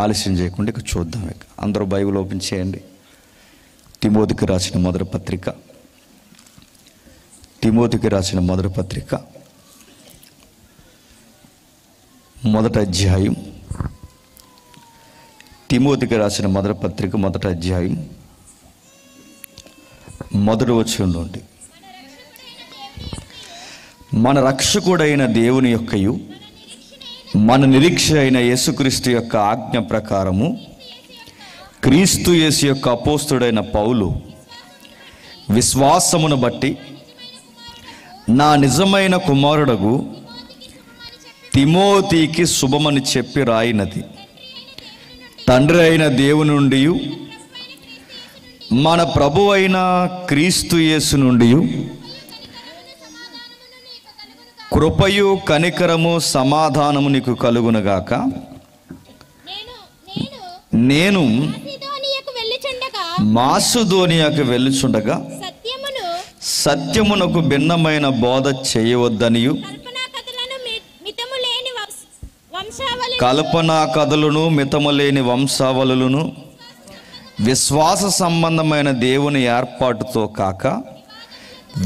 ఆలస్యం చేయకుండా ఇక చూద్దాం. ఇక అందరూ బైబిల్ ఓపెన్ చేయండి. తిమోతికి రాసిన మొదటి పత్రిక, తిమోతికి రాసిన మొదటి పత్రిక మొదటి అధ్యాయం, తిమోతికి రాసిన మొదటి పత్రిక మొదటి అధ్యాయం మొదటి వచనం నుండి, మన రక్షకుడైన దేవుని యొక్కయు మన నిరీక్ష అయిన యేసుక్రీస్తు యొక్క ఆజ్ఞ ప్రకారము క్రీస్తు యేసు యొక్క అపోస్తుడైన పౌలు విశ్వాసమును బట్టి నా నిజమైన కుమారుడగు తిమోతికి శుభమని చెప్పి రాయినది, తండ్రి అయిన దేవుని నుండి మన ప్రభు అయిన క్రీస్తు యేసు నుండి కృపయు కనికరము సమాధానము నీకు కలుగునుగాక. నేను మాసిదోనియాకు వెళ్ళుచుండగా సత్యమునకు భిన్నమైన బోధ చేయవద్దనియు, కల్పనా కథలను మితములేని వంశావళులను విశ్వాస సంబంధమైన దేవుని ఏర్పాటుతో కాక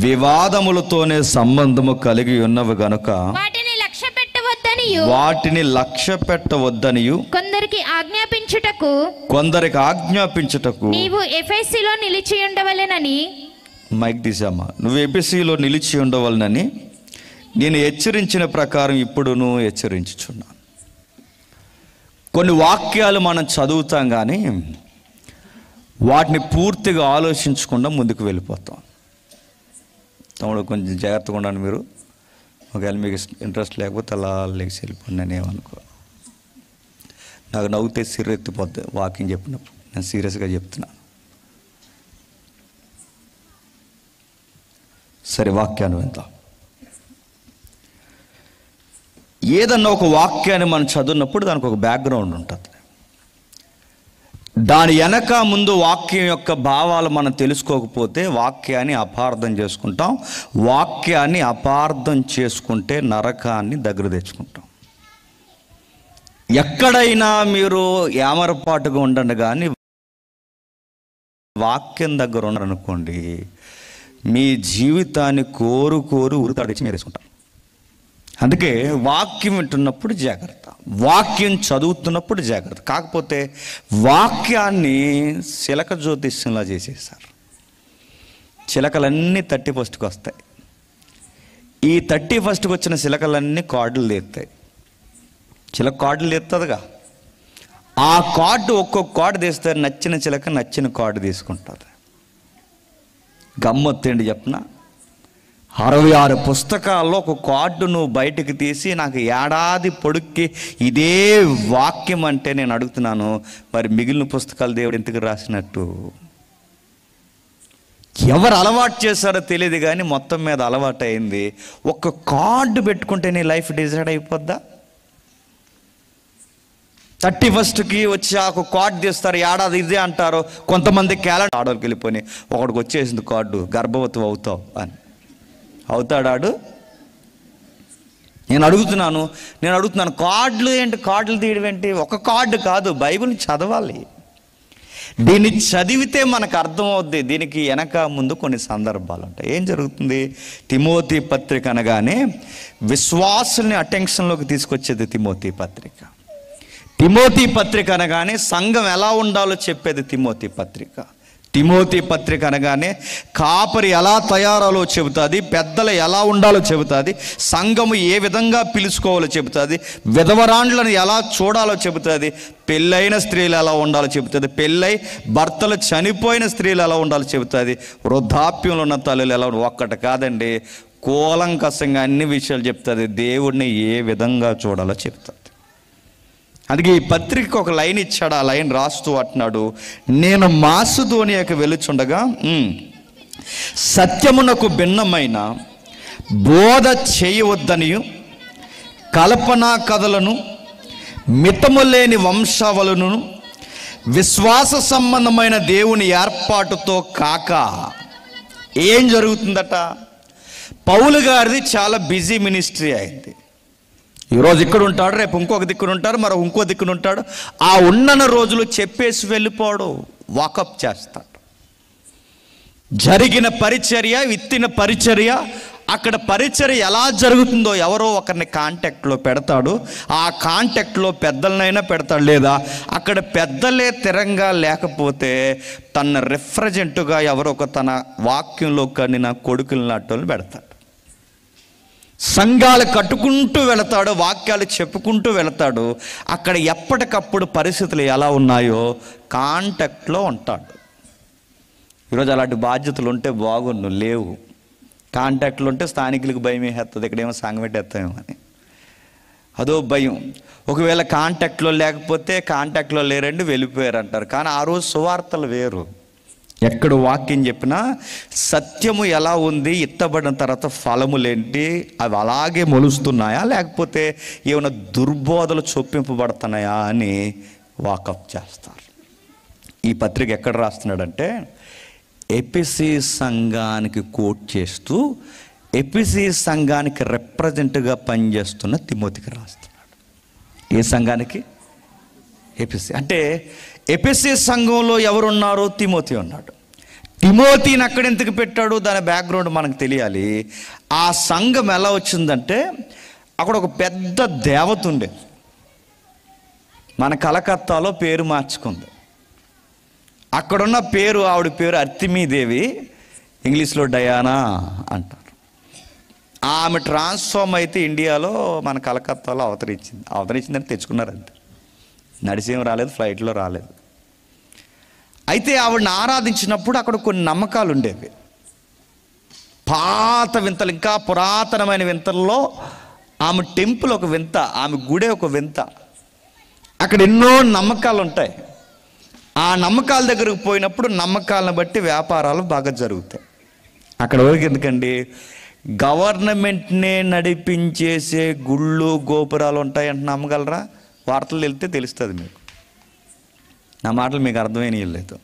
వివాదములతోనే సంబంధము కలిగి ఉన్నవి గనుక వాటిని లక్ష్య పెట్టవద్దనియు కొందరికి ఆజ్ఞాపించుటకు నీవు ఎఫెసీలో నిలిచి ఉండవలెనని, మైక్ తీసామా, నువ్వు ఎఫెసీలో నిలిచి ఉండవలనని నేను హెచ్చరించిన ప్రకారం ఇప్పుడును హెచ్చరించుచున్నాను. కొన్ని వాక్యాలు మనం చదువుతాం కానీ వాటిని పూర్తిగా ఆలోచించకుండా ముందుకు వెళ్ళిపోతాం. తమ్ముడు కొంచెం జాగ్రత్తగా ఉండండి. మీరు ఒకవేళ మీకు ఇంట్రెస్ట్ లేకపోతే అలా లెగ్స్ వెళ్ళిపోండి. నేనేమనుకో, నాకు నవ్వుతే సిర్రెత్తిపోద్ది వాకింగ్ చెప్పినప్పుడు. నేను సీరియస్గా చెప్తున్నా. సరే, వాక్యాన్ని విందాం. ఏదన్నా ఒక వాక్యాన్ని మనం చదివినప్పుడు దానికి ఒక బ్యాక్గ్రౌండ్ ఉంటుంది. దాని వెనక ముందు వాక్యం యొక్క భావాలు మనం తెలుసుకోకపోతే వాక్యాన్ని అపార్థం చేసుకుంటాం. వాక్యాన్ని అపార్థం చేసుకుంటే నరకాన్ని దగ్గర తెచ్చుకుంటాం. ఎక్కడైనా మీరు ఏమరపాటుగా ఉండండి, కానీ వాక్యం దగ్గర ఉన్నారనుకోండి, మీ జీవితాన్ని కోరు ఉరితాడిచ్చి మేరేసుకుంటాం. అందుకే వాక్యం వింటున్నప్పుడు జాగ్రత్త, వాక్యం చదువుతున్నప్పుడు జాగ్రత్త. కాకపోతే వాక్యాన్ని చిలక జ్యోతిష్యంలా చేసేసారు. చిలకలన్నీ 31కి వస్తాయి. ఈ 31కి వచ్చిన చిలకలన్నీ కార్డులు తీస్తాయి. చిలక కార్డులు తీస్తుందిగా, ఆ కార్డు ఒక్కొక్క కార్డు తీస్తే నచ్చిన చిలక నచ్చిన కార్డు తీసుకుంటుంది. గమ్మత్తేంటి చెప్పనా, 66 పుస్తకాల్లో ఒక కార్డు నువ్వు బయటకు తీసి నాకు ఏడాది పొడుక్కి ఇదే వాక్యం అంటే నేను అడుగుతున్నాను, మరి మిగిలిన పుస్తకాలు దేవుడు ఎందుకు రాసినట్టు? ఎవరు అలవాటు చేశారో తెలియదు కానీ మొత్తం మీద అలవాటు అయింది. ఒక కార్డు పెట్టుకుంటే నీ లైఫ్ డిసైడ్ అయిపోద్దా? 31కి వచ్చి ఒక కార్డు తీస్తారు, ఏడాది ఇదే అంటారు. కొంతమంది క్యాలెండర్ ఆర్డర్కి వెళ్ళిపోయి ఒకడికి వచ్చేసింది కార్డు, గర్భవతి అవుతావు అని. అవుతాడాడు? నేను అడుగుతున్నాను కార్డులు ఏంటి, కార్డులు తీయడం ఏంటి? ఒక కార్డు కాదు, బైబిల్ని చదవాలి. దీన్ని చదివితే మనకు అర్థమవుద్ది. దీనికి వెనక ముందు కొన్ని సందర్భాలు ఉంటాయి. ఏం జరుగుతుంది? తిమోతి పత్రిక అనగానే విశ్వాసుల్ని అటెన్షన్లోకి తీసుకొచ్చేది తిమోతి పత్రిక. తిమోతి పత్రిక అనగానే సంఘం ఎలా ఉండాలో చెప్పేది తిమోతి పత్రిక. తిమోతి పత్రిక అనగానే కాపరి ఎలా తయారాలో చెబుతుంది, పెద్దలు ఎలా ఉండాలో చెబుతుంది, సంఘము ఏ విధంగా పిలుచుకోవాలో చెబుతుంది, విధవరాండ్లను ఎలా చూడాలో చెబుతుంది, పెళ్ళైన స్త్రీలు ఎలా ఉండాలో చెబుతుంది, పెళ్ళై భర్తలు చనిపోయిన స్త్రీలు ఎలా ఉండాలో చెబుతుంది, వృద్ధాప్యంలో ఉన్న తల్లులు ఎలా ఒక్కటి కాదండి, కూలంకషంగా అన్ని విషయాలు చెప్తుంది. దేవుడిని ఏ విధంగా చూడాలో చెప్తుంది. అందుకే ఈ పత్రిక ఒక లైన్ ఇచ్చాడు. ఆ లైన్ రాస్తూ అంటున్నాడు, నేను మాసిదోనియాకు వెళ్ళుచుండగా సత్యమునకు భిన్నమైన బోధ చేయవద్దనియు, కల్పనా కథలను మితము లేని వంశావళులను విశ్వాస సంబంధమైన దేవుని ఏర్పాటుతో కాక. ఏం జరుగుతుందట? పౌలు గారిది చాలా బిజీ మినిస్ట్రీ అయింది. ఈరోజు ఇక్కడ ఉంటాడు, రేపు ఇంకొక దిక్కున ఉంటాడు, మరో ఇంకో దిక్కున ఉంటాడు. ఆ ఉన్న రోజులు చెప్పేసి వెళ్ళిపోడు, వాకప్ చేస్తాడు. జరిగిన పరిచర్య, విత్తిన పరిచర్య, అక్కడ పరిచర్య ఎలా జరుగుతుందో ఎవరో ఒకరిని కాంటాక్ట్లో పెడతాడు. ఆ కాంటాక్ట్లో పెద్దలనైనా పెడతాడు, లేదా అక్కడ పెద్దలే స్థిరంగా లేకపోతే తన రిప్రజెంట్గా ఎవరో ఒక తన వాక్యంలో కనిన కొడుకులు నాటోళ్ళు పెడతాడు. సంఘాలు కట్టుకుంటూ వెళతాడు, వాక్యాలు చెప్పుకుంటూ వెళతాడు. అక్కడ ఎప్పటికప్పుడు పరిస్థితులు ఎలా ఉన్నాయో కాంటాక్ట్లో ఉంటాడు. ఈరోజు అలాంటి బాధ్యతలు ఉంటే బాగుండు, లేవు. కాంటాక్ట్లు ఉంటే స్థానికులకు భయం వేస్తుంది, ఇక్కడేమో సంఘం పెట్టేస్తామేమో అని అదో భయం. ఒకవేళ కాంటాక్ట్లో లేకపోతే కాంటాక్ట్లో లేరండి వెళ్ళిపోయారు అంటారు. కానీ ఆ రోజు సువార్తలు వేరు. ఎక్కడ వాక్యం చెప్పినా సత్యము ఎలా ఉంది, ఎత్తబడిన తర్వాత ఫలములేంటి, అవి అలాగే మొలుస్తున్నాయా లేకపోతే ఏమైనా దుర్బోధలు చొప్పింపబడుతున్నాయా అని వాకప్ చేస్తారు. ఈ పత్రిక ఎక్కడ రాస్తున్నాడంటే ఎఫెసీ సంఘానికి కోట్ చేస్తూ ఎఫెసీ సంఘానికి రిప్రజెంట్గా పనిచేస్తున్న తిమోతికి రాస్తున్నాడు. ఏ సంఘానికి? ఎఫెసీ. అంటే ఎఫెసీ సంఘంలో ఎవరున్నారో తిమోతి ఉన్నాడు. తిమోతిని అక్కడ ఎందుకు పెట్టాడు, దాని బ్యాక్గ్రౌండ్ మనకు తెలియాలి. ఆ సంఘం ఎలా వచ్చిందంటే అక్కడ ఒక పెద్ద దేవత ఉండేది, మన కలకత్తాలో పేరు మార్చుకుంది. అక్కడున్న పేరు, ఆవిడ పేరు అర్తిమీదేవి, ఇంగ్లీష్లో డయానా అంటారు. ఆమె ట్రాన్స్ఫార్మ్ అయితే ఇండియాలో మన కలకత్తాలో అవతరించిందని తెచ్చుకున్నారు అంతే. నడిచేం రాలేదు, ఫ్లైట్లో రాలేదు. అయితే ఆవిడని ఆరాధించినప్పుడు అక్కడ కొన్ని నమ్మకాలు ఉండేవి, పాత వింతలు, ఇంకా పురాతనమైన వింతల్లో ఆమె టెంపుల్ ఒక వింత, ఆమె గుడే ఒక వింత. అక్కడ ఎన్నో నమ్మకాలు ఉంటాయి. ఆ నమ్మకాల దగ్గరకు పోయినప్పుడు నమ్మకాలను బట్టి వ్యాపారాలు బాగా జరుగుతాయి. అక్కడ వరకు ఎందుకండి, గవర్నమెంట్నే నడిపించేసే గుళ్ళు గోపురాలు ఉంటాయంటే నమ్మగలరా? వార్తలు వెళ్తే తెలుస్తుంది మీకు. నా మాటలు మీకు అర్థమైన లేదు.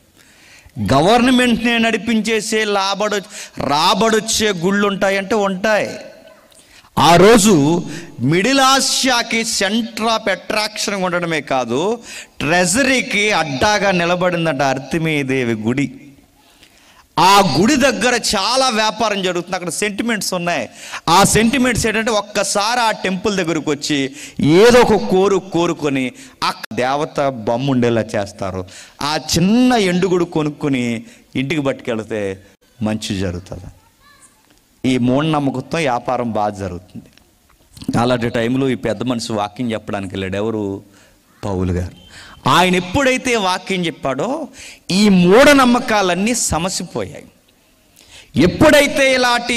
గవర్నమెంట్నే నడిపించేసే రాబడొచ్చే గుళ్ళు ఉంటాయంటే ఉంటాయి. ఆ రోజు మిడిల్ ఆసియాకి సెంటర్ ఆఫ్ అట్రాక్షన్ ఉండడమే కాదు, ట్రెజరీకి అడ్డాగా నిలబడిందంట అర్తిమీదేవి గుడి. ఆ గుడి దగ్గర చాలా వ్యాపారం జరుగుతుంది. అక్కడ సెంటిమెంట్స్ ఉన్నాయి. ఆ సెంటిమెంట్స్ ఏంటంటే ఒక్కసారి ఆ టెంపుల్ దగ్గరకు వచ్చి ఏదో ఒక కోరుకొని ఆ దేవత బొమ్మ ఉండేలా చేస్తారు. ఆ చిన్న ఎండుగుడు కొనుక్కొని ఇంటికి పట్టుకెళ్తే మంచి జరుగుతుంది. ఈ మూఢనమ్మకంతో వ్యాపారం బాగా జరుగుతుంది. అలాంటి టైంలో ఈ పెద్ద మనిషి వాక్యం చెప్పడానికి వెళ్ళాడు. ఎవరు? పౌలు గారు. ఆయన ఎప్పుడైతే వాక్యం చెప్పాడో ఈ మూఢనమ్మకాలన్నీ సమసిపోయాయి. ఎప్పుడైతే ఇలాంటి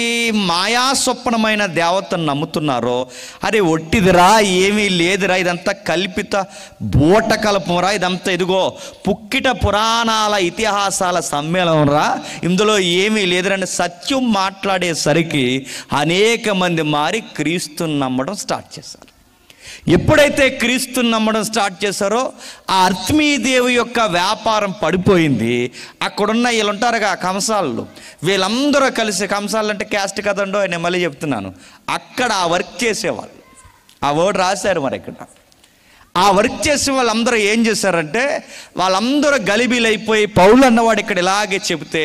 మాయాస్వప్నమైన దేవతను నమ్ముతున్నారో, అరే ఒట్టిదిరా, ఏమీ లేదురా, ఇదంతా కల్పిత బూట కల్పంరా, ఇదంతా ఇదిగో పుక్కిట పురాణాల ఇతిహాసాల సమ్మేళనం రా, ఇందులో ఏమీ లేదురని సత్యం మాట్లాడేసరికి అనేక మంది మారి క్రీస్తుని నమ్మడం స్టార్ట్ చేశారు. ఎప్పుడైతే క్రీస్తుని నమ్మడం స్టార్ట్ చేశారో ఆ అర్తిమీదేవి యొక్క వ్యాపారం పడిపోయింది. అక్కడున్న వీళ్ళు ఉంటారుగా కంసాలు, వీళ్ళందరూ కలిసి, కంసాలు అంటే క్యాస్ట్ కదండో, నేను మళ్ళీ చెప్తున్నాను, అక్కడ ఆ వర్క్ చేసేవాళ్ళు, ఆ వర్డ్ రాశారు మరి ఇక్కడ. ఆ వర్క్ చేసే వాళ్ళందరూ ఏం చేశారంటే వాళ్ళందరూ గలిబీలైపోయి పౌలు అన్నవాడు ఇక్కడ ఇలాగే చెబితే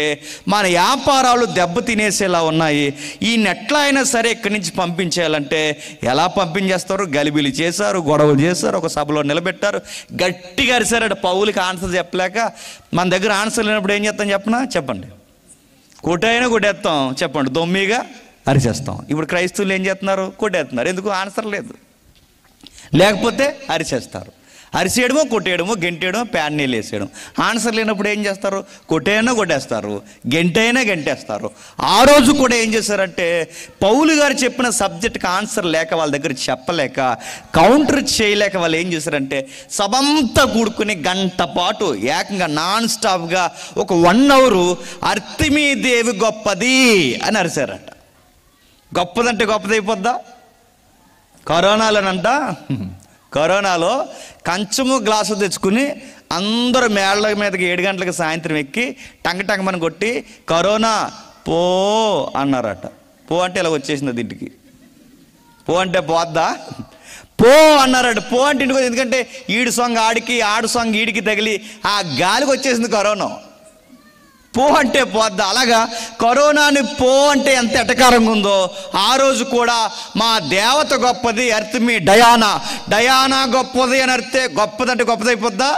మన వ్యాపారాలు దెబ్బ తినేసేలా ఉన్నాయి, ఈయన ఎట్లా అయినా సరే ఇక్కడి నుంచి పంపించేయాలంటే ఎలా పంపించేస్తారు? గలిబీలు చేశారు, గొడవలు చేశారు, ఒక సభలో నిలబెట్టారు, గట్టిగా అరిశారు. పౌలుకి ఆన్సర్ చెప్పలేక, మన దగ్గర ఆన్సర్ లేనప్పుడు ఏం చేస్తాం చెప్పండి, కొట్టైనా కొట్టేస్తాం, చెప్పండి, దొమ్మిగా అరిచేస్తాం. ఇప్పుడు క్రైస్తవులు ఏం చేస్తున్నారు? కొట్టేస్తున్నారు. ఎందుకు? ఆన్సర్ లేదు, లేకపోతే అరిచేస్తారు. అరిసేయడమో కొట్టేయడమో గెంటేయడమో ప్యాన్ నీళ్ళు వేసేయడం. ఆన్సర్ లేనప్పుడు ఏం చేస్తారు? కొట్టైనా కొట్టేస్తారు, గెంటైనా గెంటేస్తారు. ఆ రోజు కూడా ఏం చేశారంటే పౌలు గారు చెప్పిన సబ్జెక్ట్కి ఆన్సర్ లేక, వాళ్ళ దగ్గర చెప్పలేక, కౌంటర్ చేయలేక వాళ్ళు ఏం చేశారంటే సభంతా కూడుకుని గంట పాటు ఏకంగా నాన్ స్టాప్గా ఒక 1 hour అర్తిమీదేవి గొప్పది అని అరిశారట. గొప్పదంటే గొప్పదైపోద్దా? కరోనాలో కంచము గ్లాసు తెచ్చుకుని అందరూ మేళ్ళ మీదకి 7 గంటలకు సాయంత్రం ఎక్కి టంగమని కొట్టి కరోనా పో అన్నారట. పో అంటే ఇలా వచ్చేసింది ఇంటికి. పో అంటే పోద్దా? పో అన్నారట. పో అంటే ఇంటికి, ఎందుకంటే ఈడు సాంగ్ ఆడికి, ఆడు సాంగ్ ఈడికి తగిలి ఆ గాలికి వచ్చేసింది కరోనా. పో అంటే పోద్దా? అలాగా కరోనాని పో అంటే ఎంత ఎటకారంగా ఉందో, ఆ రోజు కూడా మా దేవత గొప్పది, అర్థమి డయానా గొప్పది అని అర్థే. గొప్పదంటే గొప్పదైపోద్దా?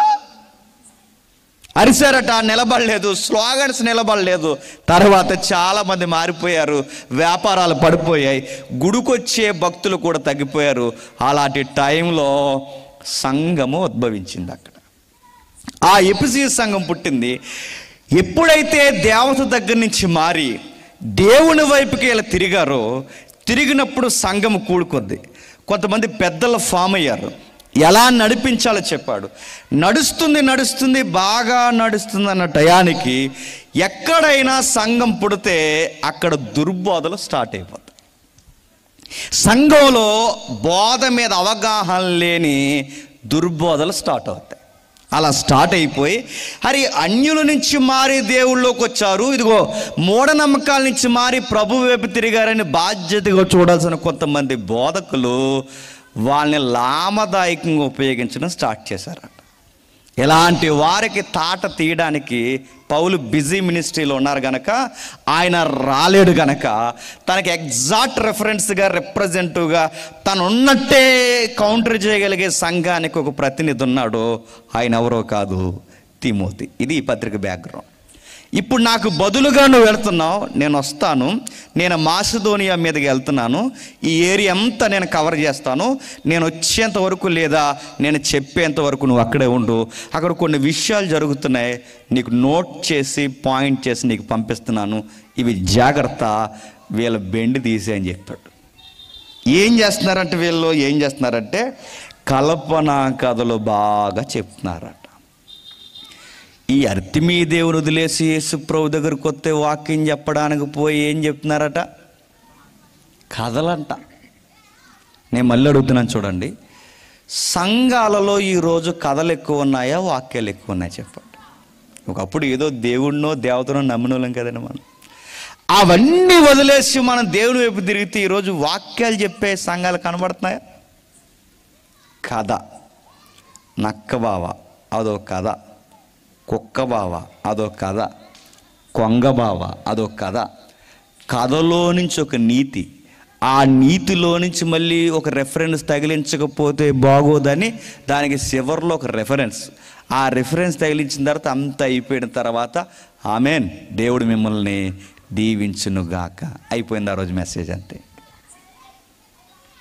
అరిసారట, నిలబడలేదు. స్లోగన్స్ నిలబడలేదు. తర్వాత చాలామంది మారిపోయారు, వ్యాపారాలు పడిపోయాయి, గుడికొచ్చే భక్తులు కూడా తగ్గిపోయారు. అలాంటి టైంలో సంఘము ఉద్భవించింది. అక్కడ ఆ ఎఫెసీ సంఘం పుట్టింది. ఎప్పుడైతే దేవత దగ్గర నుంచి మారి దేవుని వైపుకి ఇలా తిరిగారో, తిరిగినప్పుడు సంఘం కూడుకొద్ది. కొంతమంది పెద్దలు ఫామ్ అయ్యారు. ఎలా నడిపించాలో చెప్పాడు. నడుస్తుంది బాగా నడుస్తుంది అన్న టయానికి ఎక్కడైనా సంఘం పుడితే అక్కడ దుర్బోధలు స్టార్ట్ అయిపోతాయి. సంఘంలో బోధ మీద అవగాహన లేని దుర్బోధలు స్టార్ట్ అవుతాయి. అలా స్టార్ట్ అయిపోయి అన్యుల నుంచి మారి దేవుళ్ళలోకి వచ్చారు. ఇదిగో మూఢనమ్మకాల నుంచి మారి ప్రభు వైపు తిరిగారని బాధ్యతగా చూడాల్సిన కొంతమంది బోధకులు వాళ్ళని లాభదాయకంగా ఉపయోగించడం స్టార్ట్ చేశారట. ఇలాంటి వారికి తాట తీయడానికి పౌలు బిజీ మినిస్ట్రీలో ఉన్నారు గనక, ఆయన రాలేడు గనక తనకి ఎగ్జాక్ట్ రెఫరెన్స్గా, రిప్రజెంటివ్గా తను ఉన్నట్టే కౌంటర్ చేయగలిగే సంఘానికి ఒక ప్రతినిధి ఉన్నాడు. ఆయన ఎవరో కాదు, తిమోతి. ఇది ఈ పత్రిక బ్యాక్గ్రౌండ్. ఇప్పుడు నాకు బదులుగా నువ్వు వెళ్తున్నావు, నేను వస్తాను, నేను మాసిదోనియా మీదకి వెళ్తున్నాను, ఈ ఏరియా అంతా నేను కవర్ చేస్తాను, నేను వచ్చేంత వరకు లేదా నేను చెప్పేంత వరకు నువ్వు అక్కడే ఉండు, అక్కడ కొన్ని విషయాలు జరుగుతున్నాయి, నీకు నోట్ చేసి పాయింట్ చేసి నీకు పంపిస్తున్నాను, ఇవి జాగ్రత్త, వీళ్ళ బెండి తీసే అని చెప్పాడు. ఏం చేస్తున్నారంటే కల్పనా కథలు బాగా చెప్తున్నారట. ఈ అర్తిమీ దేవుని వదిలేసి యేసు ప్రభు దగ్గరకు వస్తే వాక్యం చెప్పడానికి పోయి ఏం చెప్తున్నారట? కథలంట. నేను మళ్ళీ అడుగుతున్నాను చూడండి, సంఘాలలో ఈరోజు కథలు ఎక్కువ ఉన్నాయా, వాక్యాలు ఎక్కువ ఉన్నాయా చెప్పండి. ఒకప్పుడు ఏదో దేవుడినో దేవతనో నమ్మినోళ్ళం కదండి మనం. అవన్నీ వదిలేసి మనం దేవుని వైపు తిరిగితే ఈరోజు వాక్యాలు చెప్పే సంఘాలు కనబడుతున్నాయా? కథ. నక్కబావ అదో కథ, కుక్కబావ అదో కథ, కొంగబావ అదో కథ. కథలో నుంచి ఒక నీతి, ఆ నీతిలో నుంచి మళ్ళీ ఒక రెఫరెన్స్ తగిలించకపోతే బాగోదని దానికి చివరిలో ఒక రెఫరెన్స్, ఆ రెఫరెన్స్ తగిలించిన తర్వాత అంత అయిపోయిన తర్వాత ఆమెన్, దేవుడు మిమ్మల్ని దీవించునుగాక, అయిపోయింది ఆ రోజు మెసేజ్. అంతే.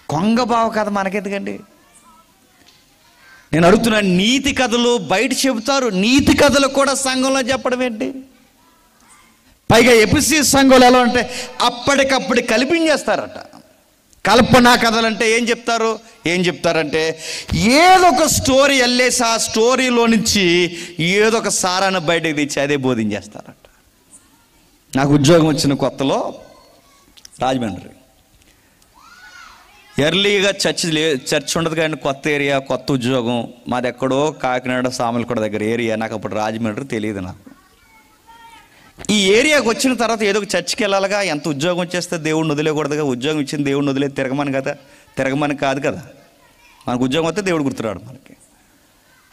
కొంగబావ కథ మనకెందుకండి? నేను అడుగుతున్నాను, నీతి కథలు బయట చెబుతారు, నీతి కథలు కూడా సంఘంలో చెప్పడం ఏంటి? పైగా ఎఫెసీ సంఘంలో ఎలా అంటే అప్పటికప్పుడు కల్పించేస్తారట. కల్పనా కథలు అంటే ఏం చెప్తారంటే ఏదో ఒక స్టోరీ వెళ్ళేసి ఆ స్టోరీలో నుంచి ఏదో ఒక సారాన్ని బయటకు తెచ్చి అదే బోధించేస్తారట. నాకు ఉద్యోగం వచ్చిన కొత్తలో రాజమండ్రి ఎర్లీగా చర్చ్ ఉండదు కానీ కొత్త ఏరియా, కొత్త ఉద్యోగం. మాది ఎక్కడో కాకినాడ సామలకోట దగ్గర ఏరియా. నాకు అప్పుడు రాజమండ్రి తెలియదు. నాకు ఈ ఏరియాకి వచ్చిన తర్వాత ఏదో ఒక చర్చికి వెళ్ళాలిగా. ఎంత ఉద్యోగం వచ్చేస్తే దేవుడిని వదిలేకూడదుగా. ఉద్యోగం ఇచ్చింది దేవుడిని వదిలే తిరగమని కాదు కదా. మనకు ఉద్యోగం వస్తే దేవుడు గుర్తురాడు మనకి.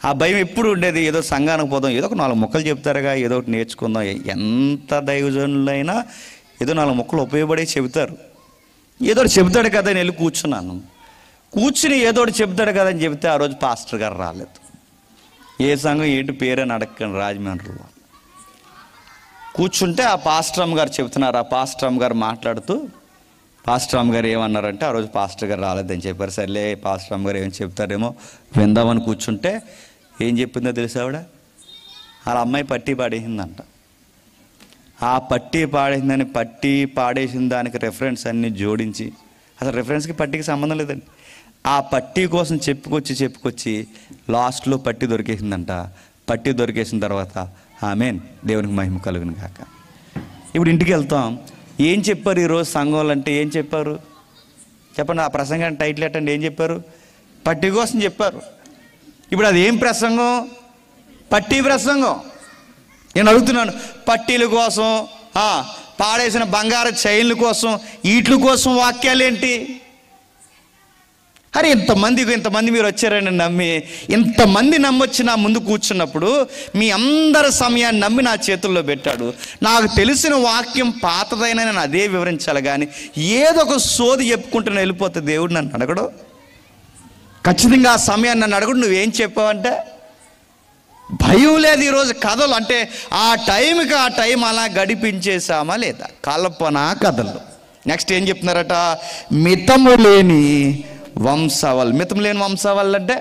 ఆ భయం ఎప్పుడు ఉండేది. ఏదో సంఘానికి పోదాం, ఏదో ఒక 4 ముక్కలు చెప్తారుగా, ఏదో ఒకటి నేర్చుకుందాం. ఎంత దైవజనులైనా ఏదో 4 ముక్కలు ఉపయోగపడే చెబుతారు. ఏదో ఒకటి చెబుతాడు కదా అని వెళ్ళి కూర్చున్నాను. కూర్చుని ఏదో ఒకటి చెబుతాడు కదా అని చెబితే ఆ రోజు పాస్టర్ గారు రాలేదు. ఏ సంఘం ఏంటి పేరని అడగండి. రాజమండ్రిలో కూర్చుంటే ఆ పాస్టర్ అమ్మ గారు చెబుతున్నారు. ఆ పాస్టర్ అమ్మ గారు మాట్లాడుతూ పాస్టర్ అమ్మ గారు ఏమన్నారంటే, ఆ రోజు పాస్టర్ గారు రాలేదని చెప్పారు. సర్లే పాస్టర్ అమ్మ గారు ఏం చెప్తారేమో విందామని కూర్చుంటే ఏం చెప్పిందో తెలుసా ఆవిడ? వాళ్ళ అమ్మాయి పట్టి పాడేసిందంట. ఆ పట్టి పాడేసిందని పట్టి పాడేసిన దానికి రెఫరెన్స్ అన్నీ జోడించి, అసలు రెఫరెన్స్కి పట్టికి సంబంధం లేదండి, ఆ పట్టి కోసం చెప్పుకొచ్చి లాస్ట్లో పట్టి దొరికేసిందంట. పట్టి దొరికేసిన తర్వాత ఆమేన్, దేవునికి మహిమ కలుగును కాక. ఇప్పుడు ఇంటికి వెళ్తాం. ఏం చెప్పారు ఈరోజు సంఘంలో అంటే? ఏం చెప్పారు చెప్పండి? ఆ ప్రసంగాన్ని టైటిల్ ఎట్టండి. ఏం చెప్పారు? పట్టి కోసం చెప్పారు. ఇప్పుడు అది ఏం ప్రసంగం? పట్టి ప్రసంగం. నేను అడుగుతున్నాను, పట్టీల కోసం, పాడేసిన బంగారు చైన్ల కోసం, వీటి కోసం వాక్యాలు ఏంటి? అరే ఇంతమంది మీరు వచ్చారని నమ్మి, ఇంతమంది నమ్మొచ్చి నా ముందు కూర్చున్నప్పుడు మీ అందరి సమయాన్ని నమ్మి నా చేతుల్లో పెట్టాడు. నాకు తెలిసిన వాక్యం పాతదైనా నేను అదే వివరించాలి, కానీ ఏదో ఒక సోది చెప్పుకుంటూ వెళ్ళిపోతే దేవుడు నన్ను అడగడు. ఖచ్చితంగా ఆ సమయాన్ని నన్ను అడగడు, నువ్వేం చెప్పావంటే భయం లేదు. ఈరోజు కథలు అంటే ఆ టైం అలా గడిపించేసామా లేదా? కల్పన కథలు. నెక్స్ట్ ఏం చెప్తున్నారట? మితము లేని వంశావళి. మితం లేని వంశావళి అంటే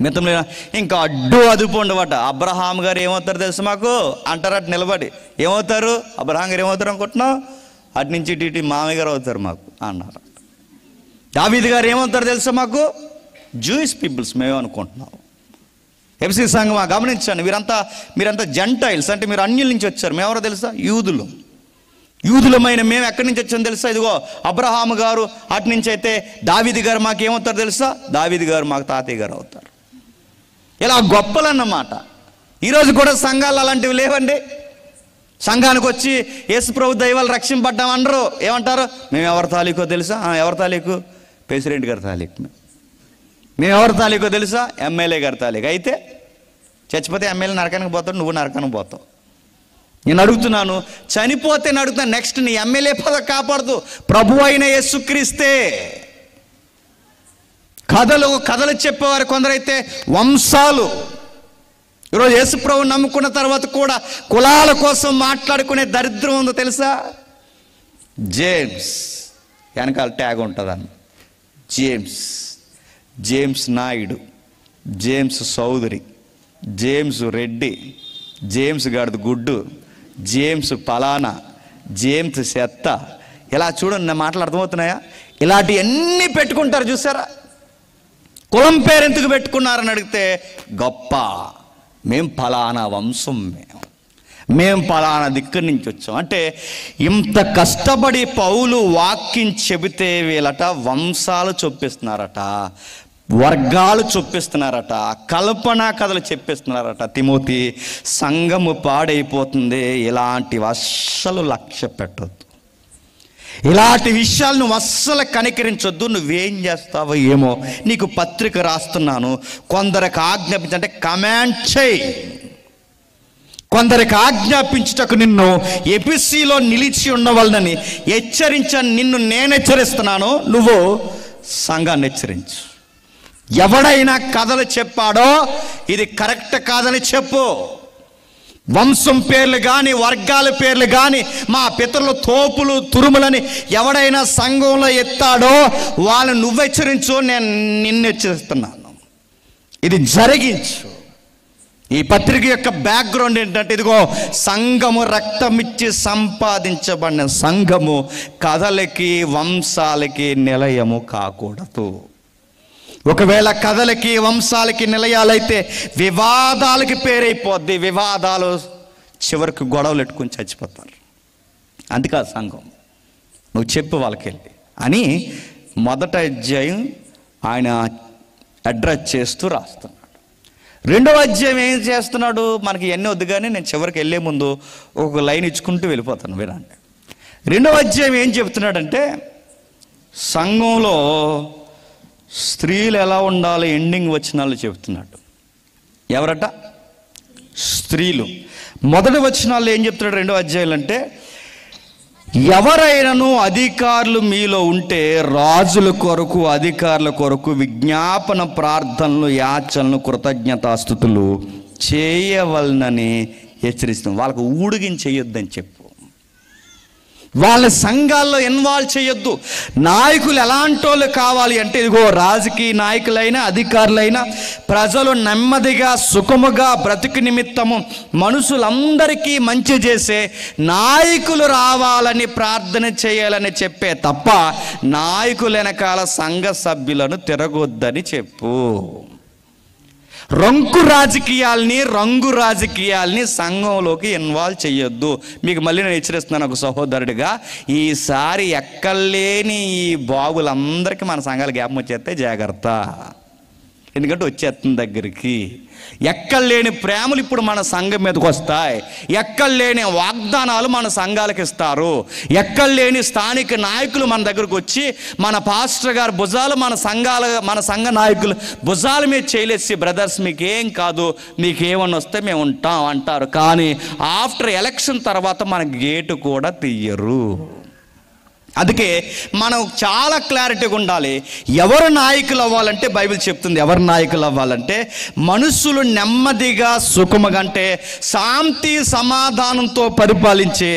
మితం లేని, ఇంకా అడ్డు అదుపు ఉండవట. అబ్రహాం గారు ఏమవుతారు తెలుసు మాకు అంటారట నిలబడి. ఏమవుతారు అబ్రహాం గారు? ఏమవుతారు అనుకుంటున్నావు? అటు నుంచి ఇటు మామయ్య గారు అవుతారు మాకు అన్నారు. దావీదు గారు ఏమవుతారు తెలుసా మాకు? జూయిష్ పీపుల్స్ మేము అనుకుంటున్నాం. ఎఫ్సీ సంఘం గమనించండి, మీరంతా జెంటైల్స్, అంటే మీరు అన్యుల నుంచి వచ్చారు. మేమెవరో తెలుసా? యూదులమైన మేము ఎక్కడి నుంచి వచ్చామో తెలుసా? ఇదిగో అబ్రహాము గారు అటు నుంచి అయితే దావీదు గారు మాకు ఏమవుతారు తెలుసా? దావీదు గారు మాకు తాతయ్య గారు అవుతారు. ఇలా గొప్పలన్నమాట. ఈరోజు కూడా సంఘాలు అలాంటివి లేవండి. సంఘానికి వచ్చి యేసుప్రభు దైవాలు రక్షింపడ్డామనరు. ఏమంటారు? మేము ఎవరి తాలూకో తెలుసా? ఎవరి తాలూకు? ప్రెసిడెంట్ గారి తాలూకు. మేము ఎవరి తాలూకో తెలుసా? ఎమ్మెల్యే గారి తాలూకు. అయితే చచ్చిపోతే ఎమ్మెల్యే నరకానికి పోతాడు, నువ్వు నరకానికి పోతావు. నేను అడుగుతున్నాను, చనిపోతే అడుగుతాను, నెక్స్ట్ నీ ఎమ్మెల్యే పదవి కాపాడుతూ ప్రభు అయిన యేసుక్రీస్తే. కథలు చెప్పేవారు కొందరైతే వంశాలు. ఈరోజు యేసుప్రభు నమ్ముకున్న తర్వాత కూడా కులాల కోసం మాట్లాడుకునే దరిద్రం ఉందో తెలుసా? జేమ్స్ వెనకాల ట్యాగ్ ఉంటుందన్న. James Naidu, James Chowdary, James Reddy, James గడదు గుడ్డు, జేమ్స్ పలానా, జేమ్స్ చెత్త. ఇలా చూడండి, నా మాటలు అర్థమవుతున్నాయా? ఇలాంటివన్నీ పెట్టుకుంటారు చూసారా? కులం పేరు ఎందుకు పెట్టుకున్నారని అడిగితే గొప్ప, మేం పలానా వంశం, మేము పలానా దిక్కడి నుంచి వచ్చాం. అంటే ఇంత కష్టపడి పౌలు వాక్యం చెబితే వీళ్ళట వంశాలు చొప్పిస్తున్నారట, వర్గాలు చొప్పిస్తున్నారట, కల్పన కథలు చెప్పిస్తున్నారట. తిమోతి, సంఘము పాడైపోతుంది, ఇలాంటివి అస్సలు లక్ష్య పెట్టొద్దు. ఇలాంటి విషయాలు నువ్వు అస్సలు కనికరించొద్దు. నువ్వేం చేస్తావో ఏమో. నీకు పత్రిక రాస్తున్నాను, కొందరికి ఆజ్ఞాపించంటే కమాండ్ చేయి. కొందరికి ఆజ్ఞాపించుటకు నిన్ను ఎఫెసీలో నిలిచి ఉండవలనని నిన్ను నేను హెచ్చరిస్తున్నాను. నువ్వు సంఘాన్ని హెచ్చరించు. ఎవడైనా కథలు చెప్పాడో ఇది కరెక్ట్ కాదని చెప్పు. వంశం పేర్లు కానీ వర్గాల పేర్లు కానీ మా పితరులు తోపులు తురుములని ఎవడైనా సంఘంలో ఎత్తాడో వాళ్ళని నువ్వు హెచ్చరించు, నేను నిన్ను హెచ్చరిస్తున్నాను. ఇది జరిగించు. ఈ పత్రిక యొక్క బ్యాక్గ్రౌండ్ ఏంటంటే, ఇదిగో సంఘము రక్తమిచ్చి సంపాదించబడిన సంఘము కథలకి వంశాలకి నిలయము కాకూడదు. ఒకవేళ కథలకి వంశాలకి నిలయాలైతే వివాదాలకి పేరైపోద్ది. వివాదాలు చివరికి గొడవలు పెట్టుకుని చచ్చిపోతారు. అందుకని సంఘం నువ్వు చెప్పు వాళ్ళకి వెళ్ళి అని మొదట అధ్యాయం ఆయన అడ్రస్ చేస్తూ రాస్తున్నాడు. రెండవ అధ్యాయం ఏం చేస్తున్నాడు? మనకి ఎన్ని వద్దు కానీ నేను చివరికి వెళ్ళే ముందు ఒక లైన్ ఇచ్చుకుంటూ వెళ్ళిపోతాను, వినండి. రెండవ అధ్యాయం ఏం చెప్తున్నాడంటే, సంఘంలో స్త్రీలు ఎలా ఉండాలి ఎండింగ్ వచనాలు చెప్తున్నాడు. ఎవరట? స్త్రీలు. మొదటి వచనాల్లో ఏం చెప్తున్నాడు రెండో అధ్యాయులు అంటే, ఎవరైనాను అధికారులు మీలో ఉంటే రాజుల కొరకు అధికారుల కొరకు విజ్ఞాపన ప్రార్థనలు యాచనలు కృతజ్ఞతాస్తుతులు చేయవలనని హెచ్చరిస్తున్నాం. వాళ్ళకు ఊడిగించేయొద్దని చెప్పు. వాళ్ళ సంఘాల్లో ఇన్వాల్వ్ చేయొద్దు. నాయకులు ఎలాంటి వాళ్ళు కావాలి అంటే, ఇదిగో రాజకీయ నాయకులైనా అధికారులైనా ప్రజలు నెమ్మదిగా సుఖముగా బ్రతుకు నిమిత్తము మనుషులందరికీ మంచి చేసే నాయకులు రావాలని ప్రార్థన చేయాలని చెప్పే తప్ప నాయకుల వెనకాల సంఘ సభ్యులను తిరగొద్దని చెప్పు. రంగు రాజకీయాల్ని సంఘంలోకి ఇన్వాల్వ్ చేయొద్దు. మీకు మళ్ళీ నేను హెచ్చరిస్తున్నాను ఒక సహోదరుడిగా, ఈసారి ఎక్కలేని ఈ బాబులందరికీ మన సంఘాలు జ్ఞాపకం వచ్చేస్తే జాగ్రత్త. ఎందుకంటే వచ్చేస్తుంది దగ్గరికి. ఎక్కడలేని ప్రేమలు ఇప్పుడు మన సంఘం మీదకి వస్తాయి. ఎక్కడలేని వాగ్దానాలు మన సంఘాలకు ఇస్తారు. ఎక్కడలేని స్థానిక నాయకులు మన దగ్గరకు వచ్చి మన పాస్టర్ గారు భుజాలు మన సంఘ నాయకులు భుజాల మీద చేయలేసి, బ్రదర్స్ మీకేం కాదు, మీకేమన్నా వస్తే మేము ఉంటాం అంటారు. కానీ ఆఫ్టర్ ఎలక్షన్ తర్వాత మన గేటు కూడా తీయరు. అందుకే మనం చాలా క్లారిటీగా ఉండాలి. ఎవరు నాయకులు అవ్వాలంటే బైబిల్ చెప్తుంది, ఎవరు నాయకులు అవ్వాలంటే మనుషులు నెమ్మదిగా సుఖముగా అంటే శాంతి సమాధానంతో పరిపాలించే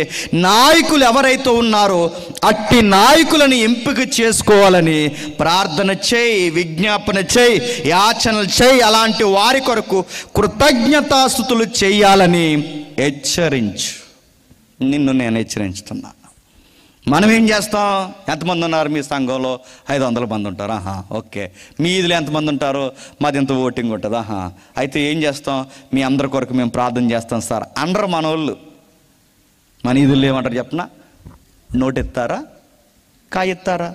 నాయకులు ఎవరైతే ఉన్నారో అట్టి నాయకులను ఎంపిక చేసుకోవాలని ప్రార్థన చేయి, విజ్ఞాపన చేయి, యాచనలు చేయి. అలాంటి వారి కొరకు కృతజ్ఞతాస్తుతులు చేయాలని హెచ్చరించు. నిన్ను నేను హెచ్చరించుతున్నా. మనం ఏం చేస్తాం? ఎంతమంది ఉన్నారు మీ సంఘంలో? 500 మంది ఉంటారు. ఓకే. మీ ఇదిలో ఎంతమంది ఉంటారు? మాది ఎంత ఓటింగ్ ఉంటుంది. అయితే ఏం చేస్తాం? మీ అందరి కొరకు మేము ప్రార్థన చేస్తాం సార్. అందరూ మన వాళ్ళు. మన ఇదిలో ఏమంటారు చెప్పనా? నోటు ఎత్తారా, కాయ ఎత్తారా?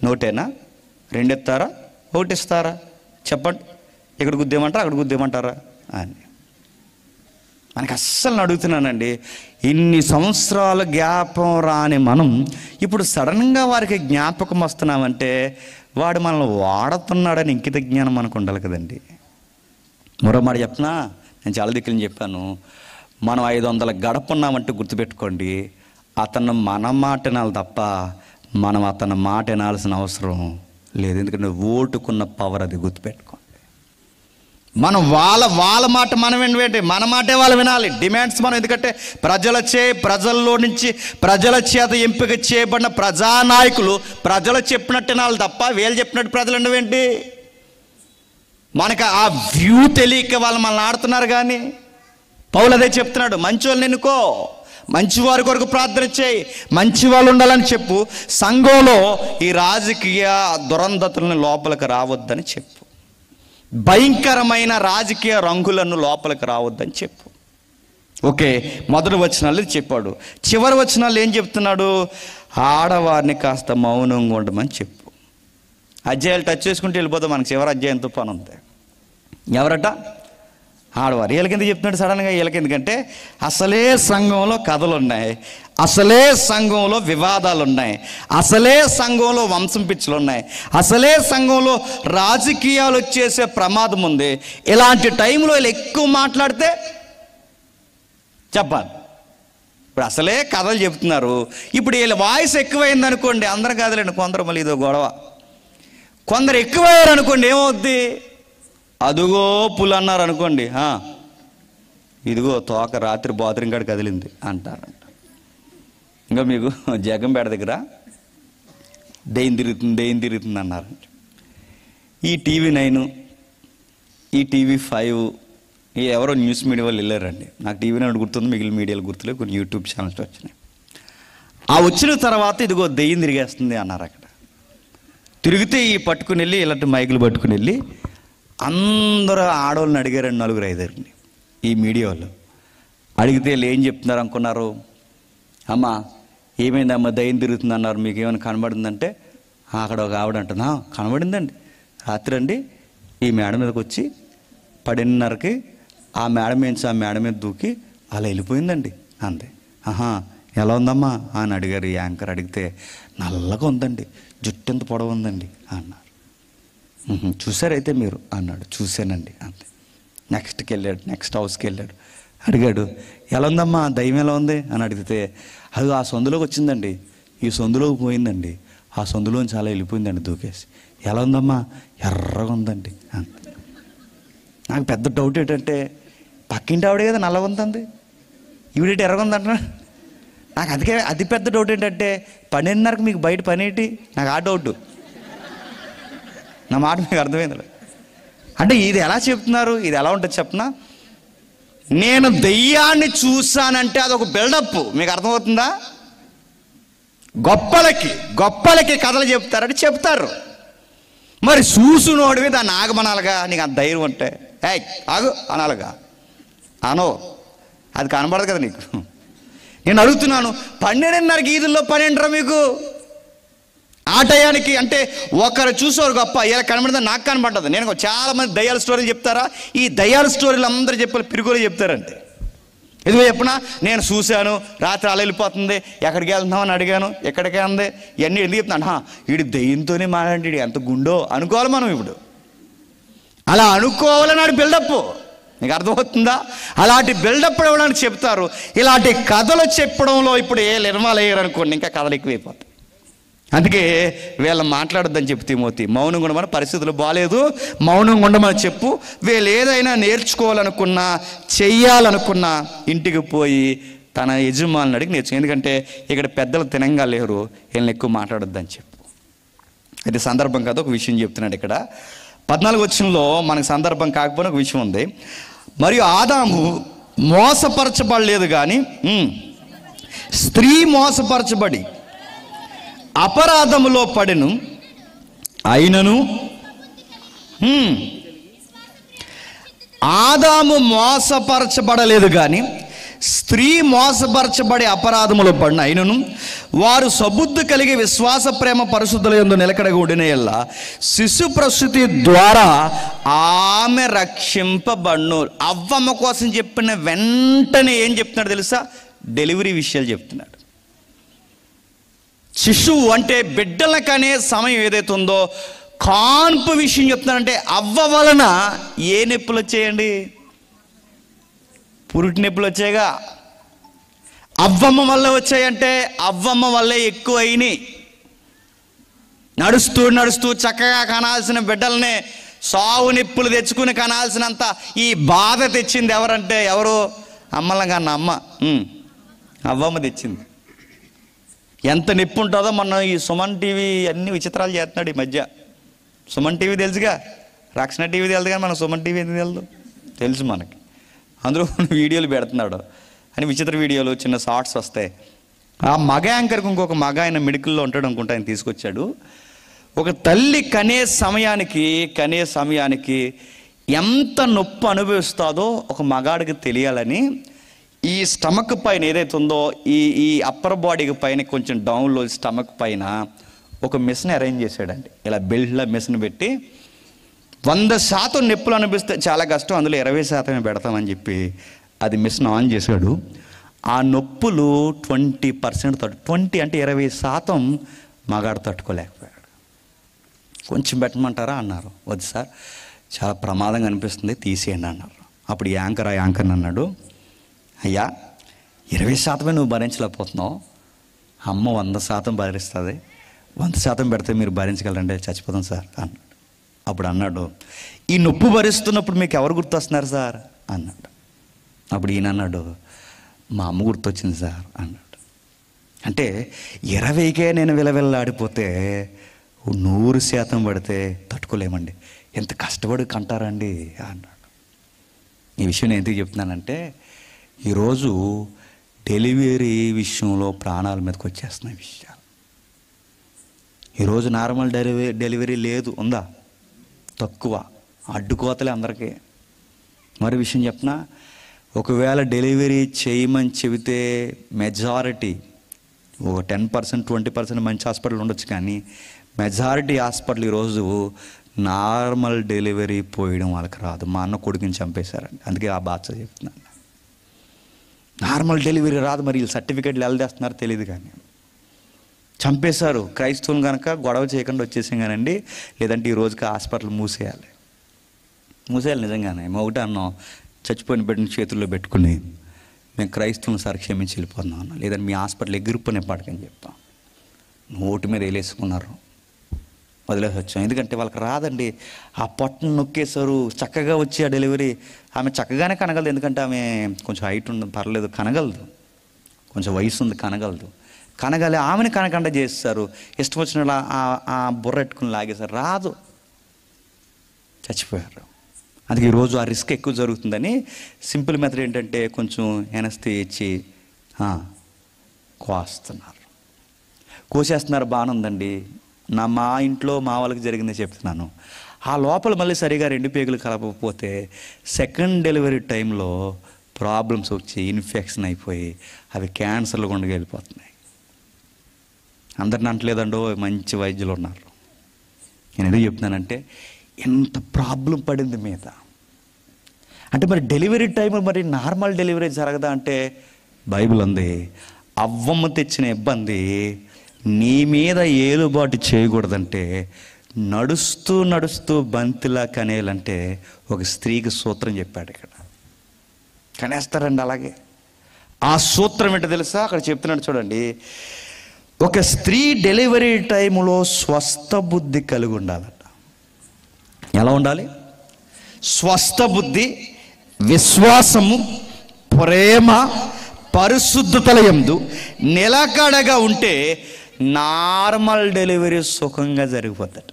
నోటేనా? 2 ఎత్తారా, 1 ఇస్తారా? చెప్పండి. ఇక్కడ గుద్దేమంటారా, అక్కడ గుద్దేమంటారా అని మనకి అస్సలు అడుగుతున్నానండి. ఇన్ని సంవత్సరాల జ్ఞాపకం రాని మనం ఇప్పుడు సడన్గా వారికి జ్ఞాపకం వస్తున్నామంటే వాడు మనల్ని వాడుతున్నాడని ఇంకిత జ్ఞానం మనకు ఉండాలి కదండి. మరో మాట చెప్పనా? నేను చాలా దిక్కులు చెప్పాను. మనం 500 గడపన్నామంటే గుర్తుపెట్టుకోండి, అతను మన మాట వినాలి తప్ప మనం అతని మాట వినాల్సిన అవసరం లేదు. ఎందుకంటే ఓటుకున్న పవర్ అది, గుర్తుపెట్టుకోండి. మనం వాళ్ళ మాట మనం వినవేంటి, మన మాటే వాళ్ళు వినాలి. డిమాండ్స్ మనం, ఎందుకంటే ప్రజల్లో నుంచి ప్రజల చేత ఎంపిక చేయబడిన ప్రజానాయకులు ప్రజలు చెప్పినట్టు వినాలి తప్ప వీళ్ళు చెప్పినట్టు ప్రజలు వినవేంటి. మనకు ఆ వ్యూ తెలియక వాళ్ళు మనల్ని ఆడుతున్నారు. కానీ పౌలు అదే చెప్తున్నాడు, మంచి వాళ్ళని ఎన్నుకో, మంచివారి కొరకు ప్రార్థన చేయి, మంచి వాళ్ళు ఉండాలని చెప్పు. సంఘంలో ఈ రాజకీయ దురంధతులను లోపలికి రావద్దని చెప్పు. భయంకరమైన రాజకీయ రంగులను లోపలికి రావద్దని చెప్పు. ఓకే. మొదటి వచనాలు చెప్పాడు. చివరి వచనాలు ఏం చెప్తున్నాడు? ఆడవారిని కాస్త మౌనంగా ఉండమని చెప్పు. అధ్యాయాలు టచ్ చేసుకుంటూ వెళ్ళిపోతాం. మనకి చివరి అధ్యాయంతో పని ఉంది. ఎవరట? ఆడవారు. వీళ్ళకిందుకు చెప్తున్నాడు సడన్గా? వీళ్ళకిందుకంటే అసలే సంఘంలో కథలు ఉన్నాయి, అసలే సంఘంలో వివాదాలు ఉన్నాయి, అసలే సంఘంలో వంశం పిచ్చులు ఉన్నాయి, అసలే సంఘంలో రాజకీయాలు వచ్చేసే ప్రమాదం ఉంది. ఇలాంటి టైంలో వీళ్ళు ఎక్కువ మాట్లాడితే చెప్పాలి. ఇప్పుడు అసలే కథలు చెప్తున్నారు. ఇప్పుడు వీళ్ళ వాయిస్ ఎక్కువైంది అనుకోండి, అందరం కాదులేండి, కొందరు మళ్ళీ ఇదో గొడవ. కొందరు ఎక్కువయ్యారు అనుకోండి, ఏమవుద్ది? అదుగో పులు అన్నారు అనుకోండి, ఇదిగో తోక రాత్రి బాత్రూమ్ కాడ కదిలింది అంటారంట. ఇంకా మీకు జగంపేట దగ్గర దెయ్యం తిరుగుతుంది అన్నారంట. ఈ టీవీ 9, ఈ టీవీ 5, ఈ ఎవరో న్యూస్ మీడియా వాళ్ళు వెళ్ళారండి. నాకు టీవీ 9 గుర్తుంది, మిగిలిన మీడియాలు గుర్తులేదు, కొన్ని యూట్యూబ్ ఛానల్స్ వచ్చినాయి. ఆ వచ్చిన తర్వాత ఇదిగో దెయ్యం తిరిగేస్తుంది అన్నారు. అక్కడ తిరిగితే ఈ పట్టుకుని వెళ్ళి ఇలాంటి మైకులు పట్టుకుని వెళ్ళి అందరూ ఆడవాళ్ళని అడిగారండి, 4-5 ఈ మీడియా వాళ్ళు. అడిగితే వీళ్ళు ఏం చెప్తున్నారు అనుకున్నారు? అమ్మ ఏమైందమ్మా, దయ్యం తిరుగుతుంది అన్నారు, మీకు ఏమైనా కనబడిందంటే అక్కడ ఒక ఆవిడ అంటున్నా, కనబడిందండి, రాత్రి అండి ఈ మేడ మీదకి వచ్చి 10:30కి ఆ మేడ మీద మేడ మీద దూకి అలా వెళ్ళిపోయిందండి అంతే. ఎలా ఉందమ్మా అని అడిగారు ఈ యాంకర్. అడిగితే నల్లగా ఉందండి, జుట్టు ఎంత పొడవు ఉందండి అన్నారు. చూసారైతే మీరు అన్నాడు. చూశానండి అంతే. నెక్స్ట్కి వెళ్ళాడు, నెక్స్ట్ హౌస్కి వెళ్ళాడు. అడిగాడు, ఎలా ఉందమ్మా, దయ్యం ఎలా ఉంది అని అడిగితే, అది ఆ సందులోకి వచ్చిందండి, ఈ సందులోకి పోయిందండి, ఆ సందులోని చాలా వెళ్ళిపోయిందండి దూకేసి. ఎలా ఉందమ్మా, ఎర్రగా ఉందండి అంతే. నాకు పెద్ద డౌట్ ఏంటంటే, పక్కింటి ఆవిడ కదా నల్లగా ఉందండి, ఈవిడేటి ఎర్రగా ఉందంటున్నా. నాకు అందుకే అతి పెద్ద డౌట్ ఏంటంటే, 12:30కి మీకు బయట పని ఏంటి? నాకు ఆ డౌట్. నా మాట మీకు అర్థమైంది అంటే ఇది ఎలా చెప్తున్నారు? ఇది ఎలా ఉంటుంది చెప్పనా? నేను దెయ్యాన్ని చూశానంటే అదొక బిల్డప్. మీకు అర్థమవుతుందా? గొప్పలకి కథలు చెప్తారని చెప్తారు. మరి చూసునోడివి దాన్ని ఆగమనాలిగా. నీకు అంత ధైర్యం ఉంటే ఆగు అనాలిగా. అనో, అది కనబడదు కదా నీకు. నేను అడుగుతున్నాను, 12:30కి ఈదుల్లో పని ఏంటరా మీకు? ఆ టయానికి అంటే ఒకరు చూసేవారు గొప్ప, ఇలా కనబడింది నాకు కనబడ్డది. నేను చాలామంది దయ్యాల స్టోరీలు చెప్తారా, ఈ దయ్యాల స్టోరీలు అందరూ చెప్పాలి పిరుగులు చెప్తారంటే. ఇదిగో చెప్పినా నేను చూశాను, రాత్రి అలా వెళ్ళిపోతుంది, ఎక్కడికి వెళ్తున్నామని అడిగాను, ఎక్కడికి అంది, ఇవన్నీ ఎందుకు చెప్తున్నాను. వీడి దయ్యంతోనే మాట్లాడి ఎంత గుండో అనుకోవాలి మనం. ఇప్పుడు అలా అనుకోవాలని వాడి బిల్డప్ నీకు అర్థమవుతుందా? అలాంటి బిల్డప్ ఇవ్వడానికి చెప్తారు. ఇలాంటి కథలు చెప్పడంలో ఇప్పుడు ఏ నిర్మాలు అయ్యారు అనుకోండి, ఇంకా కథలు ఎక్కువైపోతాయి. అందుకే వీళ్ళ మాట్లాడొద్దని చెప్పి తిమోతి, మౌనంగా ఉండమని, పరిస్థితులు బాగాలేదు మౌనంగా ఉండమని చెప్పు. వీళ్ళు ఏదైనా నేర్చుకోవాలనుకున్నా చెయ్యాలనుకున్నా ఇంటికి పోయి తన యజమానుని అడిగి నేర్చు. ఎందుకంటే ఇక్కడ పెద్దలు తినంగా లేరు, వీళ్ళని ఎక్కువ మాట్లాడొద్దని చెప్పు. అయితే సందర్భం కాదు, ఒక విషయం చెప్తున్నాడు ఇక్కడ 14వ వచనంలో. మనకు సందర్భం కాకపోయినా ఒక విషయం ఉంది. మరియు ఆదాము మోసపరచబడలేదు కానీ స్త్రీ మోసపరచబడి అపరాధములో పడెను. అయినను ఆదాము మోసపరచబడలేదు కానీ స్త్రీ మోసపరచబడి అపరాధములో పడిన. అయినను వారు సబుద్ధి కలిగి విశ్వాస ప్రేమ పరిశుద్ధుల యందు నిలకడగా ఉండినయెల్ల శిశు ప్రసూతి ద్వారా ఆమె రక్షింపబడును. అవ్వమ్మ కోసం చెప్పిన వెంటనే ఏం చెప్తున్నాడు తెలుసా? డెలివరీ విషయాలు చెప్తున్నాడు. శిశువు అంటే బిడ్డలకనే సమయం ఏదైతే ఉందో కాన్పు విషయం చెప్తున్నాడంటే అవ్వ వలన ఏ నొప్పులు వచ్చాయండి? పురుటి నొప్పులు వచ్చాయిగా. అవ్వమ్మ వల్ల వచ్చాయంటే అవ్వమ్మ వల్లే ఎక్కువ అయినాయి. నడుస్తూ నడుస్తూ చక్కగా కనాల్సిన బిడ్డలనే సావు నొప్పులు తెచ్చుకుని కనాల్సినంత ఈ బాధ తెచ్చింది ఎవరంటే ఎవరు? అమ్మల కన్నా అమ్మ అవ్వమ్మ తెచ్చింది. ఎంత నొప్పి ఉంటుందో. మొన్న ఈ సుమన్ టీవీ అన్ని విచిత్రాలు చేస్తున్నాడు ఈ మధ్య. సుమన్ టీవీ తెలుసుగా, రక్షణ టీవీ తెలుసు కానీ మన సుమన్ టీవీ ఎందుకు తెలుసు? తెలుసు మనకి. అందులో వీడియోలు పెడుతున్నాడు అని, విచిత్ర వీడియోలు, చిన్న షార్ట్స్ వస్తాయి. ఆ మగ యాంకర్కి ఇంకొక మగ ఆయన మెడికల్లో ఉంటాడు అనుకుంటా, ఆయన తీసుకొచ్చాడు. ఒక తల్లి కనే సమయానికి ఎంత నొప్పి అనుభవిస్తుందో ఒక మగాడికి తెలియాలని ఈ స్టమక్ పైన ఏదైతే ఉందో ఈ అప్పర్ బాడీకి పైన కొంచెం డౌన్లో స్టమక్ పైన ఒక మిషన్ అరేంజ్ చేశాడండి. ఇలా బెల్ట్ల మిషన్ పెట్టి 100% నొప్పులు అనిపిస్తే చాలా కష్టం, అందులో 20% పెడతామని చెప్పి అది మిషన్ ఆన్ చేశాడు. ఆ నొప్పులు 20% 20 అంటే 20% మగాడు తట్టుకోలేకపోయాడు. కొంచెం పెట్టమంటారా అన్నారు. వద్దు సార్, చాలా ప్రమాదంగా అనిపిస్తుంది, తీసేయండి అన్నారు. అప్పుడు ఆ యాంకర్ని అన్నాడు, అయ్యా 20% నువ్వు భరించలేకపోతున్నావు, అమ్మ 100% భరిస్తుంది, 100% పెడితే మీరు భరించగలరంటే చచ్చిపోతాం సార్ అన్నాడు. అప్పుడు అన్నాడు, ఈ నొప్పి భరిస్తున్నప్పుడు మీకు ఎవరు గుర్తొస్తున్నారు సార్ అన్నాడు. అప్పుడు ఈయన అన్నాడు, మా అమ్మ గుర్తొచ్చింది సార్ అన్నాడు. అంటే 20కే నేను విలవిల్లాడిపోతే 100% పడితే తట్టుకోలేమండి, ఎంత కష్టపడి కంటారండి అన్నాడు. ఈ విషయం నేను ఎందుకు చెప్తున్నానంటే ఈరోజు డెలివరీ విషయంలో ప్రాణాల మీదకి వచ్చేస్తున్నాయి విషయాలు. ఈరోజు నార్మల్ డెలివరీ లేదు, ఉందా? తక్కువ, అడ్డుకోతలే అందరికీ. మరి విషయం చెప్పనా, ఒకవేళ డెలివరీ చేయమని చెబితే మెజారిటీ ఒక 10% 20% మంచి హాస్పిటల్ ఉండొచ్చు, కానీ మెజారిటీ హాస్పిటల్ ఈరోజు నార్మల్ డెలివరీ పోయడం వాళ్ళకి రాదు. మా అన్న కొడుకుని చంపేశారండి, అందుకే ఆ బాధ చెప్తున్నాను. నార్మల్ డెలివరీ రాదు, మరి వీళ్ళు సర్టిఫికేట్లు వెళ్ళదేస్తున్నారు తెలియదు, కానీ చంపేశారు. క్రైస్తవులు కనుక గొడవ చేయకుండా వచ్చేసాం కానండి, లేదంటే ఈ రోజుకి హాస్పిటల్ మూసేయాలి నిజంగానే. మేము ఒకటే అన్నాం, చచ్చిపోయిన బిడ్డని చేతుల్లో పెట్టుకుని మేము క్రైస్తవులను సార్ క్షమించి వెళ్ళిపోతున్నాం అన్నాం, లేదంటే మీ హాస్పిటల్ ఎగిరిపోయిన పాటికని చెప్తాం. నోటి మీద వేలేసుకున్నారు, వదిలేసి వచ్చాం. ఎందుకంటే వాళ్ళకి రాదండి, ఆ పొట్టను నొక్కేశారు. చక్కగా వచ్చి ఆ డెలివరీ ఆమె చక్కగానే కనగలదు, ఎందుకంటే ఆమె కొంచెం హైట్ ఉండదు, పర్లేదు కనగలదు, కొంచెం వయసు ఉంది, కనగలి ఆమెను కనకుండా చేస్తారు. ఇష్టం వచ్చిన ఆ బుర్ర ఎట్టుకుని లాగేశారు, రాదు, చచ్చిపోయారు. అందుకే ఈరోజు ఆ రిస్క్ ఎక్కువ జరుగుతుందని సింపుల్ మెథడ్ ఏంటంటే కొంచెం ఎనస్థి ఇచ్చి కోసేస్తున్నారు. బాగానే ఉందండి. మా ఇంట్లో మా వాళ్ళకి జరిగింది చెప్తున్నాను. ఆ లోపల మళ్ళీ సరిగా 2 పేగులు కలపకపోతే సెకండ్ డెలివరీ టైంలో ప్రాబ్లమ్స్ వచ్చి ఇన్ఫెక్షన్ అయిపోయి అవి క్యాన్సర్లు గుండా వెళ్ళిపోతున్నాయి. అందరిని అంటలేదండో, మంచి వైద్యులు ఉన్నారు. నేను ఎందుకు చెప్తున్నానంటే ఎంత ప్రాబ్లం పడింది మీద. అంటే మరి డెలివరీ టైం మరి నార్మల్ డెలివరీ జరగదా అంటే బైబిల్ ఉంది, అవ్వమ్మ తెచ్చిన ఇబ్బంది నీ మీద ఏలుబాటు చేయకూడదంటే నడుస్తూ నడుస్తూ బంతిలా కనేయాలంటే ఒక స్త్రీకి సూత్రం చెప్పాడు. ఇక్కడ కనేస్తారండి అలాగే. ఆ సూత్రం ఏంటో తెలుసా? అక్కడ చెప్తున్నాడు చూడండి, ఒక స్త్రీ డెలివరీ టైంలో స్వస్థ బుద్ధి కలిగి ఉండాలట. ఎలా ఉండాలి? స్వస్థ బుద్ధి, విశ్వాసము, ప్రేమ, పరిశుద్ధతల యందు నిలకడగా ఉంటే నార్మల్ డెలివరీ సుఖంగా జరిగిపోతాడు.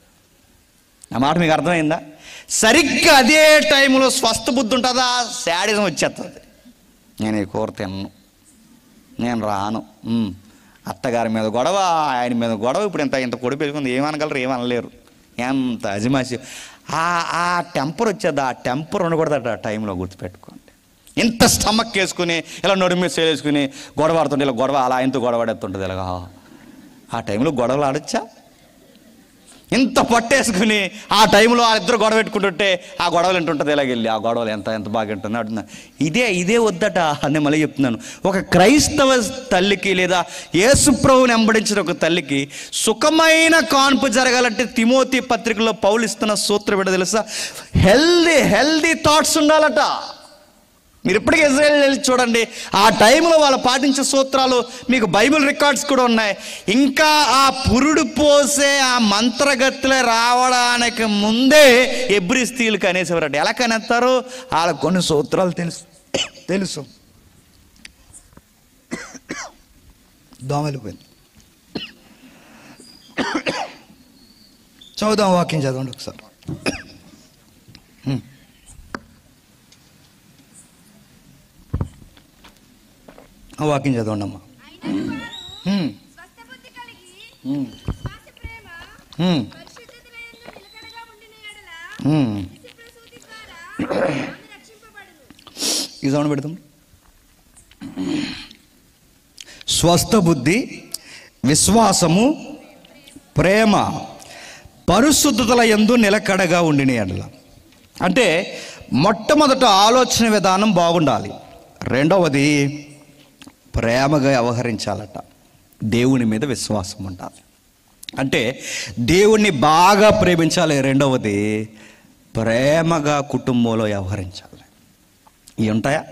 ఆ మాట మీకు అర్థమైందా? సరిగ్గా అదే టైంలో స్వస్థ బుద్ధి ఉంటుందా, శాడిజం వచ్చేస్తుంది. నేను ఈ కూర తిన్ను, నేను రాను, అత్తగారి మీద గొడవ, ఆయన మీద గొడవ, ఇప్పుడు ఇంత కొడి పెట్టుకుంది, ఏమనగలరు, ఏమనలేరు, ఎంత అజమాసి. ఆ టెంపర్ వచ్చేది, ఆ టెంపర్ ఉండకూడదట ఆ టైంలో, గుర్తుపెట్టుకోండి. ఇంత స్టమక్ వేసుకుని ఇలా నడుము మీద వేసుకుని గొడవ ఆడుతుంటే ఇలా గొడవ అలా ఆయనతో గొడవ ఆడుతుంటుంది. ఇలాగా ఆ టైంలో గొడవలు ఆడొచ్చా? ఇంత పట్టేసుకుని ఆ టైంలో వాళ్ళిద్దరు గొడవ పెట్టుకుంటుంటే ఆ గొడవలు ఎంటుంటుంది, ఇలాగెళ్ళి ఆ గొడవలు ఎంత బాగా ఉంటుంది అంటున్నా. ఇదే వద్దట అని మళ్ళీ చెప్తున్నాను. ఒక క్రైస్తవ తల్లికి లేదా యేసుప్రభువుని వెంబడించిన ఒక తల్లికి సుఖమైన కాన్పు జరగాలంటే తిమోతి పత్రికలో పౌలు ఇస్తున్న సూత్రం ఏంటో తెలుసా? హెల్దీ థాట్స్ ఉండాలట. మీరు ఇప్పటికీ ఇజ్రాయెల్ వెళ్ళి చూడండి, ఆ టైంలో వాళ్ళు పాటించే సూత్రాలు మీకు బైబిల్ రికార్డ్స్ కూడా ఉన్నాయి. ఇంకా ఆ పురుడు పోసే ఆ మంత్రగతులే రావడానికి ముందే ఎబ్రీ స్త్రీలు కనేసేవారట. ఎలా కనేస్తారు? వాళ్ళకు కొన్ని సూత్రాలు తెలుసు. దోమలిపోయింది. చదువుదాం, వాక్యం చదవండి ఒకసారి. వాక్యం చదవండి అమ్మా. ఈ సౌండ్ పెడతాం. స్వస్థ బుద్ధి, విశ్వాసము, ప్రేమ, పరిశుద్ధతల యందు నిలకడగా ఉండిన ఎడల. అంటే మొట్టమొదట ఆలోచన విధానం బాగుండాలి. రెండవది ప్రేమగా వ్యవహరించాలట. దేవుని మీద విశ్వాసం ఉండాలి. అంటే దేవుణ్ణి బాగా ప్రేమించాలి. రెండవది ప్రేమగా కుటుంబంలో వ్యవహరించాలి. ఇవి ఉంటాయా?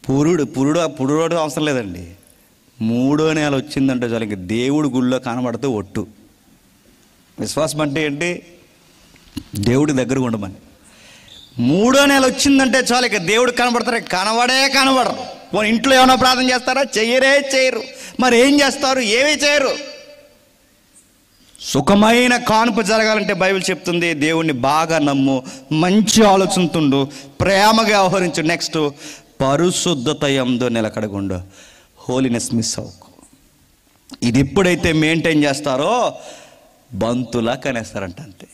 పురుడు అవసరం లేదండి. 3వ నెల వచ్చిందంటే చాలు ఇంక దేవుడు గుళ్ళో కనబడితే ఒట్టు. విశ్వాసం అంటే ఏంటి? దేవుడి దగ్గర ఉండమని. 3వ నెల వచ్చిందంటే చాలు ఇక దేవుడు కనబడతారు. కనబడరు. ఇంట్లో ఏమైనా ప్రార్థన చేస్తారా? చేయరు. మరి ఏం చేస్తారు? ఏమీ చేయరు. సుఖమైన కాన్పు జరగాలంటే బైబిల్ చెప్తుంది, దేవుణ్ణి బాగా నమ్ము, మంచి ఆలోచనతుండు, ప్రేమగా వ్యవహరించు. నెక్స్ట్ పరిశుద్ధత యందు నిలకడగుండు. హోలీనెస్ మిస్ అవ్వకు. ఇది ఎప్పుడైతే మెయింటైన్ చేస్తారో బంతులా కనేస్తారంట. అంతే,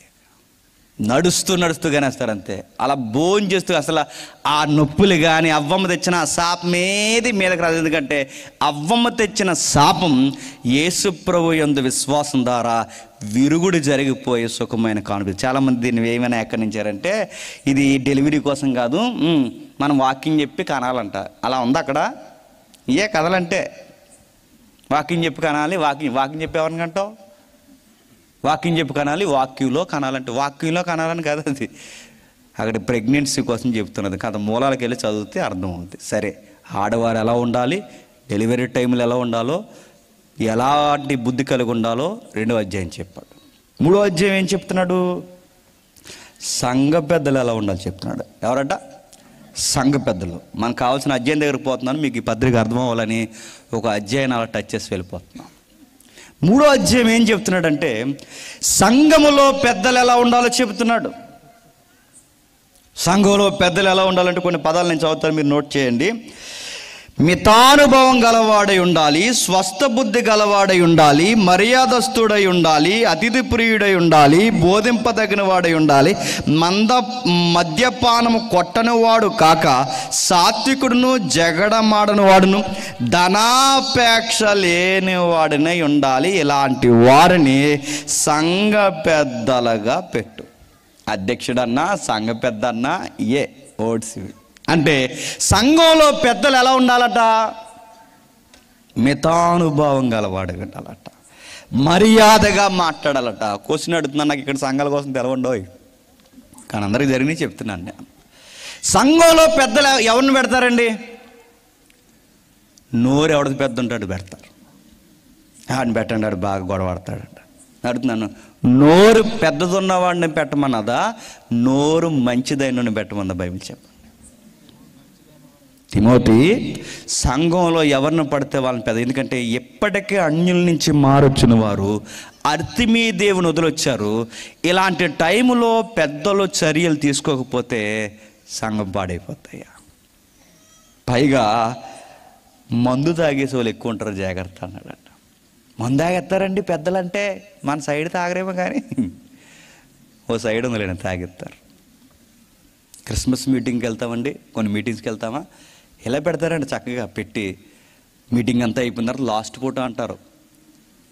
నడుస్తూ కనేస్తారంతే. అలా భోజనం చేస్తూ అసలు ఆ నొప్పులు కానీ అవ్వమ్మ తెచ్చిన ఆ శాపం ఏది మీదకి రాదు. ఎందుకంటే అవ్వమ్మ తెచ్చిన శాపం యేసుప్రభు యందు విశ్వాసం ద్వారా విరుగుడు జరిగిపోయే సుఖమైన కానుక. చాలామంది దీన్ని ఏమైనా ఎక్కడి నుంచారంటే ఇది డెలివరీ కోసం కాదు, మనం వాకింగ్ చెప్పి కనాలంట. అలా ఉంది అక్కడ. ఏ కథలంటే వాకింగ్ చెప్పి కనాలి. వాకింగ్ చెప్పి ఎవరిని కంటావు? వాకింగ్ చెప్పి కనాలి, వాక్యంలో కనాలంటే. వాక్యంలో కనాలని కాదు అది, అక్కడ ప్రెగ్నెన్సీ కోసం చెప్తున్నది. కథ మూలాలకు వెళ్ళి చదివితే అర్థం అవుతుంది. సరే, ఆడవారు ఎలా ఉండాలి, డెలివరీ టైంలో ఎలా ఉండాలో, ఎలాంటి బుద్ధి కలిగి ఉండాలో 2వ అధ్యాయం చెప్పాడు. 3వ అధ్యాయం ఏం చెప్తున్నాడు? సంఘ పెద్దలు ఎలా ఉండాలి చెప్తున్నాడు. ఎవరట? సంఘ పెద్దలు. మనకు కావాల్సిన అధ్యాయం దగ్గరికి పోతున్నాను, మీకు ఈ పత్రిక అర్థం అవ్వాలని ఒక అధ్యాయం అలా టచ్ చేసి వెళ్ళిపోతున్నాం. 3వ అధ్యాయం ఏం చెప్తున్నాడంటే సంఘములో పెద్దలు ఎలా ఉండాలో చెబుతున్నాడు. సంఘంలో పెద్దలు ఎలా ఉండాలంటే కొన్ని పదాలు నేను చదువుతాను, మీరు నోట్ చేయండి. మితానుభవం గలవాడై ఉండాలి, స్వస్థ బుద్ధి గలవాడై ఉండాలి, మర్యాదస్తుడై ఉండాలి, అతిథి ప్రియుడై ఉండాలి, బోధింపదగిన వాడై ఉండాలి, మద్యపానము కొట్టనివాడు కాక సాత్వికుడును జగడమాడని వాడును ధనాపేక్ష లేనివాడినై ఉండాలి. ఇలాంటి వారిని సంఘ పెద్దలుగా పెట్టు. అధ్యక్షుడన్నా సంఘ పెద్దన్నా ఓట్స్. అంటే సంఘంలో పెద్దలు ఎలా ఉండాలట? మితానుభావం గలవాడు ఉండాలట, మర్యాదగా మాట్లాడాలట. క్వశ్చన్ అడుగుతున్నాను, నాకు ఇక్కడ సంఘాల కోసం తెలవండోయ్, కానీ అందరికి జరిగినాయి చెప్తున్నాను నేను. సంఘంలో పెద్దలు ఎవరిని పెడతారండి? నోరు ఎవడికి పెద్ద ఉంటాడు పెడతారు. ఆడిని పెట్టండి, ఆడు బాగా గొడవడతాడంట. అడుగుతున్నాను, నోరు పెద్దదున్నవాడిని పెట్టమన్నదా, నోరు మంచిదైన పెట్టమన్నదా బైబిల్? చెప్పండి. తిమోతి, సంఘంలో ఎవరిని పడితే వాళ్ళని పెద్ద, ఎందుకంటే ఎప్పటికీ అన్యుల నుంచి మారొచ్చిన వారు అర్తిమీ దేవుని వదిలొచ్చారు. ఇలాంటి టైంలో పెద్దలు చర్యలు తీసుకోకపోతే సంఘం పాడైపోతాయా. పైగా మందు తాగేసి వాళ్ళు ఎక్కువ ఉంటారు, జాగ్రత్త అన్నాడట. మందు తాగేస్తారండి పెద్దలంటే, మన సైడ్ తాగరేమో కానీ ఓ సైడ్ ఉందిలేండి తాగేస్తారు. క్రిస్మస్ మీటింగ్కి వెళ్తామండి, కొన్ని మీటింగ్స్కి వెళ్తామా, ఎలా పెడతారండి చక్కగా పెట్టి, మీటింగ్ అంతా అయిపోయిన తర్వాత లాస్ట్ ఫోటో అంటారు.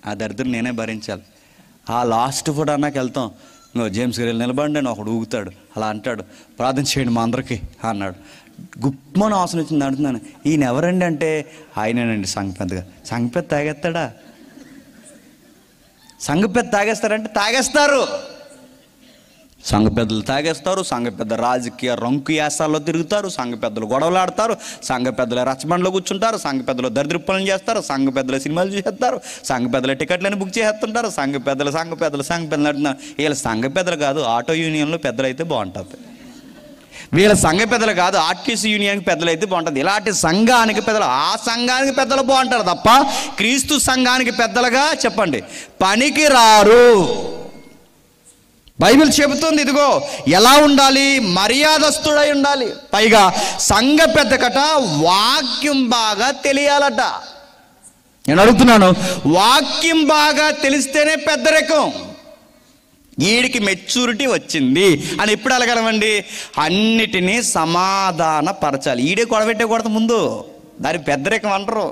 ఆ దరిద్రం నేనే భరించాలి. ఆ లాస్ట్ ఫోటో అన్నాక వెళ్తాం, ఇంకో జేమ్స్ గారు నిలబడి నేను ఒకడు ఊగుతాడు, అలా అంటాడు, ప్రార్థన చేయండి మా అందరికీ అన్నాడు. గుప్పమని అవసరం వచ్చింది. అంటున్నాను, ఈయన ఎవరండి అంటే, ఆయనేనండి సంఘ పెద్దగా. సంఘ పెద్ద తాగేస్తాడా? సంఘ పెద్ద తాగేస్తారంటే తాగేస్తారు. సంఘ పెద్దలు తాగేస్తారు, సంఘ పెద్ద రాజకీయ రంకు యాసాల్లో తిరుగుతారు, సంఘ పెద్దలు గొడవలు ఆడతారు, సంఘ పెద్దలు రచ్చబండలో కూర్చుంటారు, సంఘ పెద్దలు దరిద్ర పనులు చేస్తారు, సంఘ పెద్దలు సినిమాలు చూసేస్తారు, సంఘ పెద్దల టికెట్లను బుక్ చేసేస్తుంటారు, సంఘ పెద్దలు అంటున్నారు. వీళ్ళ సంఘ పెద్దలు కాదు, ఆటో యూనియన్లో పెద్దలు అయితే బాగుంటుంది. వీళ్ళ సంఘ పెద్దలు కాదు, ఆర్టీసీ యూనియన్కి పెద్దలు అయితే బాగుంటుంది. ఇలాంటి సంఘానికి పెద్దలు, ఆ సంఘానికి పెద్దలు బాగుంటారు తప్ప క్రీస్తు సంఘానికి పెద్దలుగా చెప్పండి పనికి రారు. బైబిల్ చెబుతుంది, ఇదిగో ఎలా ఉండాలి, మర్యాదస్తుడై ఉండాలి. పైగా సంఘ పెద్దకట వాక్యం బాగా తెలియాలట. నేను అడుగుతున్నాను, వాక్యం బాగా తెలిస్తేనే పెద్దరికం. వీడికి మెచ్యూరిటీ వచ్చింది అని ఎప్పుడు అడగలమండి? అన్నిటినీ సమాధాన పరచాలి. ఈడే గొడవెట్టే ముందు దాని పెద్దరికం అంటారు.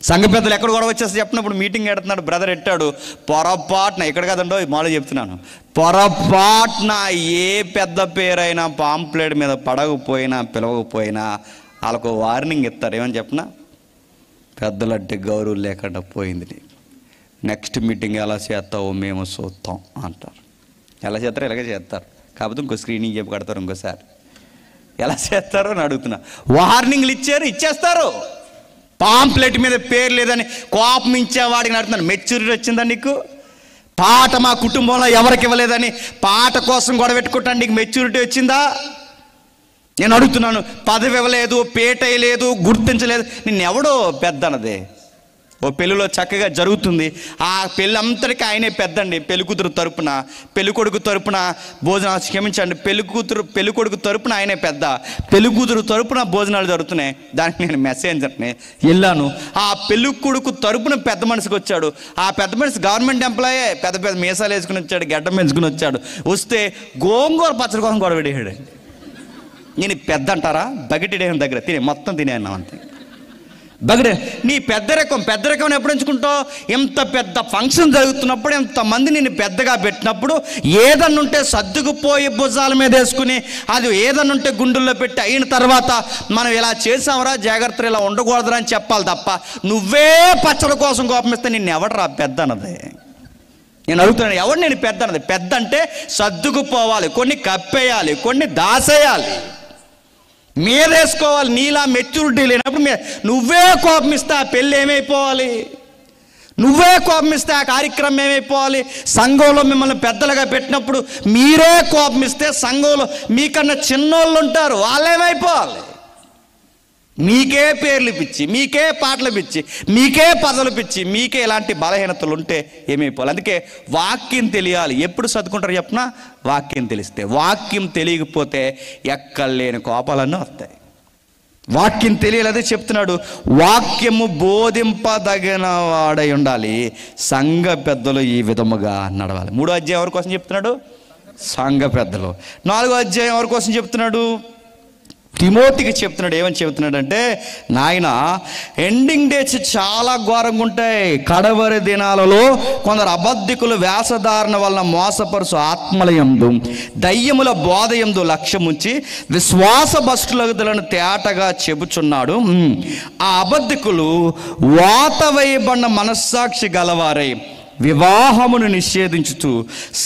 సంఘ పెద్దలు ఎక్కడ గొడవ వచ్చేస్తే చెప్పినప్పుడు మీటింగ్ ఎడుతున్నాడు, బ్రదర్ ఎట్టాడు, పొరపాటున ఇక్కడ కదండో మాలో చెప్తున్నాను, పొరపాటున ఏ పెద్ద పేరైనా పాంప్లెట్ మీద పడకపోయినా పిలవకపోయినా వాళ్ళకు వార్నింగ్ ఇస్తారు. ఏమని చెప్పినా, పెద్దలంటే గౌరవం లేకుండా పోయింది నీకు, నెక్స్ట్ మీటింగ్ ఎలా చేస్తావో మేము చూస్తాం అంటారు. ఎలా చేస్తారో ఇలాగే చేస్తారు, కాకపోతే ఇంకో స్క్రీనింగ్ చెప్పి కడతారు. ఇంకోసారి ఎలా చేస్తారో అని అడుగుతున్నా. వార్నింగ్లు ఇచ్చేస్తారు. పాంప్లెట్ మీద పేరు లేదని కోపం ఇచ్చేవాడికి నడుతున్నాను. మెచ్యూరిటీ వచ్చిందా నీకు? పాట మా కుటుంబంలో ఎవరికి ఇవ్వలేదని పాట కోసం గొడవ పెట్టుకుంటాను, నీకు మెచ్యూరిటీ వచ్చిందా? నేను అడుగుతున్నాను. పదవి ఇవ్వలేదు, పేట లేదు, గుర్తించలేదు, నిన్నెవడో పెద్ద అన్నదే. ఓ పెళ్ళిలో చక్కగా జరుగుతుంది, ఆ పెళ్ళి అంతటికీ ఆయనే పెద్దండి. పెళ్ళికూతురు తరపున, పెళ్ళికొడుకు తరపున భోజనాలు, క్షమించండి, పెళ్ళికొడుకు తరపున ఆయనే పెద్ద, పెళ్ళికూతురు తరపున భోజనాలు జరుగుతున్నాయి. దానికి నేను మెసేంజర్ని వెళ్ళాను. ఆ పెళ్ళికొడుకు తరపున పెద్ద మనిషికి వచ్చాడు. ఆ పెద్ద మనిషి గవర్నమెంట్ ఎంప్లాయే, పెద్ద పెద్ద మీసాలు వేసుకుని వచ్చాడు, గడ్డం పెంచుకుని వచ్చాడు. వస్తే గోంగూర పచ్చడి కోసం గొడవ పెట్టాడు. నేను పెద్ద అంటారా? బకెట్ దగ్గర తినే మొత్తం తినేన్నాం అంతే. బగడే నీ పెద్దరికం ఎప్పుడు ఎంచుకుంటావు? ఎంత పెద్ద ఫంక్షన్ జరుగుతున్నప్పుడు, ఎంతమంది నేను పెద్దగా పెట్టినప్పుడు, ఏదన్నుంటే సర్దుకుపోయి భుజాల మీద వేసుకుని, అది ఏదన్నుంటే గుండెల్లో పెట్టి అయిన తర్వాత మనం ఇలా చేసామరా, జాగ్రత్తలు ఇలా ఉండకూడదురా అని చెప్పాలి తప్ప నువ్వే పచ్చడి కోసం కోపమిస్తే నిన్ను ఎవడరా పెద్ద అన్నది? నేను అడుగుతున్నాను, ఎవడు నేను పెద్ద అన్నది? పెద్ద అంటే సర్దుకుపోవాలి, కొన్ని కప్పేయాలి, కొన్ని దాసేయాలి, మీదేసుకోవాలి. నీలా మెచ్యూరిటీ లేనప్పుడు నువ్వే కోపమిస్తే ఆ పెళ్ళి ఏమైపోవాలి? నువ్వే కోపమిస్తే ఆ కార్యక్రమం ఏమైపోవాలి? సంఘంలో మిమ్మల్ని పెద్దలుగా పెట్టినప్పుడు మీరే కోపమిస్తే సంఘంలో మీకన్నా చిన్నోళ్ళు ఉంటారు, వాళ్ళేమైపోవాలి? మీకే పేర్లు పిచ్చి, మీకే పాటలు పిచ్చి, మీకే పదవులు పిచ్చి, మీకే ఇలాంటి బలహీనతలు ఉంటే ఏమైపోవాలి? అందుకే వాక్యం తెలియాలి. ఎప్పుడు చదువుకుంటారు చెప్పినా, వాక్యం తెలిస్తే. వాక్యం తెలియకపోతే ఎక్కలేని కోపాలన్నీ వస్తాయి. వాక్యం తెలియాలి, చెప్తున్నాడు. వాక్యము బోధింపదగిన వాడై ఉండాలి, సంఘ పెద్దలు ఈ విధముగా నడవాలి. 3వ అధ్యాయం ఎవరి కోసం చెప్తున్నాడు? సంఘ పెద్దలు. 4వ అధ్యాయం ఎవరి కోసం చెప్తున్నాడు? తిమోతికి చెప్తున్నాడు. ఏమని చెప్తున్నాడు అంటే, నాయన ఎండింగ్ డేస్ చాలా ఘోరంగా ఉంటాయి. కడవరి దినాలలో కొందరు అబద్ధికులు వేషధారణ వలన మోసపరుసు ఆత్మలయందు దయ్యముల బోధయందు లక్ష్యముంచి విశ్వాస భ్రష్టులను తేటగా చెబుచున్నాడు. ఆ అబద్ధికులు వాత వేయబడిన మనస్సాక్షి గలవారై వివాహమును నిషేధించుతూ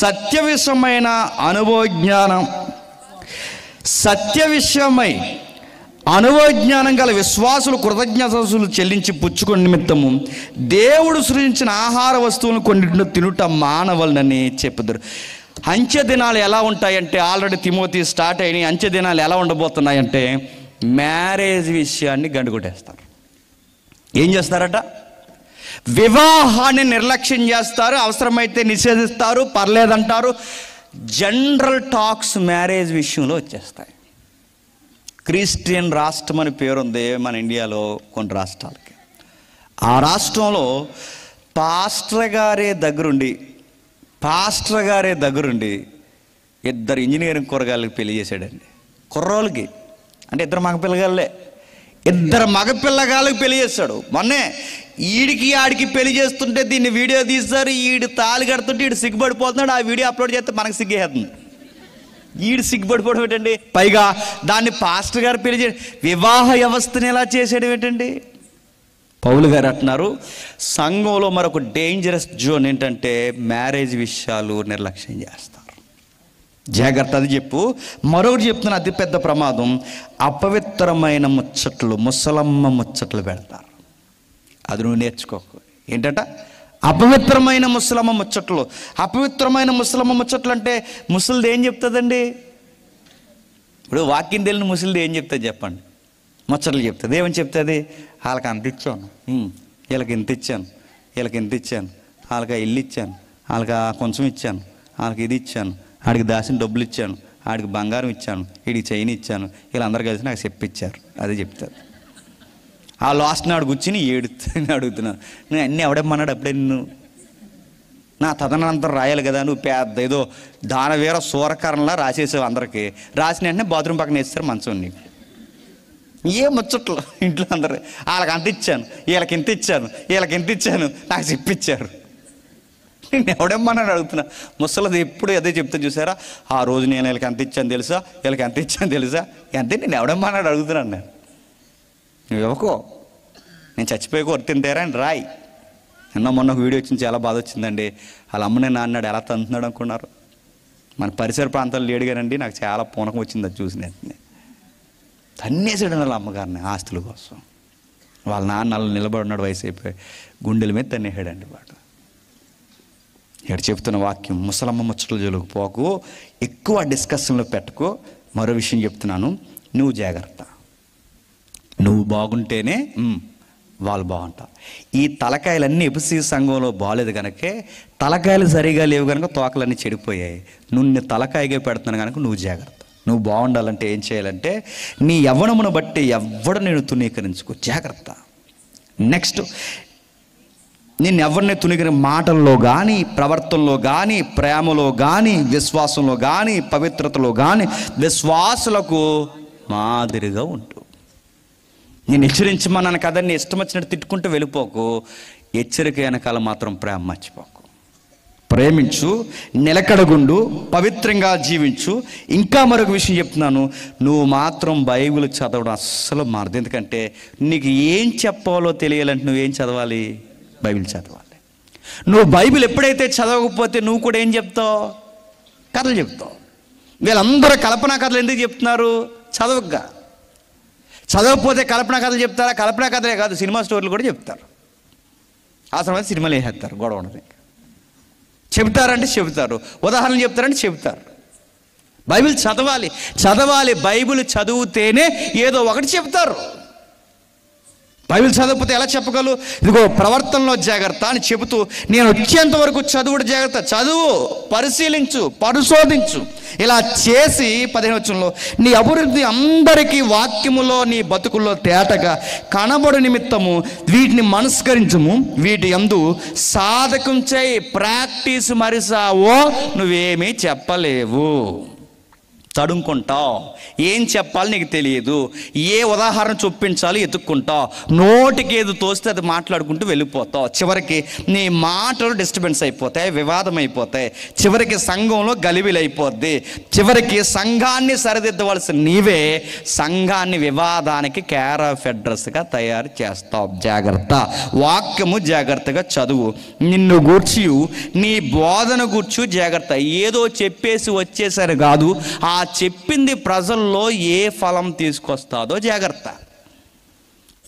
సత్య విషయమై అనుభవజ్ఞానం గల విశ్వాసులు కృతజ్ఞతలు చెల్లించి పుచ్చుకుని నిమిత్తము దేవుడు సృజించిన ఆహార వస్తువులను కొన్నిటిని తినుట మానవలనని చెప్పుదురు. అంచె దినాలు ఎలా ఉంటాయంటే, ఆల్రెడీ తిమోతి స్టార్ట్ అయినాయి. అంచె దినాలు ఎలా ఉండబోతున్నాయంటే, మ్యారేజ్ విషయాన్ని గండుకొట్టేస్తారు. ఏం చేస్తారట? వివాహాన్ని నిర్లక్ష్యం చేస్తారు, అవసరమైతే నిషేధిస్తారు, పర్లేదంటారు. జనరల్ టాక్స్ మ్యారేజ్ విషయంలో వచ్చేస్తాయి. క్రిస్టియన్ రాష్ట్రం అని పేరుంది మన ఇండియాలో కొన్ని రాష్ట్రాలకి. ఆ రాష్ట్రంలో పాస్టర్ గారే దగ్గరుండి 2 ఇంజనీరింగ్ కూరగాయలకి పెళ్లి చేశాడండి. కుర్రోళ్ళకి అంటే 2 మగపిల్లగాళ్ళే, 2 మగపిల్లగాళ్ళకి పెళ్లి చేస్తాడు. మొన్నే ఈడికి ఆడికి పెళ్లి చేస్తుంటే దీన్ని వీడియో తీస్తారు. ఈడు తాళి కడుతుంటే ఈడు సిగ్గుపడిపోతున్నాడు. ఆ వీడియో అప్లోడ్ చేస్తే మనకు సిగ్గేస్తుంది. ఈడు సిగ్గుపడిపోవడం ఏంటండి? పైగా దాన్ని పాస్టర్ గారు పెళ్లి చేయడం, వివాహ వ్యవస్థని ఎలా చేసేయడం ఏంటండి? పౌలు గారు అంటున్నారు, సంఘంలో మరొక డేంజరస్ జోన్ ఏంటంటే మ్యారేజ్ విషయాలు నిర్లక్ష్యం చేస్తారు. జాగ్రత్త, అది చెప్పు. మరొకటి చెప్తున్న అతిపెద్ద ప్రమాదం, అపవిత్రమైన ముచ్చట్లు, ముసలమ్మ ముచ్చట్లు పెడతారు. అది నువ్వు నేర్చుకోకు. ఏంటంట? అపవిత్రమైన ముసలమ్మ ముచ్చట్లు. అపవిత్రమైన ముసలమ్మ ముచ్చట్లు అంటే ముసలిది ఏం చెప్తుందండి? ఇప్పుడు వాక్యం తెలియని ముసలిది ఏం చెప్తుంది చెప్పండి? ముచ్చట్లు చెప్తుంది. ఏమని చెప్తుంది? వాళ్ళకి అంత ఇచ్చాను, వీళ్ళకి ఇంత ఇచ్చాను, వీళ్ళకి ఇంత ఇచ్చాను, వాళ్ళకి ఇల్లు ఇచ్చాను, వాళ్ళకి కొంచెం ఇచ్చాను, వాళ్ళకి ఇది ఇచ్చాను, ఆడికి దాచిన డబ్బులు ఇచ్చాను, ఆడికి బంగారం ఇచ్చాను, వీడికి చైన్ ఇచ్చాను, వీళ్ళందరూ కలిసి నాకు చెప్పిచ్చారు. అదే చెప్తారు. ఆ లాస్ట్ నాడు కూర్చుని అడుగుతున్నాను, నేను అన్నీ ఎవడేమన్నాడు అప్పుడే నిన్ను? నా తదనంతరం రాయాలి కదా, నువ్వు పెద్ద ఏదో దానవీర సూరకరణలా రాసేసావు. అందరికీ రాసిన వెంటనే బాత్రూమ్ పక్కన వేస్తారు మంచం. నీకు ఏ ముచ్చట్లు ఇంట్లో అందరు, వాళ్ళకి అంత ఇచ్చాను, వీళ్ళకి ఇంత ఇచ్చాను, వీళ్ళకి ఇంత ఇచ్చాను, నాకు చెప్పించారు. నేను ఎవడేమన్నాడు అడుగుతున్నా. ముసలిది ఎప్పుడు అదే చెప్తే చూసారా, ఆ రోజు నేను వీళ్ళకి ఎంత ఇచ్చాను తెలుసా, వీళ్ళకి ఎంత ఇచ్చాను తెలుసా, అంతే. నేను ఎవడేమన్నాడు అడుగుతున్నాను. నువ్వు ఇవ్వకో, నేను చచ్చిపోయి కొడుతుంటారా అని రాయి. మొన్న ఒక వీడియో వచ్చింది, చాలా బాధ వచ్చిందండి. వాళ్ళ అమ్మనే నాన్నాడు ఎలా తంతున్నాడు అనుకున్నారు. మన పరిసర ప్రాంతాలు లేడుగానండి, నాకు చాలా పూనకం వచ్చింది అది చూసిన వెంటనే. తన్నేసాడు వాళ్ళ అమ్మగారిని ఆస్తుల కోసం. వాళ్ళ నాన్న నిలబడి ఉన్నాడు, వయసు అయిపోయి, గుండెల మీద తన్నేసాడండి వాడు. ఇక్కడ చెప్తున్న వాక్యం, ముసలమ్మ ముచ్చట్ల జోలికి పోకు, ఎక్కువ డిస్కషన్లో పెట్టుకో. మరో విషయం చెప్తున్నాను, నువ్వు జాగ్రత్త. నువ్వు బాగుంటేనే వాళ్ళు బాగుంటారు. ఈ తలకాయలన్నీ ఎపిసి సంఘంలో బాగాలేదు కనుకే, తలకాయలు సరిగా లేవు కనుక తోకలన్నీ చెడిపోయాయి. నువ్వు తలకాయగా పెడుతున్నాను కనుక నువ్వు జాగ్రత్త. నువ్వు బాగుండాలంటే ఏం చేయాలంటే, నీ యవ్వనమును బట్టి ఎవ్వడు నేను తునీకరించుకో, జాగ్రత్త. నెక్స్ట్, నేను ఎవరిని తునీకరి మాటల్లో కానీ, ప్రవర్తనలో కానీ, ప్రేమలో కానీ, విశ్వాసంలో కానీ, పవిత్రతలో కానీ విశ్వాసులకు మాదిరిగా ఉంటూ. నేను హెచ్చరించమన్నాను కదా, నీ ఇష్టం వచ్చినట్టు తిట్టుకుంటూ వెళ్ళిపోకు. హెచ్చరిక వెనకాల మాత్రం ప్రేమ మర్చిపోకు. ప్రేమించు, నిలకడగుండు, పవిత్రంగా జీవించు. ఇంకా మరొక విషయం చెప్తున్నాను, నువ్వు మాత్రం బైబిల్ చదవడం అస్సలు మారదు. ఎందుకంటే నీకు ఏం చెప్పాలో తెలియాలంటే నువ్వేం చదవాలి? బైబిల్ చదవాలి. నువ్వు బైబిల్ ఎప్పుడైతే చదవకపోతే నువ్వు కూడా ఏం చెప్తావు? కథలు చెప్తావు. వీళ్ళందరూ కల్పనా కథలు ఎందుకు చెప్తున్నారు? చదవగా. చదవకపోతే కల్పనా కథలు చెప్తారా? కల్పనా కథలే కాదు, సినిమా స్టోరీలు కూడా చెప్తారు. అవసరమైతే సినిమాలు వేసేస్తారు, గొడవ ఉండదు. చెబుతారంటే చెబుతారు, ఉదాహరణలు చెప్తారంటే చెబుతారు. బైబిల్ చదవాలి. బైబిల్ చదివితేనే ఏదో ఒకటి చెప్తారు. బైబిల్ చదవకపోతే ఎలా చెప్పగలరు? ఇదిగో ప్రవర్తనలో జాగ్రత్త అని చెబుతూ, నేను వచ్చేంత వరకు చదువుడు జాగ్రత్త, చదువు, పరిశీలించు, పరిశోధించు. ఇలా చేసి 15వ వచనంలో, నీ అభివృద్ధి అందరికీ వాక్యములో నీ బతుకుల్లో తేటగా కనబడు నిమిత్తము వీటిని మనస్కరించుము, వీటి యందు సాధకం చేయి. ప్రాక్టీస్ మరిసావో నువ్వేమీ చెప్పలేవు, తడుముకుంటావు. ఏం చెప్పాలి నీకు తెలియదు, ఏ ఉదాహరణ చొప్పించాలి ఎత్తుక్కుంటావు, నోటికి ఏది తోస్తే అది మాట్లాడుకుంటూ వెళ్ళిపోతావు. చివరికి నీ మాటలు డిస్టర్బెన్స్ అయిపోతాయి, వివాదం అయిపోతాయి. చివరికి సంఘంలో గలిబిలి అయిపోద్ది. చివరికి సంఘాన్ని సరిదిద్దవలసిన నీవే సంఘాన్ని వివాదానికి కేర్ ఆఫ్ అడ్రస్గా తయారు చేస్తావు. జాగ్రత్త, వాక్యము జాగ్రత్తగా చదువు. నిన్ను గూర్చి, నీ బోధన గూర్చి జాగ్రత్త. ఏదో చెప్పేసి వచ్చేసరి కాదు, ఆ చెప్పింది ప్రజల్లో ఏ ఫలం తీసుకొస్తాదో జాగ్రత్త.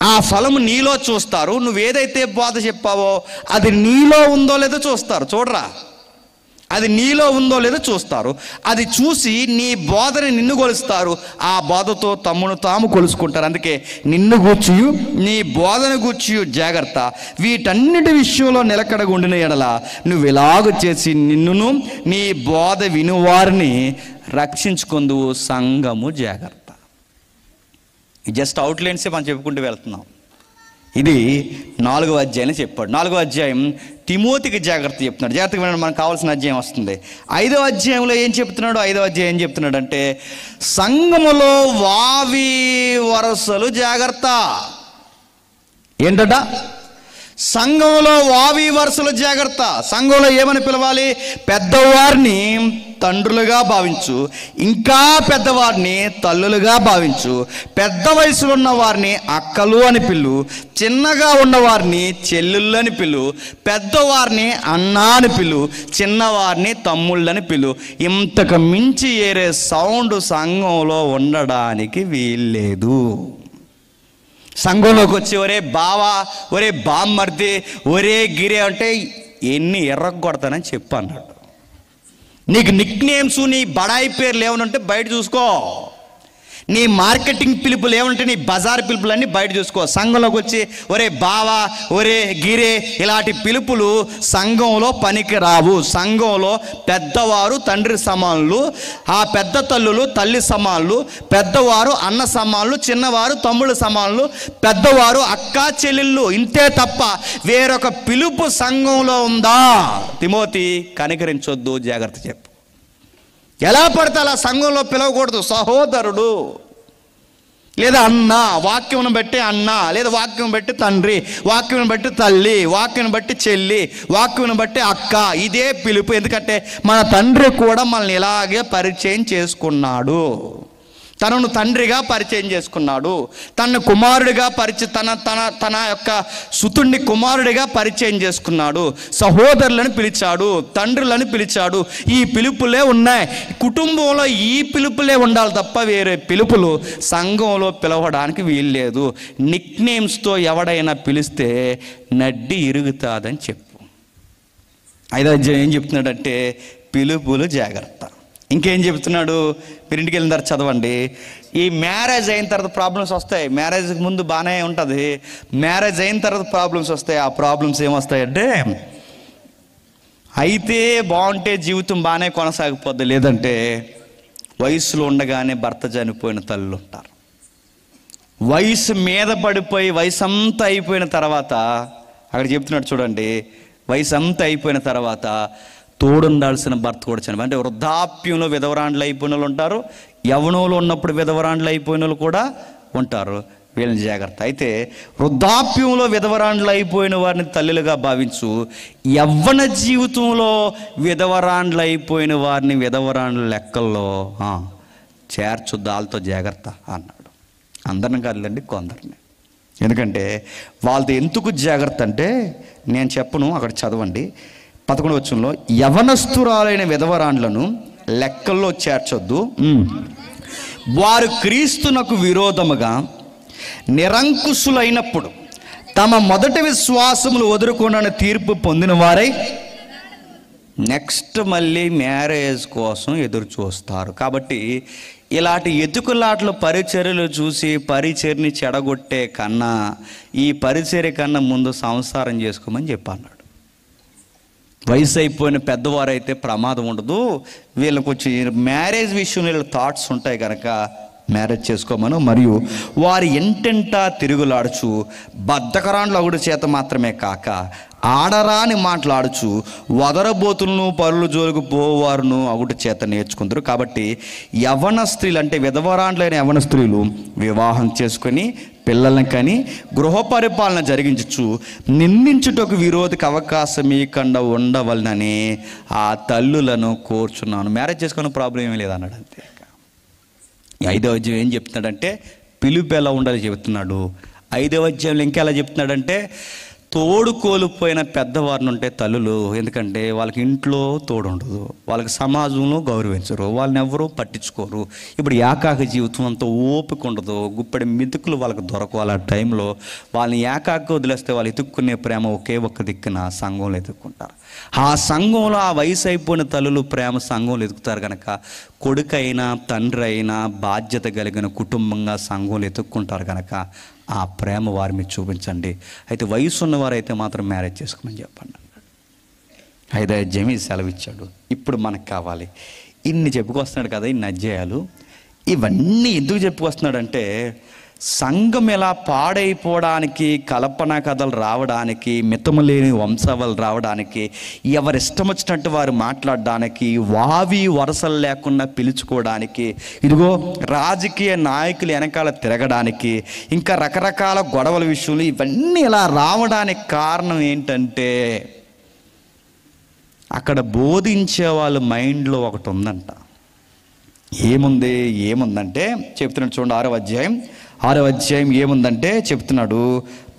ఆ ఫలం నీలో చూస్తారు. నువ్వేదైతే బోధ చెప్పావో అది నీలో ఉందో లేదో చూస్తారు. చూడరా, అది నీలో ఉందో లేదో చూస్తారు. అది చూసి నీ బోధని నిన్ను కొలుస్తారు. ఆ బోధతో తమ్మును తాము కొలుసుకుంటారు. అందుకే నిన్ను గూర్చియు నీ బోధన గూర్చియు జాగ్రత్త. వీటన్నిటి విషయంలో నిలకడగా ఉండిన ఎడల నువ్వు ఇలాగ చేసి నిన్నును నీ బోధ వినువారిని రక్షించుకుందువు. సంఘము జాగ్రత్త. జస్ట్ అవుట్లైన్సే మనం చెప్పుకుంటూ వెళ్తున్నాం. ఇది 4వ అధ్యాయం చెప్పాడు. 4వ అధ్యాయం తిమోతికి జాగ్రత్త చెప్తున్నాడు. జాగ్రత్తగా వినడం మనకు కావాల్సిన అధ్యాయం వస్తుంది. 5వ అధ్యాయంలో ఏం చెప్తున్నాడు? 5వ అధ్యాయం ఏం చెప్తున్నాడు అంటే, సంఘములో వావి వరసలు జాగ్రత్త. ఏంటట? సంఘంలో వావి వరుసలు జాగ్రత్త. సంఘంలో ఏమని పిలవాలి? పెద్దవారిని తండ్రులుగా భావించు, ఇంకా పెద్దవారిని తల్లులుగా భావించు. పెద్ద వయసులో ఉన్న వారిని అక్కలు అని పిలు, చిన్నగా ఉన్నవారిని చెల్లెళ్ళు అని పిలు, పెద్దవారిని అన్నా అని పిలు, చిన్నవారిని తమ్ముళ్ళని పిలు. ఇంతకు మించి ఏరే సౌండ్ సంఘంలో ఉండడానికి వీల్లేదు. సంఘంలోకి వచ్చి ఒరే బావా, ఒరే బామ్మర్ది, ఒరే గిరే అంటే ఎన్ని ఎర్రగొడతానని చెప్పు అన్నాడు. నీకు నిక్ నేమ్స్, నీ బడాయి పేర్లు ఏమనంటే బయట చూసుకో. నీ మార్కెటింగ్ పిలుపులు ఏమంటే నీ బజార్ పిలుపులన్నీ బయట చూసుకో. సంఘంలోకి వచ్చి ఒరే బావా, ఒరే గిరే ఇలాంటి పిలుపులు సంఘంలో పనికి రావు. సంఘంలో పెద్దవారు తండ్రి సమానులు, ఆ పెద్ద తల్లులు తల్లి సమానులు, పెద్దవారు అన్న సమానులు, చిన్నవారు తమ్ముళ్ళ సమానులు, పెద్దవారు అక్క చెల్లెళ్ళు. ఇంతే తప్ప వేరొక పిలుపు సంఘంలో ఉందా? తిమోతి కనికరించొద్దు, జాగ్రత్త చెప్పు. ఎలా పడితే అలా సంఘంలో పిలవకూడదు. సహోదరుడు లేదా అన్న, వాక్యం బట్టి అన్న, లేదా వాక్యం బట్టి తండ్రి, వాక్యం బట్టి తల్లి, వాక్యం బట్టి చెల్లి, వాక్యం బట్టి అక్క. ఇదే పిలుపు. ఎందుకంటే మన తండ్రి కూడా మనల్ని ఇలాగే పరిచయం చేసుకున్నాడు. తనను తండ్రిగా పరిచయం చేసుకున్నాడు. తన కుమారుడిగా తన యొక్క సుతుడిని కుమారుడిగా పరిచయం చేసుకున్నాడు. సహోదరులను పిలిచాడు, తండ్రులను పిలిచాడు. ఈ పిలుపులే ఉన్నాయి. కుటుంబంలో ఈ పిలుపులే ఉండాలి తప్ప వేరే పిలుపులు సంఘంలో పిలవడానికి వీల్లేదు. నిక్ నేమ్స్తో ఎవడైనా పిలిస్తే నడ్డి ఇరుగుతాదని చెప్పు. 5వ అధ్యాయం ఏం చెప్తున్నాడంటే, పిలుపులు జాగ్రత్త. ఇంకేం చెప్తున్నాడు? మీరు ఇంటికి వెళ్ళిన తర్వాత చదవండి. ఈ మ్యారేజ్ అయిన తర్వాత ప్రాబ్లమ్స్ వస్తాయి. మ్యారేజ్కి ముందు బాగానే ఉంటుంది, మ్యారేజ్ అయిన తర్వాత ప్రాబ్లమ్స్ వస్తాయి. ఆ ప్రాబ్లమ్స్ ఏమొస్తాయంటే, అయితే బాగుంటే జీవితం బాగానే కొనసాగిపోద్ది, లేదంటే వయసులో ఉండగానే భర్త చనిపోయిన తల్లులు ఉంటారు. వయసు మీద పడిపోయి వయసు అంతా అయిపోయిన తర్వాత, అక్కడ చెప్తున్నాడు చూడండి, వయసు అంతా అయిపోయిన తర్వాత తోడుండాల్సిన భర్త కూడా చనిపోయి, అంటే వృద్ధాప్యంలో విధవరాండ్లు అయిపోయిన వాళ్ళు ఉంటారు, యవ్వనంలో ఉన్నప్పుడు విధవరాండ్లు అయిపోయిన వాళ్ళు కూడా ఉంటారు. వీళ్ళని జాగ్రత్త. అయితే వృద్ధాప్యంలో విధవరాండ్లు అయిపోయిన వారిని తల్లులుగా భావించు, యవ్వన జీవితంలో విధవరాండ్లు అయిపోయిన వారిని విధవరాండ్ల లెక్కల్లో చేర్చు, దాలతో జాగ్రత్త అన్నాడు. అందరిని కాదులేండి, కొందరిని. ఎందుకంటే వాళ్ళతో ఎందుకు జాగ్రత్త అంటే నేను చెప్పను, అక్కడ చదవండి. 11వ వచనంలో, యవనస్తురాలైన విధవరాండ్లను లెక్కల్లో చేర్చొద్దు, వారు క్రీస్తునకు విరోధముగా నిరంకుశులైనప్పుడు తమ మొదటి విశ్వాసములు వదులుకొనని తీర్పు పొందిన వారై నెక్స్ట్ మళ్ళీ మ్యారేజ్ కోసం ఎదురు చూస్తారు. కాబట్టి ఇలాంటి ఎతుకులాటలు పరిచర్యలు చూసి పరిచర్ని చెడగొట్టే కన్నా ఈ పరిచర్య కన్నా ముందు సంసారం చేసుకోమని చెప్పన్నాడు. వయసు అయిపోయిన పెద్దవారైతే ప్రమాదం ఉండదు, వీళ్ళకి వచ్చి మ్యారేజ్ విషయంలో వీళ్ళ థాట్స్ ఉంటాయి కనుక మ్యారేజ్ చేసుకోమను. మరియు వారి ఎంటెంటా తిరుగులాడుచు బద్ధకరాండ్లు అగుడు చేత మాత్రమే కాక ఆడరాని మాట్లాడుచు వదరబోతులను పరులు జోలికి పోవారును అగుడు చేత నేర్చుకుంటారు. కాబట్టి యవ్వన స్త్రీలు అంటే విధవరాండ్లైన యవ్వన స్త్రీలు వివాహం చేసుకొని పిల్లల్ని కని గృహ పరిపాలన జరిగించచ్చు నిందించుటకు విరోధికి అవకాశం ఇవ్వకుండా ఉండవలనని ఆ తల్లులను కోరుచున్నాను. మ్యారేజ్ చేసుకున్న ప్రాబ్లం ఏమీ లేదన్నాడు. అంతే. 5వ అధ్యాయం ఏం చెప్తున్నాడంటే పిలుపు ఎలా ఉండాలి చెబుతున్నాడు. 5వ అధ్యాయంలో ఇంకా ఎలా చెప్తున్నాడంటే తోడు కోల్పోయిన పెద్దవారిని ఉంటే తల్లులు, ఎందుకంటే వాళ్ళకి ఇంట్లో తోడు ఉండదు, వాళ్ళకి సమాజంలో గౌరవించరు, వాళ్ళని ఎవరూ పట్టించుకోరు. ఇప్పుడు ఏకాక జీవితం అంతా ఓపిక ఉండదు, గుప్పెడి మెతుకులు వాళ్ళకి దొరకవు. ఆ టైంలో వాళ్ళని ఏకాక వదిలేస్తే వాళ్ళు ఎత్తుక్కునే ప్రేమ ఒకే ఒక్క దిక్కున సంఘంలో ఎత్తుక్కుంటారు. ఆ సంఘంలో ఆ వయసు అయిపోయిన తల్లులు ప్రేమ సంఘంలో ఎదుగుతారు కనుక కొడుకైనా తండ్రి అయినా బాధ్యత కలిగిన కుటుంబంగా సంఘంలో ఎత్తుక్కుంటారు కనుక ఆ ప్రేమ వారి మీద చూపించండి. అయితే వయసు ఉన్నవారైతే మాత్రం మ్యారేజ్ చేసుకోమని చెప్పండి. 5వ అధ్యాయం ఈ సెలవు ఇచ్చాడు. ఇప్పుడు మనకు కావాలి. ఇన్ని చెప్పుకొస్తున్నాడు కదా, ఇన్ని అధ్యాయాలు. ఇవన్నీ ఎందుకు చెప్పుకొస్తున్నాడంటే సంఘం ఎలా పాడైపోవడానికి, కల్పన కథలు రావడానికి, మితము లేని వంశావళి రావడానికి, ఎవరిష్టం వచ్చినట్టు వారు మాట్లాడడానికి, వావి వరసలు లేకుండా పిలుచుకోవడానికి, ఇదిగో రాజకీయ నాయకులు వెనకాల తిరగడానికి, ఇంకా రకరకాల గొడవల విషయంలో ఇవన్నీ ఇలా రావడానికి కారణం ఏంటంటే అక్కడ బోధించే వాళ్ళ మైండ్లో ఒకటి ఉందంట. ఏముందంటే చెప్తున్నాడు చూడండి. 6వ అధ్యాయం ఏముందంటే చెప్తున్నాడు.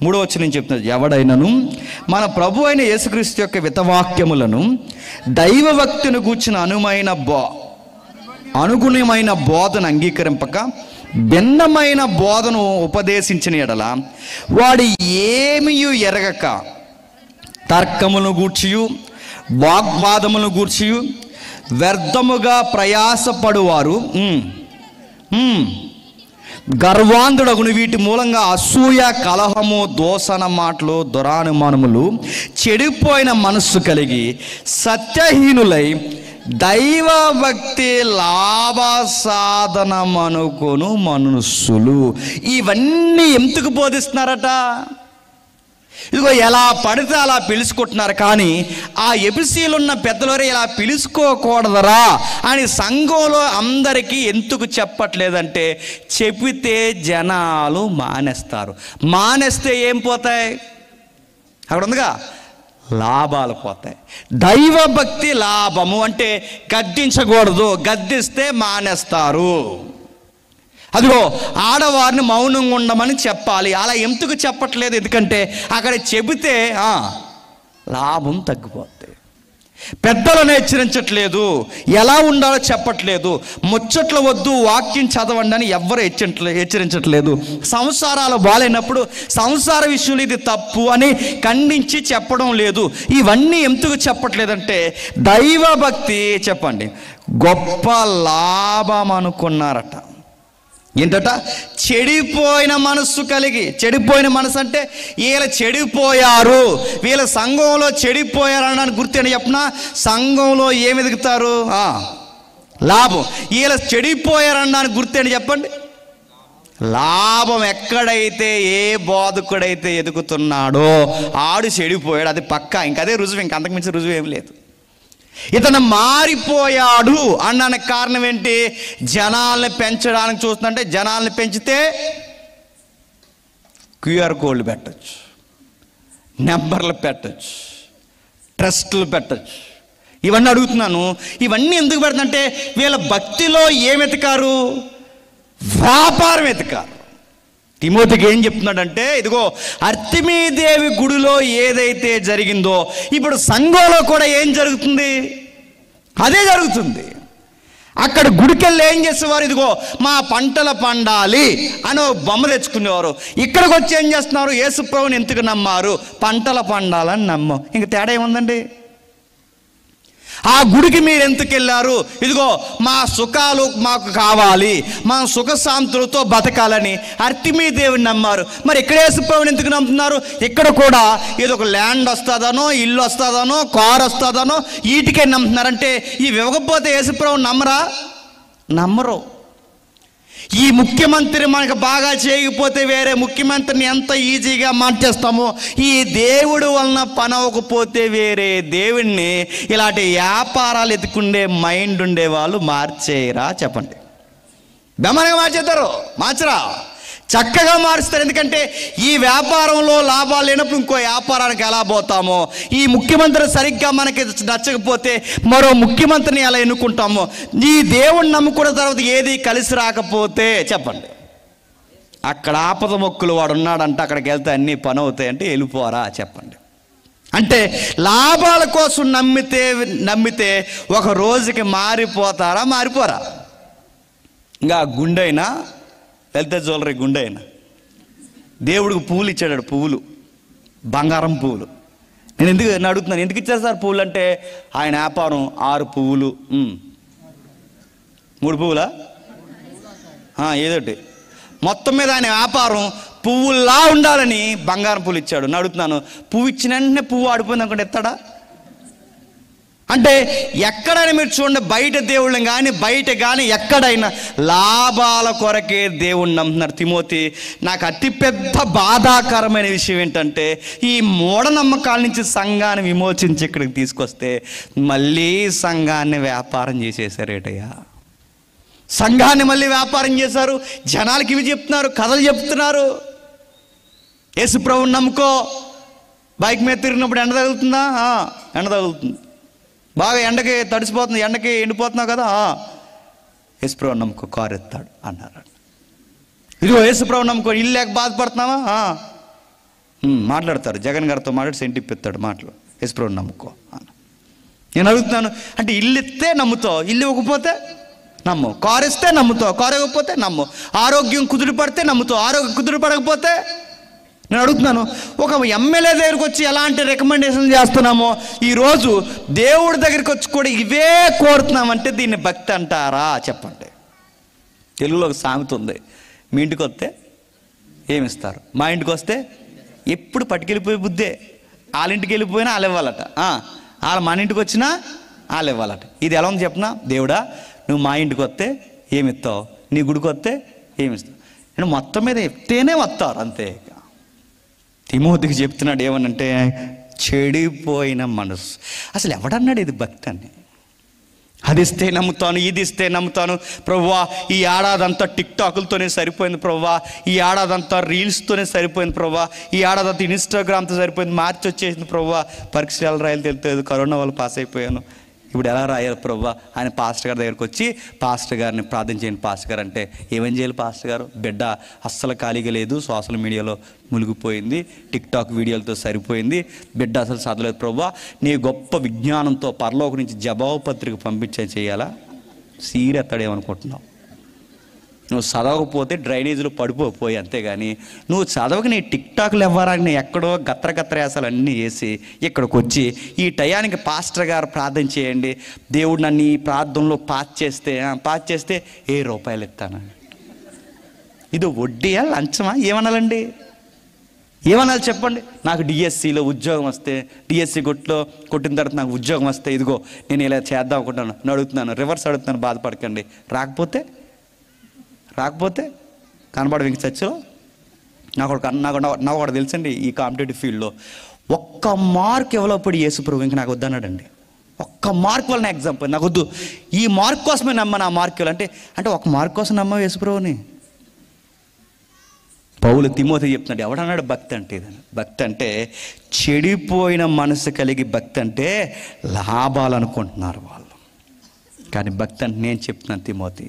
3వ వచనం చెప్తున్నాడు, ఎవడైనను మన ప్రభు అయిన యేసుక్రీస్తు యొక్క వితవాక్యములను దైవభక్తిని గూర్చిన అనుగుణమైన బోధన అంగీకరింపక భిన్నమైన బోధను ఉపదేశించిన ఎడల వాడు ఏమియు ఎరగక తర్కములను గూర్చియు వాగ్వాదములను గూర్చియు వ్యర్థముగా ప్రయాసపడువారు గర్వాంధుడగును. వీటి మూలంగా అసూయ, కలహము, దోషణ మాటలు, దురానుమానములు, చెడిపోయిన మనస్సు కలిగి సత్యహీనులై దైవభక్తి లాభ సాధనమనుకొను మనుషులు. ఇవన్నీ ఎందుకు బోధిస్తున్నారట? ఇదిగో ఎలా పడితే అలా పిలుచుకుంటున్నారు. కానీ ఆ ఎఫెసీలో ఉన్న పెద్దలరే ఇలా పిలుచుకోకూడదరా అని సంఘంలో అందరికీ ఎందుకు చెప్పట్లేదంటే చెప్పితే జనాలు మానేస్తారు. మానేస్తే ఏం పోతాయి? అక్కడ ఉందిగా, లాభాలు పోతాయి. దైవభక్తి లాభము అంటే గద్దించకూడదు, గద్దిస్తే మానేస్తారు. అదిగో ఆడవారిని మౌనంగా ఉండమని చెప్పాలి. అలా ఎందుకు చెప్పట్లేదు? ఎందుకంటే అక్కడ చెబితే లాభం తగ్గిపోద్ది. పెద్దలను హెచ్చరించట్లేదు, ఎలా ఉండాలో చెప్పట్లేదు, ముచ్చట్లు వద్దు వాక్యం చదవండి అని ఎవ్వరు హెచ్చరించట్లేదు. సంసారాలు బాగాలేనప్పుడు సంసార విషయంలో ఇది తప్పు అని ఖండించి చెప్పడం లేదు. ఇవన్నీ ఎందుకు చెప్పట్లేదంటే దైవభక్తి చెప్పండి గొప్ప లాభం అనుకున్నారట. ఏంటట? చెడిపోయిన మనస్సు కలిగి. చెడిపోయిన మనసు అంటే వీళ్ళ చెడిపోయారు, వీళ్ళ సంఘంలో చెడిపోయారు అనడానికి గుర్తు అని చెప్పిన సంఘంలో ఏమి ఎదుగుతారు? లాభం. వీళ్ళ చెడిపోయారు అనడానికి గుర్తు అని చెప్పండి, లాభం. ఎక్కడైతే ఏ బోధకుడైతే ఎదుగుతున్నాడో ఆడు చెడిపోయాడు, అది పక్కా. ఇంకదే రుజువు, ఇంక అంతకుమించి రుజువు ఏమి లేదు. ఇతను మారిపోయాడు అన్నానికి కారణం ఏంటి? జనాల్ని పెంచడానికి చూస్తుందంటే జనాల్ని పెంచితే QR కోడ్లు పెట్టచ్చు, నెంబర్లు పెట్టచ్చు, ట్రస్టులు పెట్టచ్చు. ఇవన్నీ అడుగుతున్నాను. ఇవన్నీ ఎందుకు పెడుతుందంటే వీళ్ళ భక్తిలో ఏం వెతకారు? వ్యాపారం వెతకారు. తిమోతికి ఏం చెప్తున్నాడంటే ఇదిగో అర్తిమీదేవి గుడిలో ఏదైతే జరిగిందో ఇప్పుడు సంఘంలో కూడా ఏం జరుగుతుంది? అదే జరుగుతుంది. అక్కడ గుడికెళ్ళి ఏం చేసేవారు? ఇదిగో మా పంటలు పండాలి అని బొమ్మ తెచ్చుకునేవారు. ఇక్కడికి వచ్చి ఏం చేస్తున్నారు? యేసుప్రభుని ఎందుకు నమ్మారు? పంటలు పండాలని నమ్మం. ఇంక తేడా ఏముందండి? ఆ గుడికి మీరు ఎందుకు వెళ్ళారు? ఇదిగో మా సుఖాలు మాకు కావాలి, మా సుఖశాంతులతో బతకాలని అర్తిమీ దేవుని నమ్మారు. మరి ఇక్కడ యేసుప్రభుని ఎందుకు నమ్ముతున్నారు? ఇక్కడ కూడా ఏదో ఒక ల్యాండ్ వస్తుందనో, ఇల్లు వస్తుందనో, కారు వస్తుందనో వీటికే నమ్ముతున్నారంటే ఇవి ఇవ్వకపోతే యేసుప్రభుని నమ్మరా? నమ్మరు. ఈ ముఖ్యమంత్రి మనకు బాగా చేయకపోతే వేరే ముఖ్యమంత్రిని ఎంత ఈజీగా మార్చేస్తామో, ఈ దేవుడు వలన పని అవ్వకపోతే వేరే దేవుణ్ణి ఇలాంటి వ్యాపారాలు ఎత్తుకుండే మైండ్ ఉండే వాళ్ళు మార్చేయరా? చెప్పండి. బెమ్మనగా మార్చేస్తారు? మార్చరా? చక్కగా మారుస్తారు. ఎందుకంటే ఈ వ్యాపారంలో లాభాలు లేనప్పుడు ఇంకో వ్యాపారానికి ఎలా పోతామో, ఈ ముఖ్యమంత్రి సరిగ్గా మనకి నచ్చకపోతే మరో ముఖ్యమంత్రిని ఎలా ఎన్నుకుంటామో, ఈ దేవుణ్ణి నమ్ముకున్న తర్వాత ఏది కలిసి రాకపోతే చెప్పండి, అక్కడ ఆపద మొక్కులు వాడు ఉన్నాడంటే అక్కడికి వెళ్తే అన్నీ పని అవుతాయంటే వెళ్ళిపోరా? చెప్పండి. అంటే లాభాల కోసం నమ్మితే ఒక రోజుకి మారిపోతారా? మారిపోరా? ఇంకా గుండైనా లలిత జ్యువెలరీ గుండె అయినా దేవుడికి పువ్వులు ఇచ్చాడు, పువ్వులు, బంగారం పువ్వులు. నేను అడుగుతున్నాను, ఎందుకు ఇచ్చారు సార్ పువ్వులు అంటే, ఆయన వ్యాపారం 6 పువ్వులు 3 పువ్వులా ఏదోటి మొత్తం మీద ఆయన వ్యాపారం పువ్వుల్లా ఉండాలని బంగారం పువ్వులు ఇచ్చాడు. నేను అడుగుతున్నాను, పువ్వు ఇచ్చిన వెంటనే పువ్వు ఆడిపోయింది అనుకుంటే ఎత్తాడా? అంటే ఎక్కడైనా మీరు చూడండి, బయట దేవుళ్ళని కానీ బయట కానీ ఎక్కడైనా లాభాల కొరకే దేవుణ్ణి నమ్ముతున్నారు. తిమోతి, నాకు అతిపెద్ద బాధాకరమైన విషయం ఏంటంటే, ఈ మూఢనమ్మకాల నుంచి సంఘాన్ని విమోచించి ఇక్కడికి తీసుకొస్తే మళ్ళీ సంఘాన్ని వ్యాపారం చేసేసారేటయ్యా. సంఘాన్ని మళ్ళీ వ్యాపారం చేశారు. జనాలకి ఇవి చెప్తున్నారు, కథలు చెప్తున్నారు. యేసుప్రభుని నమ్ముకో, బైక్ మీద తిరిగినప్పుడు ఎండ తగులుతుందా? ఎండ తగులుతుంది. బాగా ఎండకి తడిసిపోతుంది, ఎండకి ఎండిపోతున్నావు కదా, యేసుప్రభుని నమ్ముకో, కారు ఎత్తాడు అన్నారు. ఇదిగో యేసుప్రభుని నమ్ముకో, ఇల్లు లేక బాధపడుతున్నావా? మాట్లాడతారు. జగన్ గారితో మాట్లాడి సెంటిప్ ఎత్తాడు మాటలు, యేసుప్రభుని నమ్ముకో అన్న. నేను అడుగుతున్నాను, అంటే ఇల్లు ఇస్తే నమ్ముతావు, ఇల్లు ఇవ్వకపోతే నమ్ము. కారు ఇస్తే నమ్ముతావు, కారు ఇవ్వకపోతే నమ్ము. ఆరోగ్యం కుదురు పడితే నమ్ముతావు, ఆరోగ్యం కుదురు పడకపోతే. నేను అడుగుతున్నాను, ఒక ఎమ్మెల్యే దగ్గరికి వచ్చి ఎలాంటి రికమెండేషన్ చేస్తున్నామో ఈరోజు దేవుడి దగ్గరికి వచ్చి కూడా ఇవే కోరుతున్నామంటే దీన్ని భక్తి అంటారా? చెప్పండి. తెలుగులో ఒక సామెత ఉంది, మీ ఇంటికి వస్తే ఏమిస్తారు, మా ఇంటికి వస్తే ఎప్పుడు పట్టుకెళ్ళిపోయే బుద్ధే. వాళ్ళ ఇంటికి వెళ్ళిపోయినా వాళ్ళు ఇవ్వాలట, వాళ్ళ మన ఇంటికి వచ్చినా వాళ్ళు ఇవ్వాలట. ఇది ఎలా ఉంది చెప్పనా? దేవుడా, నువ్వు మా ఇంటికి వస్తే ఏమిస్తావు, నీ గుడికి వస్తే ఏమిస్తావు? నేను మొత్తం మీద ఎత్తేనే వస్తారు అంతే. తిమోతికి చెప్తున్నాడు ఏమనంటే, చెడిపోయిన మనసు. అసలు ఎవడన్నాడు ఇది భక్తి అని? అది ఇస్తే నమ్ముతాను, ఇది ఇస్తే నమ్ముతాను ప్రభువా, ఈ ఏడాదంతా టిక్టాకులతోనే సరిపోయింది ప్రభువా, ఈ ఏడాదంతా రీల్స్తోనే సరిపోయింది ప్రభువా, ఈ ఏడాదంతా ఇన్స్టాగ్రామ్తో సరిపోయింది, మార్చి వచ్చేసింది ప్రభువా, పరీక్షలు రాయాలి తెలుస్తుంది, కరోనా వల్ల పాస్ అయిపోయాను, ఇప్పుడు ఎలా రాయాలి ప్రభువా ఆయన పాస్టర్ గారి దగ్గరికి వచ్చి, పాస్టర్ గారిని ప్రార్థన చేయండి పాస్టర్ గారు అంటే, ఏమేం చేయాలి పాస్టర్ గారు? బిడ్డ అస్సలు ఖాళీగా లేదు, సోషల్ మీడియాలో మునిగిపోయింది, టిక్టాక్ వీడియోలతో సరిపోయింది, బిడ్డ అసలు చదవలేదు ప్రభువా, నీ గొప్ప విజ్ఞానంతో పరలోకం నుంచి జవాబు పత్రిక పంపించే చేయాలా? సీరెత్తాడేమనుకుంటున్నావు? నువ్వు చదవకపోతే డ్రైనేజీలో పడిపోయి అంతేగాని నువ్వు చదవక నీ టిక్టాక్లు ఇవ్వరాని ఎక్కడో గత్రగత్రయాసాలు అన్నీ వేసి ఇక్కడికి వచ్చి ఈ టయానికి పాస్టర్ గారు ప్రార్థన చేయండి, దేవుడు నన్ను ఈ ప్రార్థనలో పాస్ చేస్తే ₹10 ఇస్తాను. ఇది వడ్డీయా లంచమా? ఏమనాలండి? ఏమనాలి చెప్పండి? నాకు డిఎస్సిలో ఉద్యోగం వస్తే, డిఎస్సి కొట్టిన తర్వాత నాకు ఉద్యోగం వస్తే ఇదిగో నేను ఇలా చేద్దాం అనుకుంటాను. నేను అడుగుతున్నాను, రివర్స్ అడుగుతున్నాను, బాధపడకండి. రాకపోతే కనబడవు ఇంక చర్చలో. నాకు ఒకటి తెలుసండి, ఈ కాంపిటేటివ్ ఫీల్డ్లో ఒక్క మార్క్ ఎవలోపడి యేసుప్రభు ఇంక నాకు వద్దన్నాడండి. ఒక్క మార్క్ వల్ల నా ఎగ్జామ్ పోయింది, నాకు వద్దు, ఈ మార్క్ కోసమే నమ్మ, నా మార్క్ అంటే ఒక మార్క్ కోసం నమ్మ యేసుప్రభుని. పౌలు తిమోతి చెప్తున్నాడు, ఎవడన్నాడు భక్తి అంటే? ఇదని భక్తి అంటే చెడిపోయిన మనసు కలిగి భక్తి అంటే లాభాలనుకుంటున్నారు వాళ్ళు. కానీ భక్తి అంటే నేను చెప్తున్నాను తిమోతి,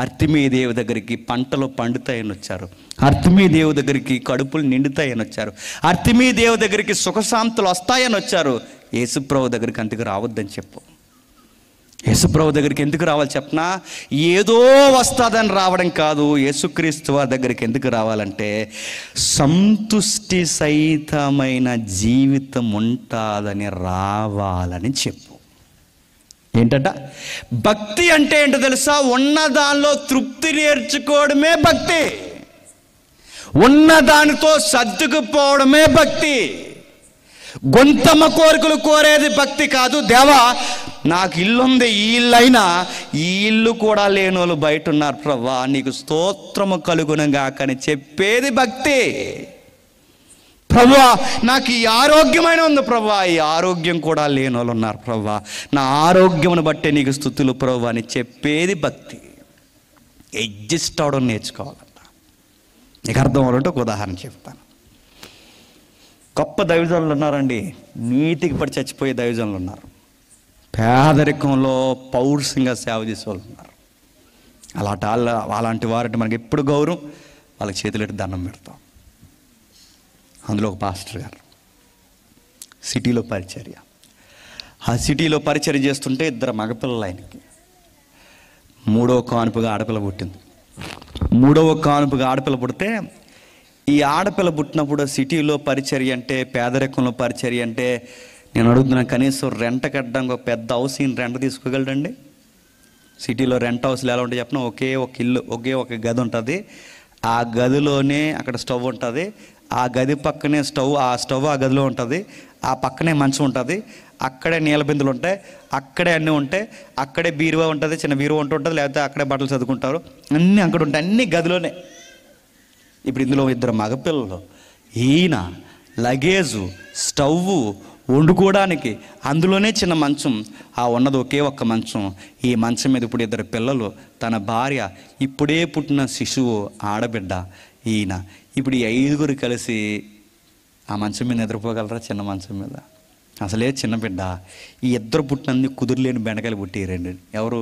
అర్తిమీ దేవు దగ్గరికి పంటలు పండుతాయని వచ్చారు, అర్తిమీ దేవు దగ్గరికి కడుపులు నిండుతాయని వచ్చారు, అర్తిమీ దేవు దగ్గరికి సుఖశాంతులు వస్తాయని వచ్చారు. యేసుప్రభు దగ్గరికి అందుకు రావద్దని చెప్పు. యేసుప్రభు దగ్గరికి ఎందుకు రావాలి చెప్పనా? ఏదో వస్తుందని రావడం కాదు, యేసుక్రీస్తు వారి దగ్గరికి ఎందుకు రావాలంటే సంతుష్టి సహితమైన జీవితం ఉంటుందని రావాలని చెప్పు. ఏంటంట? భక్తి అంటే ఏంటో తెలుసా? ఉన్న దానిలో తృప్తి నేర్చుకోవడమే భక్తి. ఉన్న దానితో సర్దుకుపోవడమే భక్తి. గొంతమ్మ కోరికలు కోరేది భక్తి కాదు. దేవా, నాకు ఇల్లుంది, ఈ ఇల్లైనా ఈ ఇల్లు కూడా లేని వాళ్ళు బయట ఉన్నారు ప్రభువా, నీకు స్తోత్రము కలుగునుగా అని చెప్పేది భక్తి. ప్రభువా, నాకు ఈ ఆరోగ్యమైన ఉంది ప్రభువా, ఈ ఆరోగ్యం కూడా లేని వాళ్ళు ఉన్నారు ప్రభువా, నా ఆరోగ్యమును బట్టే నీకు స్తుతులు ప్రభువా అని చెప్పేది భక్తి. అడ్జస్ట్ అవడం నేర్చుకోవాలంట. నీకు అర్థం అవ్వాలంటే ఒక ఉదాహరణ చెప్తాను. గొప్ప దైవజనులు ఉన్నారండి, నీతికి పడి చచ్చిపోయే దైవజనులు ఉన్నారు, పేదరికంలో పౌరుషంగా సేవ చేసే వాళ్ళు ఉన్నారు. అలాంటి వారంటే మనకి ఎప్పుడు గౌరవం, వాళ్ళకి చేతులెట్టి దండం పెడతాం. అందులో ఒక పాస్టర్ గారు సిటీలో పరిచర్య. ఆ సిటీలో పరిచర్య చేస్తుంటే ఇద్దరు మగపిల్లలు ఆయనకి. మూడవ కానుపుగా ఆడపిల్ల పుట్టింది. మూడవ కానుపుగా ఆడపిల్ల పుడితే ఈ ఆడపిల్ల పుట్టినప్పుడు సిటీలో పరిచర్య అంటే, పేదరికంలో పరిచర్య అంటే, నేను అడుగుతున్నాను, కనీసం రెంట కట్టడానికి ఒక పెద్ద హౌస్ ఈయన రెంట తీసుకోగలడండి? సిటీలో రెంట్ హౌస్లు ఎలా ఉంటాయి చెప్పిన, ఒకే ఒక ఇల్లు, ఒకే ఒక గది ఉంటుంది. ఆ గదిలోనే అక్కడ స్టవ్ ఉంటుంది, ఆ గది పక్కనే స్టవ్, ఆ స్టవ్ ఆ గదిలో ఉంటుంది, ఆ పక్కనే మంచం ఉంటుంది, అక్కడే నీళ్ళ బిందులు ఉంటాయి, అక్కడే అన్నీ ఉంటాయి, అక్కడే బీరువా ఉంటుంది, చిన్న బీరువా ఉంటుంది, లేకపోతే అక్కడే బట్టలు చదువుకుంటారు, అన్నీ అక్కడ ఉంటాయి, అన్నీ గదిలోనే. ఇప్పుడు ఇందులో ఇద్దరు మగపిల్లలు, ఈయన లగేజు, స్టవ్, వండుకోవడానికి అందులోనే చిన్న మంచం, ఆ ఉన్నది ఒకే ఒక్క మంచం. ఈ మంచం మీద ఇప్పుడు ఇద్దరు పిల్లలు, తన భార్య, ఇప్పుడే పుట్టిన శిశువు ఆడబిడ్డ, ఈయన. ఇప్పుడు ఈ ఐదుగురు కలిసి ఆ మంచం మీద నిద్రపోగలరా? చిన్న మంచం మీద. అసలే చిన్న బిడ్డ. ఈ ఇద్దరు పుట్టినంది కుదురులేని బెండకాయలు పుట్టిరండి. ఎవరు?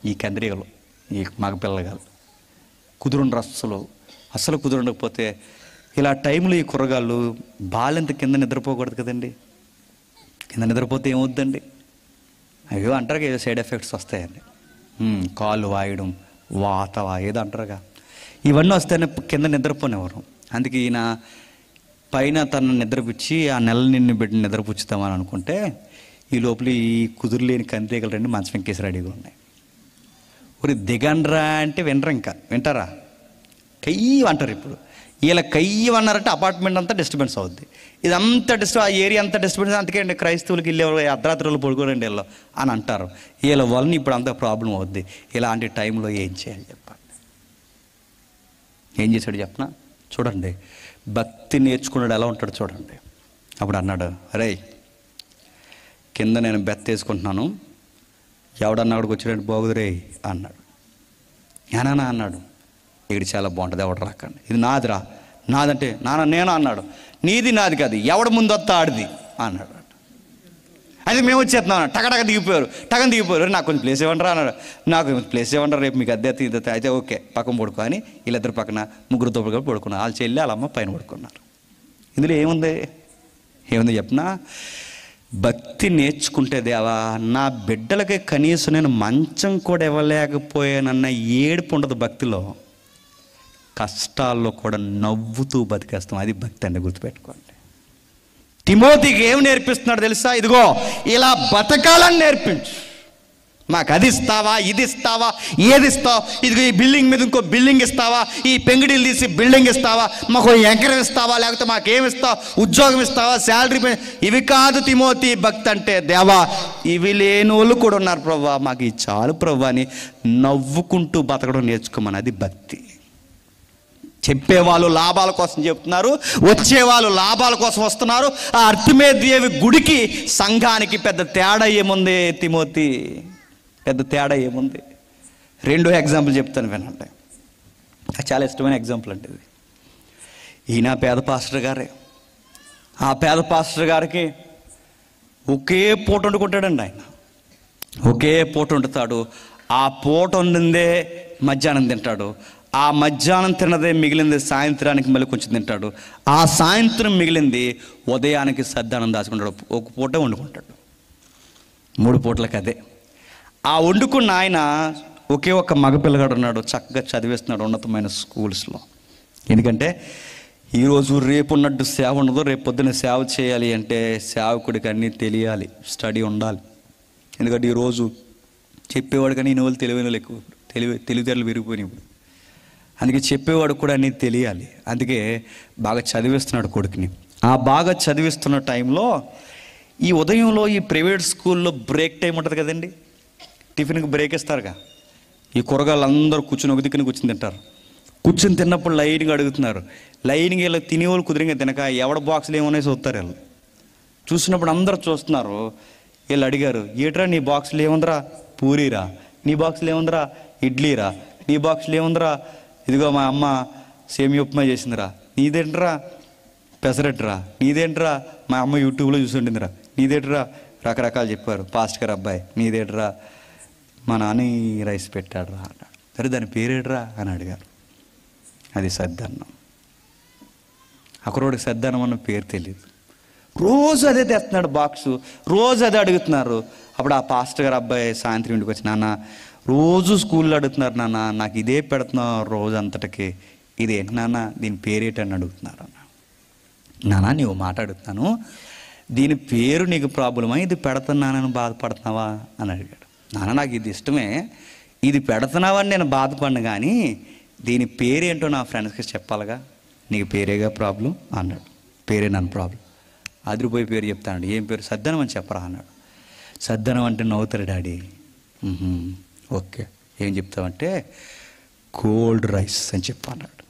ఈ కందిరీగలు, ఈ మగపిల్లగాలు. కుదురుండ్రు, అస్సలు కుదురుండకపోతే ఇలా టైంలో ఈ కుర్రగాళ్ళు బాలెంత కింద నిద్రపోకూడదు కదండి. కింద నిద్రపోతే ఏమవుద్దండి? అయ్యో అంటారుగా, ఏదో సైడ్ ఎఫెక్ట్స్ వస్తాయండి, కాళ్ళు వాయడం, వాత ఏదో అంటారుగా, ఇవన్నీ వస్తేనే కింద నిద్రపోనేవారు. అందుకే ఈయన పైన తన నిద్రపుచ్చి ఆ నెల నిన్ను పెట్టి నిద్రపుచ్చుతామని అనుకుంటే, ఈ లోపల ఈ కుదురులేని కందిరీగలు రెండు మంచం ఎక్కేసి రెడీగా ఉన్నాయి. ఊరి దిగండ్రా అంటే వినరు, ఇంకా వింటారా? కయ్యి అంటారు. ఇప్పుడు వీళ్ళ కయ్యి అన్నారంటే అపార్ట్మెంట్ అంతా డిస్టర్బెన్స్ అవుద్ది, ఇదంతా ఆ ఏరియా అంతా డిస్టర్బెన్స్. అందుకే అండి క్రైస్తవులకి వెళ్ళే అర్ధరాత్రులు పడుకోరండి వీళ్ళు అని అంటారు. వీళ్ళ వలన ఇప్పుడు అంతా ప్రాబ్లం అవుద్ది. ఇలాంటి టైంలో ఏం చేయాలి చెప్పండి? ఏం చేశాడు చెప్పనా? చూడండి, భక్తి నేర్చుకున్నాడు ఎలా ఉంటాడు చూడండి. అప్పుడు అన్నాడు, అరే కింద నేను బెత్తేసుకుంటున్నాను, ఎవడన్నా అక్కడికి వచ్చాడంటే బాగుదురే అన్నాడు. ఏనా అన్నాడు, ఇక్కడ చాలా బాగుంటుంది, ఎవడు రాకండి, ఇది నాదిరా, నాదంటే నాన్న నేను అన్నాడు. నీది నాది కాదు, ఎవడ ముందు వస్తా ఆడిది అన్నాడు. అది మేము వచ్చేస్తున్నాం, టగటగ దిగిపోయారు, టగని దిగిపోయారు. నాకు కొంచెం ప్లేస్ ఇవ్వండి అన్నాడు. నాకు ప్లేస్ ఇవ్వండి, రేపు మీకు అద్దె అయితే ఓకే పక్కన పడుకో అని వీళ్ళిద్దరు పక్కన ముగ్గురు తోపుడు పడుకున్నారు. వాళ్ళు చెల్లి వాళ్ళ అమ్మ పైన పడుకున్నారు. ఇందులో ఏముంది చెప్పనా? భక్తి నేర్చుకుంటే, దేవా నా బిడ్డలకి కనీసం నేను మంచం కూడా ఇవ్వలేకపోయానన్న ఏడుపు ఉండదు భక్తిలో. కష్టాల్లో కూడా నవ్వుతూ బతికేస్తాం, అది భక్తి అండి, గుర్తుపెట్టుకోండి. తిమోతికి ఏం నేర్పిస్తున్నాడు తెలుసా? ఇదిగో ఇలా బతకాలని నేర్పించు. మాకు అది ఇస్తావా, ఇది ఇస్తావా, ఏది ఇస్తావు? ఇదిగో ఈ బిల్డింగ్ మీద ఇంకో బిల్డింగ్ ఇస్తావా, ఈ పెంగిడీలు తీసి బిల్డింగ్ ఇస్తావా, మాకు ఎకరం ఇస్తావా, లేకపోతే మాకేమి ఇస్తావు, ఉద్యోగం ఇస్తావా, శాలరీ, ఇవి కాదు తిమోతి భక్తి అంటే. దేవా ఇవి లేని వాళ్ళు కూడా ఉన్నారు ప్రభువా, మాకు ఇది చాలు ప్రభువా అని నవ్వుకుంటూ బతకడం నేర్చుకోమని, అది భక్తి. చెప్పేవాళ్ళు లాభాల కోసం చెప్తున్నారు, వచ్చేవాళ్ళు లాభాల కోసం వస్తున్నారు. ఆ అర్తిమేదేవి గుడికి సంఘానికి పెద్ద తేడా ఏముంది తిమోతి? పెద్ద తేడా ఏముంది? రెండో ఎగ్జాంపుల్ చెప్తాను వినండి, చాలా ఇష్టమైన ఎగ్జాంపుల్ అంటే ఇది. ఈయన పేద పాస్టర్ గారే. ఆ పేద పాస్టర్ గారికి ఒకే పూట వండుకుంటాడండి ఆయన, ఒకే పూట వండుతాడు. ఆ పూట వండిందే మధ్యాహ్నం తింటాడు, ఆ మధ్యాహ్నం తిన్నదే మిగిలింది సాయంత్రానికి మళ్ళీ కొంచెం తింటాడు, ఆ సాయంత్రం మిగిలింది ఉదయానికి సద్దానం దాచుకుంటాడు. ఒక పూట వండుకుంటాడు, 3 పూటలకు అదే. ఆ వండుకున్న ఆయన ఒకే ఒక మగపిల్లగాడు ఉన్నాడు, చక్కగా చదివేస్తున్నాడు ఉన్నతమైన స్కూల్స్లో. ఎందుకంటే ఈరోజు రేపు ఉన్నట్టు సేవ ఉండదు, రేపు పొద్దున్న సేవ చేయాలి అంటే సేవకుడికి అన్నీ తెలియాలి, స్టడీ ఉండాలి. ఎందుకంటే ఈరోజు చెప్పేవాడు కానీ ఈయన వాళ్ళు తెలివైన ఎక్కువ, తెలివితేటలు పెరిగిపోయినాయి ఇప్పుడు. అందుకే చెప్పేవాడు కూడా అన్నీ తెలియాలి. అందుకే బాగా చదివిస్తున్నాడు కొడుకుని. ఆ బాగా చదివిస్తున్న టైంలో ఈ ఉదయంలో ఈ ప్రైవేట్ స్కూల్లో బ్రేక్ టైం ఉంటుంది కదండి, టిఫిన్కి బ్రేక్ ఇస్తారుగా. ఈ కూరగాయలు అందరూ కూర్చుని ఒక దిక్కున కూర్చుని తింటారు. కూర్చుని తిన్నప్పుడు లైన్గా అడుగుతున్నారు. లైన్గా వీళ్ళు తినేవాళ్ళు కుదిరిగా తినక ఎవడ బాక్సులు ఏమన్నాయి చూస్తారు. వీళ్ళు చూసినప్పుడు అందరూ చూస్తున్నారు. వీళ్ళు అడిగారు, ఏట్రా నీ బాక్సులు ఏముందిరా? పూరీరా. నీ బాక్సులు ఏముందిరా? ఇడ్లీరా. నీ బాక్సులు ఏముందిరా? ఇదిగో మా అమ్మ సేమియా ఉప్మా చేసిందిరా. నీదేంట్రా? పెసరట్టురా. నీదేంట్రా? మా అమ్మ యూట్యూబ్లో చూసి ఉండిందిరా. నీదేంట్రా? రకరకాలు చెప్పారు. పాస్టర్ గారు అబ్బాయి నీదేంట్రా? మా నాన్న రైస్ పెట్టాడు రా అన్నాడు. సరే దాని పేరేట్రా అని అడిగారు. అది సద్దన్నం. అక్కడోడికి సద్దన్నం అన్న పేరు తెలియదు. రోజు అదే తెస్తున్నాడు బాక్సు, రోజు అదే అడుగుతున్నారు. అప్పుడు ఆ పాస్టర్ గారు అబ్బాయి సాయంత్రం ఇంటికి వచ్చి, నాన్న రోజు స్కూల్లో అడుగుతున్నారు నాన్న, నాకు ఇదే పెడుతున్నావు రోజు అంతటికి, ఇదేంటి నాన్న, దీని పేరేటని అడుగుతున్నారు అన్న. నాన్న నీవు మాట అడుగుతున్నాను, దీని పేరు నీకు ప్రాబ్లమా, ఇది పెడుతున్నానని బాధపడుతున్నావా అని అడిగాడు. నాన్న నాకు ఇది ఇష్టమే, ఇది పెడుతున్నావని నేను బాధపడిన, కానీ దీని పేరేంటో నా ఫ్రెండ్స్కి చెప్పాలిగా, నీకు పేరేగా ప్రాబ్లం అన్నాడు. పేరే నన్ను ప్రాబ్లం. అదిరిపోయి పేరు చెప్తాడు. ఏం పేరు? సద్దనం అని చెప్పరా అన్నాడు. సద్దనం అంటే నవ్వుతారు డాడీ. ఓకే ఏం చెప్తావంటే కోల్డ్ రైస్ అని చెప్పన్నాడు.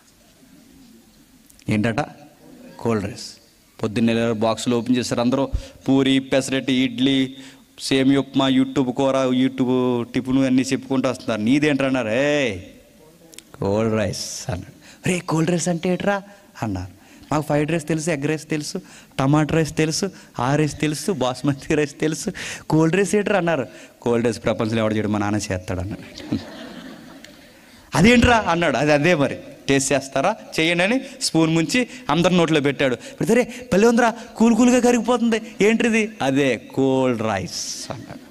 ఏంటట? Cold rice. పొద్దున్నే బాక్సులు ఓపెన్ చేస్తారు అందరూ. పూరి, పెసరట్టి, ఇడ్లీ, సేమియా ఉప్మా, యూట్యూబ్ కూర, యూట్యూబ్ టిఫిన్ అన్నీ చెప్పుకుంటూ వస్తున్నారు. నీదేంటన్నారు? కోల్డ్ రైస్ అన్నాడు. రే కోల్డ్ రైస్ అంటే ఏంట్రా అన్నారు. మాకు ఫ్రైడ్ రైస్ తెలుసు, ఎగ్ రైస్ తెలుసు, టమాటా రైస్ తెలుసు, ఆ రైస్ తెలుసు, బాస్మతి రైస్ తెలుసు, కోల్డ్ రైస్ ఏంట్రా అన్నారు. కోల్డ్ రైస్ ప్రపంచంలో ఎవడు చేయడం, మా నాన్న చేస్తాడు అన్నాడు. అదేంట్రా అన్నాడు. అదే మరి టేస్ట్ చేస్తారా, చేయండి అని స్పూన్ ముంచి అందరి నోట్లో పెట్టాడు. పెడితే పల్లె ఉందిరా, కూల్గా కరిగిపోతుంది, ఏంటిది? అదే కోల్డ్ రైస్ అన్నాడు.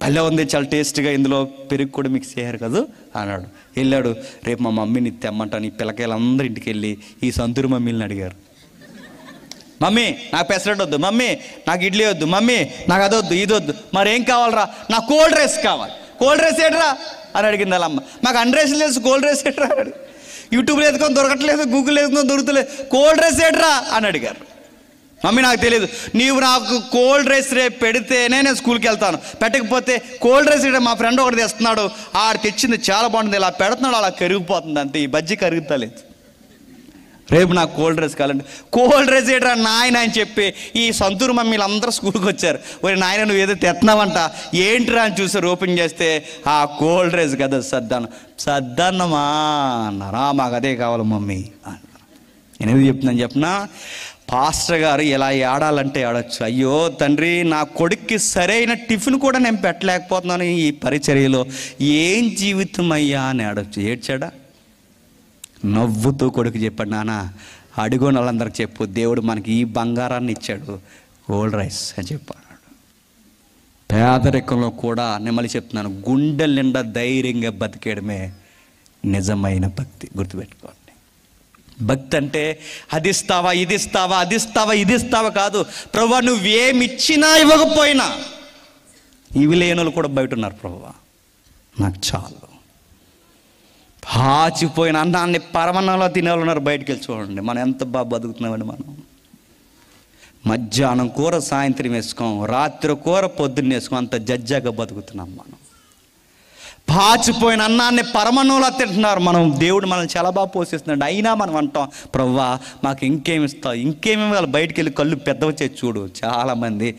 పల్లె ఉంది, చాలా టేస్ట్గా, ఇందులో పెరుగు కూడా మిక్స్ చేయారు కదా అన్నాడు. వెళ్ళాడు. రేపు మా మమ్మీని తెమ్మంటాను. ఈ పిల్లకాయలందరూ ఇంటికి వెళ్ళి ఈ సంతూరు మమ్మీని అడిగారు. మమ్మీ నాకు పెసరట్టు వద్దు, మమ్మీ నాకు ఇడ్లీ వద్దు, మమ్మీ నాకు అదొద్దు, ఇది వద్దు, మరేం కావాలరా? నాకు కోల్డ్ రైస్ కావాలి. కోల్డ్ రైస్ ఏంట్రా అని అడిగింది వాళ్ళ అమ్మ. మాకు అన్ని రైస్లు తెలుసు, కోల్డ్ రైస్ ఏంట్రా అని అడిగి, యూట్యూబ్లో ఎదుకొని దొరకట్లేదు, గూగుల్ ఎదుకొని దొరుకుతలేదు, కోల్డ్ రైస్ ఏంట్రా అని అడిగారు. మమ్మీ నాకు తెలియదు, నీవు నాకు కోల్డ్ రైస్ రేపు పెడితేనే నేను స్కూల్కి వెళ్తాను, పెట్టకపోతే కోల్డ్ రైస్ మా ఫ్రెండ్ ఒకటి తెస్తున్నాడు, ఆడు తెచ్చింది చాలా బాగుంటుంది, ఇలా పెడుతున్నాడు, అలా కరిగిపోతుంది అంతే, ఈ బజ్జీ కరుగుతలేదు, రేపు నాకు కోల్డ్ రైస్ కావాలండి. కోల్డ్ రైస్ ఏంట్రా నాయన అని చెప్పి ఈ సంతూరు మమ్మీలు అందరూ స్కూల్కి వచ్చారు. ఒరే నాయన నువ్వు ఏదో తెస్తున్నావంట, ఏంట్రా అని చూసారు. ఓపెన్ చేస్తే ఆ కోల్డ్ రైస్ కదా సద్దన్నం. సద్దన్నమా అన్నారా? మాకు అదే కావాలి మమ్మీ అన్నారు. నేను ఎందుకు చెప్తున్నాను చెప్పనా? పాస్టర్ గారు ఎలా ఏడాలంటే ఏడొచ్చు. అయ్యో తండ్రి, నా కొడుక్కి సరైన టిఫిన్ కూడా నేను పెట్టలేకపోతున్నాను ఈ పరిచర్యలో, ఏం జీవితం అయ్యా అని ఏడొచ్చు. ఏడ్చాడా? నవ్వుతూ కొడుకు చెప్పాడు, నాన్న అడుగుని వాళ్ళందరికి చెప్పు, దేవుడు మనకి ఈ బంగారాన్ని ఇచ్చాడు, కోల్డ్ రైస్ అని చెప్పాడు. పేదరికంలో కూడా నేను మళ్ళీ చెప్తున్నాను, గుండెల నిండా ధైర్యంగా బతికేయడమే నిజమైన భక్తి. గుర్తుపెట్టుకోండి. భక్తి అంటే అది ఇస్తావా, ఇది ఇస్తావా, అది ఇస్తావా, ఇది ఇస్తావా కాదు. ప్రభువా నువ్వేమి ఇచ్చినా ఇవ్వకపోయినా, ఇవి లేని వాళ్ళు కూడా బయట ఉన్నారు. ప్రభువా నాకు చాలు. పాచిపోయిన అన్నాన్ని పరమన్నంలో తినేవాళ్ళు ఉన్నారు. బయటికి వెళ్ళి చూడండి, మనం ఎంత బాగా బతుకుతున్నామండి. మనం మధ్యాహ్నం కూర సాయంత్రం వేసుకోం, రాత్రి కూర పొద్దున్న వేసుకోం, అంత జజ్జాగా బతుకుతున్నాం మనం. పాచిపోయిన అన్నాన్ని పరమన్నంలో తింటున్నారు మనం. దేవుడు మనల్ని చాలా బాగా పోషిస్తున్నాడు, అయినా మనం అంటాం ప్రభువా మాకు ఇంకేమి ఇస్తావు, ఇంకేమి ఇవ్వాలి. బయటికి వెళ్ళి కళ్ళు పెద్దవచ్చే చూడు, చాలామంది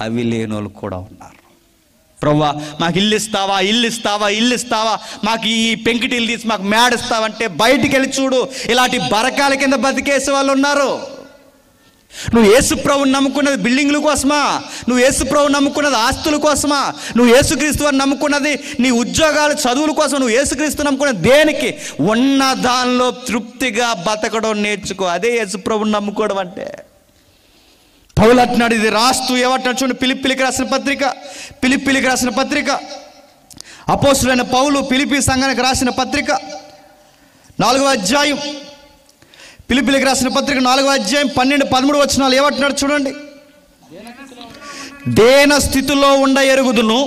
అవి లేని వాళ్ళు కూడా ఉన్నారు. ప్రభువా మాకు ఇల్లు ఇస్తావా, ఇల్లు ఇస్తావా, ఇల్లు ఇస్తావా, మాకు ఈ పెంకిటిల్లు తీసి మాకు మేడిస్తావంటే బయటికి వెళ్ళి చూడు, ఇలాంటి బరకాల కింద బతికేసే వాళ్ళు ఉన్నారు. నువ్వు యేసుప్రభుని నమ్ముకున్నది బిల్డింగ్ల కోసమా? నువ్వు యేసుప్రభుని నమ్ముకున్నది ఆస్తుల కోసమా? నువ్వు యేసుక్రీస్తు అని నమ్ముకున్నది నీ ఉద్యోగాలు చదువుల కోసం? నువ్వు యేసుక్రీస్తు నమ్ముకున్నది దేనికి? ఉన్న దానిలో తృప్తిగా బతకడం నేర్చుకో. అదే యేసుప్రభుని నమ్ముకోవడం అంటే. పౌలు అంటున్నాడు, ఇది రాస్తూ ఏమంటున్నాడు చూడండి, ఫిలిప్పీలకు రాసిన పత్రిక అపోస్తులైన పౌలు ఫిలిప్పీ సంఘానికి రాసిన పత్రిక 4వ అధ్యాయం, ఫిలిప్పీలకు రాసిన పత్రిక 4వ అధ్యాయం 12-13 వచనాలు ఏమంటున్నాడు చూడండి. దేన స్థితిలో ఉండ ఎరుగుదును,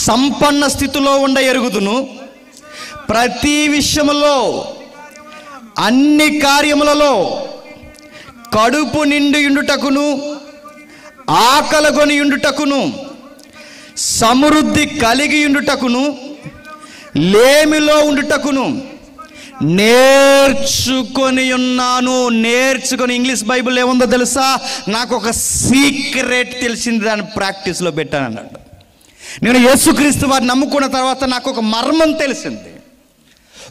సంపన్న స్థితిలో ఉండ ఎరుగుదును, ప్రతి విషయములో అన్ని కార్యములలో కడుపు నిండి ఉండుటకును, ఆకలిగొని ఉండుటకును, సమృద్ధి కలిగి ఉండుటకును, లేమిలో ఉండుటకును నేర్చుకొని ఉన్నాను. నేర్చుకొని, ఇంగ్లీష్ బైబిల్ ఏముందో తెలుసా? నాకు ఒక సీక్రెట్ తెలిసింది, దాన్ని ప్రాక్టీస్లో పెట్టాను అన్నాడు. నేను యేసుక్రీస్తు వారిని నమ్ముకున్న తర్వాత నాకు ఒక మర్మం తెలిసింది,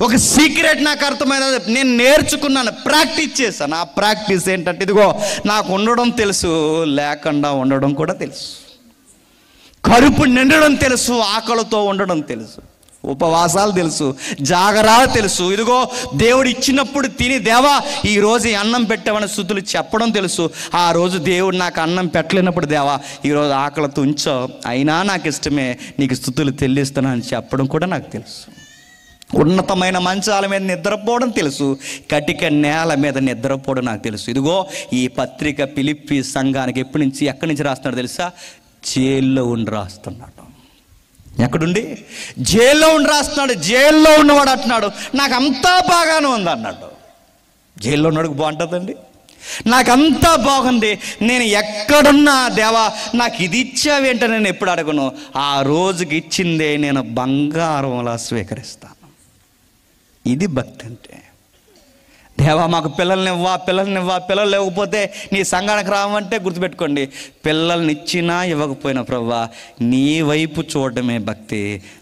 ఒక సీక్రెట్ నాకు అర్థమైనది. నేను నేర్చుకున్నాను, ప్రాక్టీస్ చేశాను. ఆ ప్రాక్టీస్ ఏంటంటే, ఇదిగో నాకు ఉండడం తెలుసు, లేకుండా ఉండడం కూడా తెలుసు. కడుపు నిండడం తెలుసు, ఆకలితో ఉండడం తెలుసు, ఉపవాసాలు తెలుసు, జాగరాలు తెలుసు. ఇదిగో దేవుడు ఇచ్చినప్పుడు తిని, దేవా ఈరోజు అన్నం పెట్టామని స్తుతులు చెప్పడం తెలుసు. ఆ రోజు దేవుడు నాకు అన్నం పెట్టలేనప్పుడు, దేవా ఈరోజు ఆకలితో ఉంచో, అయినా నాకు ఇష్టమే, నీకు స్తుతులు చెల్లిస్తానని చెప్పడం కూడా నాకు తెలుసు. ఉన్నతమైన మంచాల మీద నిద్రపోవడం తెలుసు, కటిక నేల మీద నిద్రపోవడం నాకు తెలుసు. ఇదిగో ఈ పత్రిక ఫిలిప్పీ సంఘానికి ఎక్కడి నుంచి రాస్తున్నాడు తెలుసా? జైల్లో ఉండి రాస్తున్నాడు. ఎక్కడుండి? జైల్లో ఉండి రాస్తున్నాడు. జైల్లో ఉన్నవాడు అంటున్నాడు, నాకు అంతా బాగానే ఉంది అన్నాడు. జైల్లో ఉన్నవాడికి బాగుంటుందండి? నాకంతా బాగుంది, నేను ఎక్కడున్నా దేవా నాకు ఇది ఇచ్చావేంటో నేను ఎప్పుడు అడగను, ఆ రోజుకి ఇచ్చిందే నేను బంగారంలా స్వీకరిస్తాను. ఇది భక్తి అంటే. దేవా మాకు పిల్లల్నివ్వా, పిల్లలు లేకపోతే నీ సంఘానికి రావంటే గుర్తుపెట్టుకోండి, పిల్లల్ని ఇచ్చినా ఇవ్వకపోయినా ప్రభువా నీ వైపు చూడడమే భక్తి.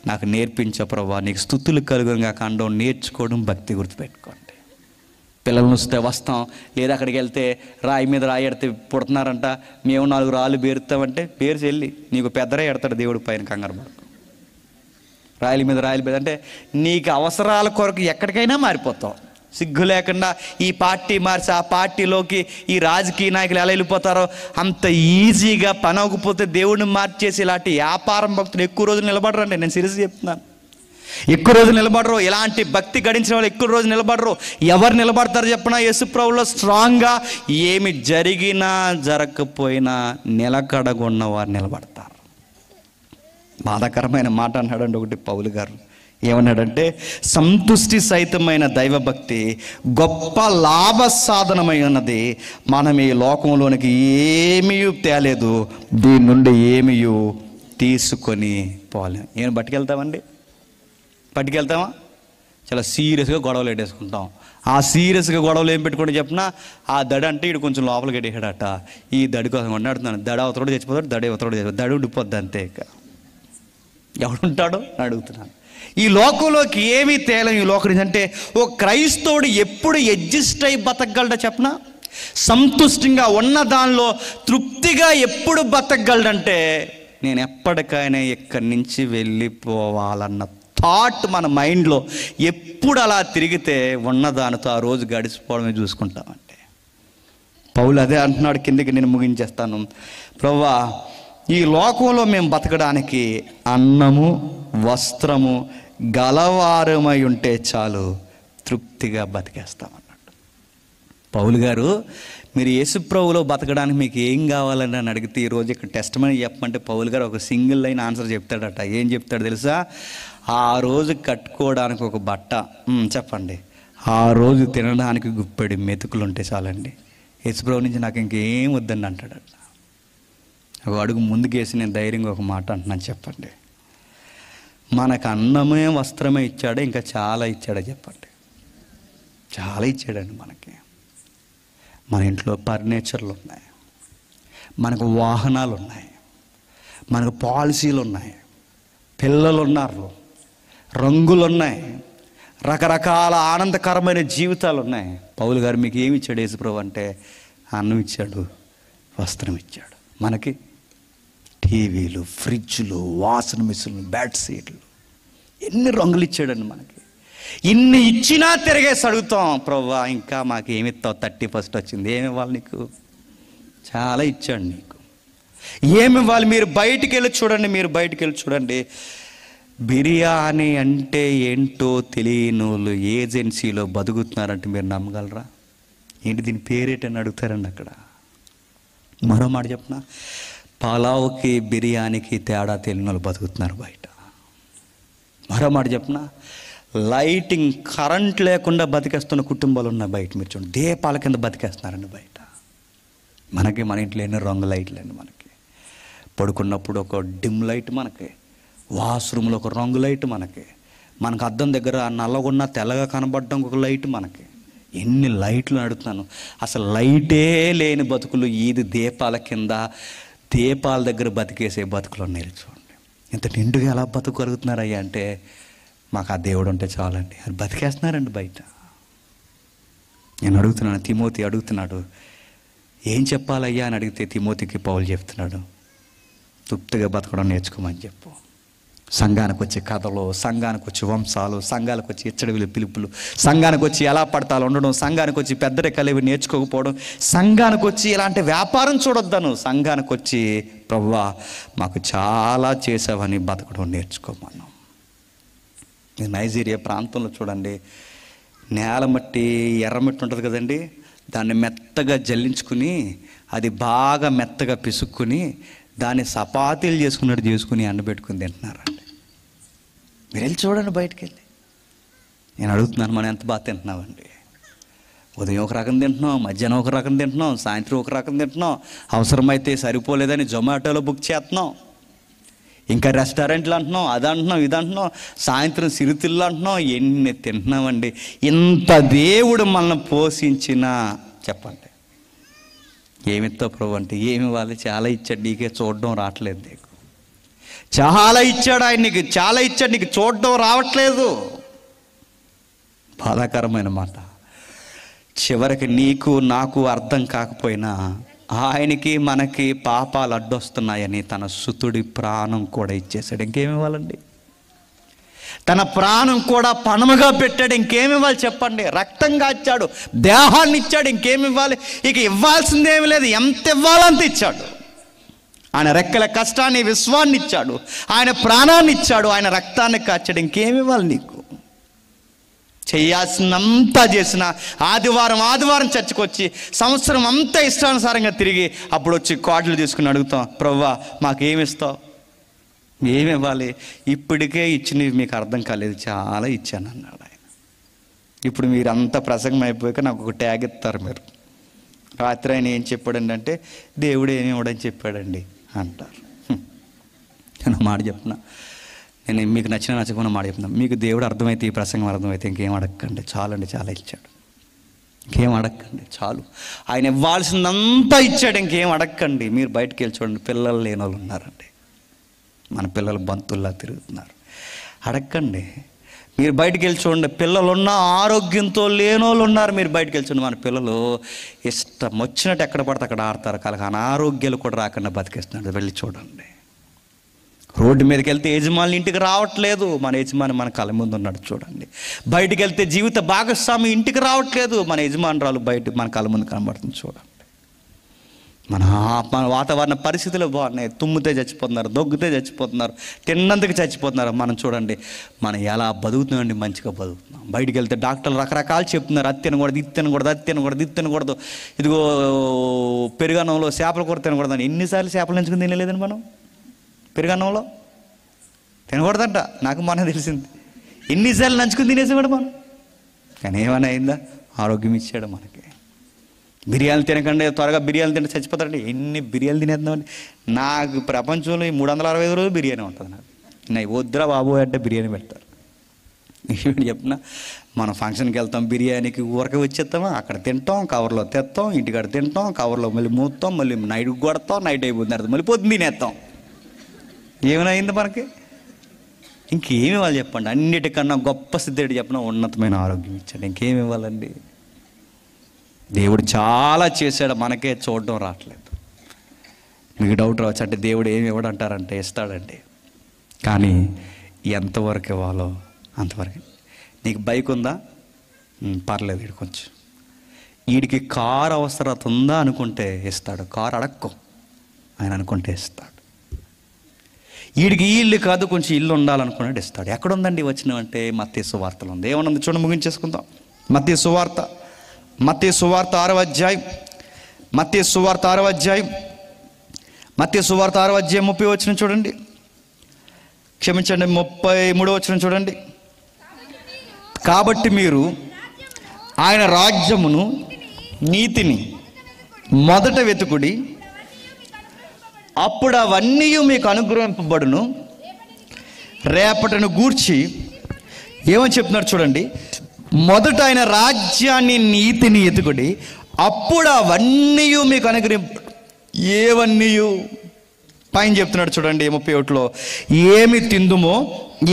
నాకు నేర్పించే ప్రభువా, నీకు స్తుతులు కలుగుగా కాండం నేర్చుకోవడం భక్తి. గుర్తుపెట్టుకోండి. పిల్లల్ని వస్తే వస్తాం, లేదా అక్కడికి వెళ్తే రాయి మీద రాయి ఎడితే పుడుతున్నారంట, మేము 4 రాళ్ళు పేరుతామంటే పేరు చెల్లి నీకు పెద్దరాయి ఎడతాడు దేవుడి పైన, కంగారు పడకు. రాయల మీద అంటే నీకు అవసరాల కొరకు ఎక్కడికైనా మారిపోతావు. సిగ్గు లేకుండా ఈ పార్టీ మార్చి ఆ పార్టీలోకి ఈ రాజకీయ నాయకులు ఎలా వెళ్ళిపోతారో అంత ఈజీగా పని అవ్వకపోతే దేవుడిని మార్చేసి ఇలాంటి వ్యాపారం భక్తులు ఎక్కువ రోజులు నిలబడరండి. నేను సీరియస్గా చెప్తున్నాను, ఎక్కువ రోజులు నిలబడరు. ఇలాంటి భక్తి గడించిన వాళ్ళు ఎక్కువ రోజులు నిలబడరు. ఎవరు నిలబడతారు చెప్పినా? యేసుప్రభువులో స్ట్రాంగ్గా ఏమి జరిగినా జరగకపోయినా నిలకడగొన్న వారు నిలబడతారు. బాధాకరమైన మాట అన్నాడండి ఒకటి పౌలు గారు. ఏమన్నాడంటే, సంతుష్టి సహితమైన దైవభక్తి గొప్ప లాభ సాధనమై ఉన్నది, మనం ఈ లోకంలోనికి ఏమీ తేలేదు, దీని నుండి ఏమీ తీసుకొని పోలేం. ఏం పట్టుకెళ్తామండి? పట్టుకెళ్తామా? చాలా సీరియస్గా గొడవలు పెట్టేసుకుంటాం. ఆ సీరియస్గా గొడవలు ఏం పెట్టుకుంటే చెప్పినా, ఆ దడ అంటే ఇటు కొంచెం లోపలికి ఎట్టేసాడట, ఈ దడి కోసం కొన్నాడుతున్నాను, దడ అవతడు చచ్చిపోతాడు, దడ అవతడు చచ్చిపోతాడు, దడి ఉండిపోద్ది అంతే. ఇక ఎవడుంటాడో అని అడుగుతున్నాను. ఈ లోకంలోకి ఏమీ తేలం. ఈ లోకం అంటే ఓ క్రైస్తవుడు ఎప్పుడు అడ్జస్ట్ అయి బతకగలడా చెప్పనా? సంతుష్టిగా ఉన్న దానిలో తృప్తిగా ఎప్పుడు బతకగలడంటే, నేను ఎప్పటికైనా ఇక్కడి నుంచి వెళ్ళిపోవాలన్న థాట్ మన మైండ్లో ఎప్పుడు అలా తిరిగితే ఉన్నదానితో ఆ రోజు గడిచిపోవడమే చూసుకుంటామంటే. పౌలు అదే అంటున్నాడు. కిందకి నేను ముగించేస్తాను. ప్రభువా ఈ లోకంలో మేము బతకడానికి అన్నము వస్త్రము గలవారమై ఉంటే చాలు, తృప్తిగా బతికేస్తామన్నాడు పౌలు గారు. మీరు యేసుప్రభువులో బతకడానికి మీకు ఏం కావాలని అని అడిగితే, ఈరోజు ఇక్కడ టెస్ట్ మనీ చెప్పమంటే పౌలు గారు ఒక సింగిల్ లైన్ ఆన్సర్ చెప్తాడట. ఏం చెప్తాడు తెలుసా? ఆ రోజు కట్టుకోవడానికి ఒక బట్ట, చెప్పండి, ఆ రోజు తినడానికి గుప్పెడి మెతుకులు ఉంటే చాలండి, యేసుప్రభు నుంచి నాకు ఇంకేం వద్దని అంటాడట. ఒక అడుగు ముందుకేసి నేను ధైర్యంగా ఒక మాట అంటున్నాను, చెప్పండి, మనకు అన్నమే వస్త్రమే ఇచ్చాడే, ఇంకా చాలా ఇచ్చాడా చెప్పండి? చాలా ఇచ్చాడండి మనకి. మన ఇంట్లో ఫర్నిచర్లు ఉన్నాయి, మనకు వాహనాలు ఉన్నాయి, మనకు పాలసీలు ఉన్నాయి, పిల్లలు ఉన్నారు, రంగులు ఉన్నాయి, రకరకాల ఆనందకరమైన జీవితాలు ఉన్నాయి. పౌలు గారు మీకు ఏమి ఇచ్చాడు యేసుప్రభు అంటే? అన్నం ఇచ్చాడు, వస్త్రం ఇచ్చాడు. మనకి టీవీలు, ఫ్రిడ్జ్లు, వాషింగ్ మిషన్లు, బెడ్ సీట్లు, ఎన్ని రంగులు ఇచ్చాడండి మనకి. ఇన్ని ఇచ్చినా తిరిగేసి అడుగుతాం, ప్రభువా ఇంకా మాకు ఏమి ఇస్తావు, 31st వచ్చింది, ఏమి ఇవ్వాలి నీకు? చాలా ఇచ్చాడు నీకు, ఏమి ఇవ్వాలి? మీరు బయటికి వెళ్ళి చూడండి, బిర్యానీ అంటే ఏంటో తెలియని వాళ్ళు ఏజెన్సీలో బతుకుతున్నారంటే మీరు నమ్మగలరా? ఏంటి దీని పేరేటని అడుగుతారండి అక్కడ. మరో మాట చెప్పనా, పలావ్కి బిర్యానీకి తేడా తెలియని వాళ్ళు బతుకుతున్నారు బయట. మరో మాట చెప్పిన, లైటింగ్ కరెంట్ లేకుండా బతికేస్తున్న కుటుంబాలు ఉన్నాయి బయట. మీరు చూడండి, దీపాల కింద బతికేస్తున్నారండి బయట. మన ఇంట్లో ఎన్ని రంగు లైట్లు అండి. మనకి పడుకున్నప్పుడు ఒక డిమ్ లైట్, మనకి వాష్రూమ్లో ఒక రంగు లైట్, మనకు అద్దం దగ్గర నల్లగున్న తెల్లగా కనబడడం ఒక లైట్. మనకి ఎన్ని లైట్లు నడుతున్నాను. అసలు లైటే లేని బతుకులు, ఈది దీపాల కింద దీపాల దగ్గర బతికేసే బతుకులు ఉన్నాయి. చూడండి ఇంత నిండుగా ఎలా బతుకగలుగుతున్నారయ్యా అంటే, మాకు ఆ దేవుడు ఉంటే చాలండి. అది బతికేస్తున్నారండి బయట. నేను అడుగుతున్నాను, తిమోతి అడుగుతున్నాడు, ఏం చెప్పాలయ్యా అని అడిగితే తిమోతికి పౌలు చెప్తున్నాడు, తృప్తిగా బతకడం నేర్చుకోమని చెప్పు. సంఘానికి వచ్చే కథలు, సంఘానికి వచ్చి వంశాలు, సంఘానికి వచ్చి ఇచ్చడివిలు పిలుపులు, సంఘానికి వచ్చి ఎలా పడతాలు ఉండడం, సంఘానికి వచ్చి పెద్దరికలేవి నేర్చుకోకపోవడం, సంఘానికి వచ్చి ఇలాంటి వ్యాపారం చూడొద్దాను. సంఘానికి వచ్చి ప్రభువా మాకు చాలా చేసావని బతకడం నేర్చుకోమన్నాం. మీరు నైజీరియా ప్రాంతంలో చూడండి, నేల మట్టి ఎర్రమట్టి ఉంటుంది కదండి, దాన్ని మెత్తగా జల్లించుకుని అది బాగా మెత్తగా పిసుక్కుని దాన్ని చపాతీలు చేసుకుని ఎండబెట్టుకుని తింటున్నారండి. మీరు వెళ్ళి చూడండి బయటికి వెళ్ళి. నేను అడుగుతున్నాను, మనం ఎంత బాగా తింటున్నామండి. ఉదయం ఒక రకం తింటున్నాం, మధ్యాహ్నం ఒక రకం తింటున్నాం, సాయంత్రం ఒక రకం తింటున్నాం, అవసరమైతే సరిపోలేదని జొమాటోలో బుక్ చేస్తున్నాం, ఇంకా రెస్టారెంట్లు అంటున్నాం, అది అంటున్నాం, ఇది అంటున్నాం, సాయంత్రం సిరితిల్లు అంటున్నాం, ఎన్ని తింటున్నామండి. ఇంత దేవుడు మనల్ని పోషించినా చెప్పండి ఏమిస్తావు ప్రభు అంటే, ఏమి ఇవ్వాలి? చాలా ఇచ్చాడు, నీకే చూడడం రావట్లేదు. నీకు చాలా ఇచ్చాడు ఆయన, నీకు చాలా ఇచ్చాడు, నీకు చూడడం రావట్లేదు. బాధాకరమైన మాట. చివరికి నీకు నాకు అర్థం కాకపోయినా ఆయనకి మనకి పాపాలు అడ్డొస్తున్నాయని తన సుతుడి ప్రాణం కూడా ఇచ్చేసాడు. ఇంకేమి ఇవ్వాలండి? తన ప్రాణం కూడా పణముగా పెట్టాడు. ఇంకేమి ఇవ్వాలి చెప్పండి? రక్తం కాచాడు, దేహాన్ని ఇచ్చాడు, ఇంకేమి ఇవ్వాలి? ఇక ఇవ్వాల్సిందేమి లేదు. ఎంత ఇవ్వాలంత ఇచ్చాడు. ఆయన రెక్కల కష్టాన్ని, విశ్వాన్ని ఇచ్చాడు, ఆయన ప్రాణాన్ని ఇచ్చాడు, ఆయన రక్తాన్ని కాచాడు. ఇంకేమి ఇవ్వాలి నీకు? చేయాల్సినంతా చేసిన ఆదివారం చర్చకు వచ్చి సంవత్సరం అంతా ఇష్టానుసారంగా తిరిగి అప్పుడు వచ్చి కార్డులు తీసుకుని అడుగుతాం, ప్రభువా మాకేమిస్తావు, ఏమి ఇవ్వాలి? ఇప్పటికే ఇచ్చినవి మీకు అర్థం కాలేదు, చాలా ఇచ్చాను అన్నాడు ఆయన. ఇప్పుడు మీరు అంత ప్రసంగం అయిపోయాక నాకు ఒక ట్యాగ్ ఇస్తారు మీరు. రాత్రి ఆయన ఏం చెప్పాడండి అంటే, దేవుడు ఏమి ఇవ్వడని చెప్పాడండి అంటారు. నేను మాట చెప్తున్నా, నేను మీకు నచ్చకుండా మాట చెప్తున్నాను. మీకు దేవుడు అర్థమైతే, ఈ ప్రసంగం అర్థమైతే ఇంకేం అడగకండి, చాలండి, చాలా ఇచ్చాడు. ఇంకేం అడగకండి, చాలు. ఆయన ఇవ్వాల్సిందంతా ఇచ్చాడు, ఇంకేం అడగకండి. మీరు బయటకు వెళ్ళి చూడండి, పిల్లలు లేని వాళ్ళు ఉన్నారండి. మన పిల్లలు బంతుల్లా తిరుగుతున్నారు. అడగండి. మీరు బయటికి వెళ్ళి చూడండి, పిల్లలున్న ఆరోగ్యంతో లేనోళ్ళు ఉన్నారు. మీరు బయటకు వెళ్ళి చూడండి, మన పిల్లలు ఇష్టం వచ్చినట్టు ఎక్కడ పడితే అక్కడ ఆడతారు. కలగా అనారోగ్యాలు కూడా రాకుండా బతికేస్తున్నాడు. వెళ్ళి చూడండి. రోడ్డు మీదకి వెళ్తే యజమాని ఇంటికి రావట్లేదు, మన యజమాని మన కళ్ళ ముందు ఉన్నాడు చూడండి. బయటికి వెళ్తే జీవిత భాగస్వామి ఇంటికి రావట్లేదు, మన యజమానురాలు బయట మన కళ్ళ ముందు కనబడుతుంది చూడండి. మన వాతావరణ పరిస్థితులు బాగున్నాయి. తుమ్మితే చచ్చిపోతున్నారు, దొగ్గితే చచ్చిపోతున్నారు, తిన్నందుకు చచ్చిపోతున్నారు. మనం చూడండి, మనం ఎలా బతుకుతున్నామండి, మంచిగా బతుకుతున్నాం. బయటికి వెళ్తే డాక్టర్లు రకరకాలు చెప్తున్నారు, అది తినకూడదు, ఇది తినకూడదు, అది తినకూడదు, ఇది తినకూడదు, ఇదిగో పెరుగన్నంలో చేపల కూర తినకూడదు అని. ఎన్నిసార్లు చేపలు ఎంచుకుని తినలేదండి మనం? పెరుగన్నంలో తినకూడదంట, నాకు మన తెలిసింది. ఎన్నిసార్లు నంచుకుని తినేసేవాడు మనం. కానీ ఏమైనా అయిందా? ఆరోగ్యం ఇచ్చాడు మనకి. బిర్యానీ తినకండి, త్వరగా బిర్యానీ తింటే చచ్చిపోతారండి. ఎన్ని బిర్యానీ తినేద్దామండి. నాకు ప్రపంచంలో ఈ 365 రోజులు బిర్యానీ ఉంటుంది. నాకు వద్దురా బాబు అంటే బిర్యానీ పెడతారు. ఏమిటి చెప్పిన, మనం ఫంక్షన్కి వెళ్తాం, బిర్యానీకి ఊరక వచ్చేస్తామా, అక్కడ తింటాం, కవర్లో తెస్తాం, ఇంటికాడ తింటాం, కవర్లో మళ్ళీ మూస్తాం, మళ్ళీ నైట్కి కొడతాం, నైట్ అయిపోతుంది, మళ్ళీ పొద్దున్న తినేస్తాం. ఏమైనా అయింది మనకి? ఇంకేమి ఇవ్వాలి చెప్పండి? అన్నిటికన్నా గొప్ప స్థితి చెప్పిన ఉన్నతమైన ఆరోగ్యం ఇచ్చాడు. ఇంకేమి ఇవ్వాలండి? దేవుడు చాలా చేశాడు, మనకే చూడడం రావట్లేదు. మీకు డౌట్ రావచ్చు, అంటే దేవుడు ఏమి ఇవ్వడంటారంటే ఇస్తాడండి, కానీ ఎంతవరకు ఇవ్వాలో అంతవరకు. నీకు బైక్ ఉందా? పర్లేదు, వీడు కొంచెం వీడికి కారు అవసరత ఉందా అనుకుంటే ఇస్తాడు. కారు అడక్కో, ఆయన అనుకుంటే ఇస్తాడు. వీడికి ఈ ఇల్లు కాదు, కొంచెం ఇల్లు ఉండాలనుకున్నాడు, ఇస్తాడు. ఎక్కడుందండి వచ్చినామంటే మత్తయి సువార్తలో ఉంది. ఏమన్నది చూడండి, ముగించేసుకుందాం. మత్తయి సువార్త 6వ అధ్యాయం, మత్తయి సువార్త 6వ అధ్యాయం మత్తయి సువార్త 6:30 చూడండి, క్షమించండి 33 చూడండి. కాబట్టి మీరు ఆయన రాజ్యమును నీతిని మొదట వెతుకుడి, అప్పుడు అవన్నీ మీకు అనుగ్రహింపబడును. రేపటిని గూర్చి ఏమని చెప్తున్నారు చూడండి, మొదట ఆయన రాజ్యాన్ని నీతిని ఎతుకుడి, అప్పుడు అవన్నీ మీకు అనుగ్రహింప. ఏవన్నీ పైన చెప్తున్నాడు చూడండి 31లో, ఏమి తిందుమో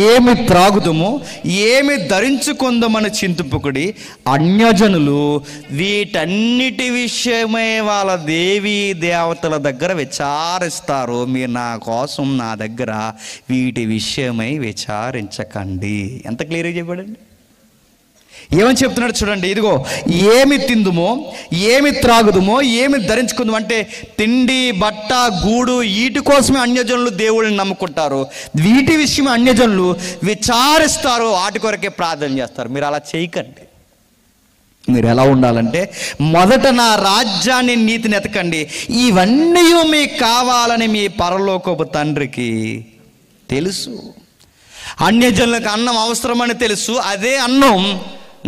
ఏమి త్రాగుదుమో ఏమి ధరించుకుందామని చింతింపుకుడి. అన్యజనులు వీటన్నిటి విషయమై వాళ్ళ దేవీ దేవతల దగ్గర విచారిస్తారు. మీరు నా కోసం నా దగ్గర వీటి విషయమై విచారించకండి. ఎంత క్లియర్గా చెప్పాడండి. ఏమని చెప్తున్నాడు చూడండి, ఇదిగో ఏమి తిందుమో ఏమి త్రాగుదుమో ఏమి ధరించుకుందామో అంటే తిండి బట్ట గూడు వీటి కోసమే అన్యజనులు దేవుళ్ళని నమ్ముకుంటారు. వీటి విషయం అన్యజనులు విచారిస్తారు, వాటి కొరకే ప్రార్థన చేస్తారు. మీరు అలా చేయకండి. మీరు ఎలా ఉండాలంటే, మొదట నా రాజ్యాన్ని నీతిని ఎతకండి, ఇవన్నీ మీకు కావాలని మీ పరలోకపు తండ్రికి తెలుసు. అన్యజనులకు అన్నం అవసరమని తెలుసు, అదే అన్నం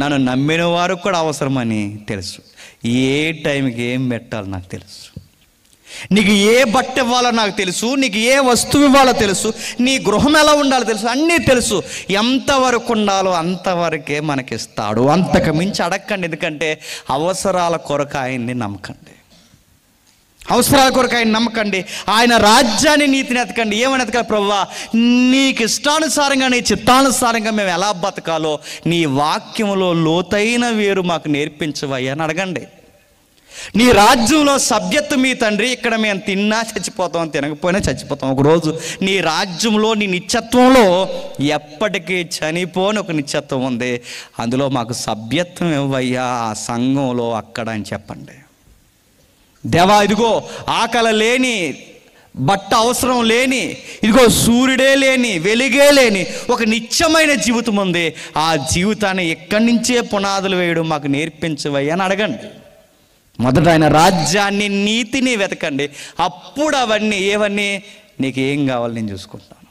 నన్ను నమ్మిన వారికి కూడా అవసరమని తెలుసు. ఏ టైంకి ఏం పెట్టాలో నాకు తెలుసు. నీకు ఏ బట్ట ఇవ్వాలో నాకు తెలుసు, నీకు ఏ వస్తువు ఇవ్వాలో తెలుసు, నీ గృహం ఎలా ఉండాలో తెలుసు, అన్నీ తెలుసు. ఎంతవరకు ఉండాలో అంతవరకే మనకిస్తాడు. అంతకు మించి అడగండి. ఎందుకంటే అవసరాల కొరకు ఆయన్ని నమ్మకండి. అవసరాల కొరకు ఆయన నమ్మకండి. ఆయన రాజ్యాన్ని నీతిని ఎతకండి. ఏమని ఎతకాలి? ప్రభువా, నీకు ఇష్టానుసారంగా నీ చిత్తానుసారంగా మేము ఎలా బతకాలో నీ వాక్యంలో లోతైన వేరు మాకు నేర్పించవయ్యా అని అడగండి. నీ రాజ్యంలో సభ్యత్వం మీ తండ్రి, ఇక్కడ మేము తిన్నా చచ్చిపోతాం, తినకపోయినా చచ్చిపోతాం. ఒకరోజు నీ రాజ్యంలో నీ నిత్యత్వంలో ఎప్పటికీ చనిపోని ఒక నిత్యత్వం ఉంది. అందులో మాకు సభ్యత్వం ఇవ్వయ్యా ఆ సంఘంలో అక్కడ అని చెప్పండి. దేవా, ఇదిగో ఆకలి లేని, బట్ట అవసరం లేని, ఇదిగో సూర్యుడే లేని, వెలుగే లేని ఒక నిత్యమైన జీవితం ఉంది. ఆ జీవితాన్ని ఎక్కడి నుంచే పునాదులు వేయడం మాకు నేర్పించవయ్యా అని అడగండి. మొదట ఆయన రాజ్యాన్ని నీతిని వెతకండి, అప్పుడు అవన్నీ ఏవన్నీ నీకు ఏం కావాలి నేను చూసుకుంటాను.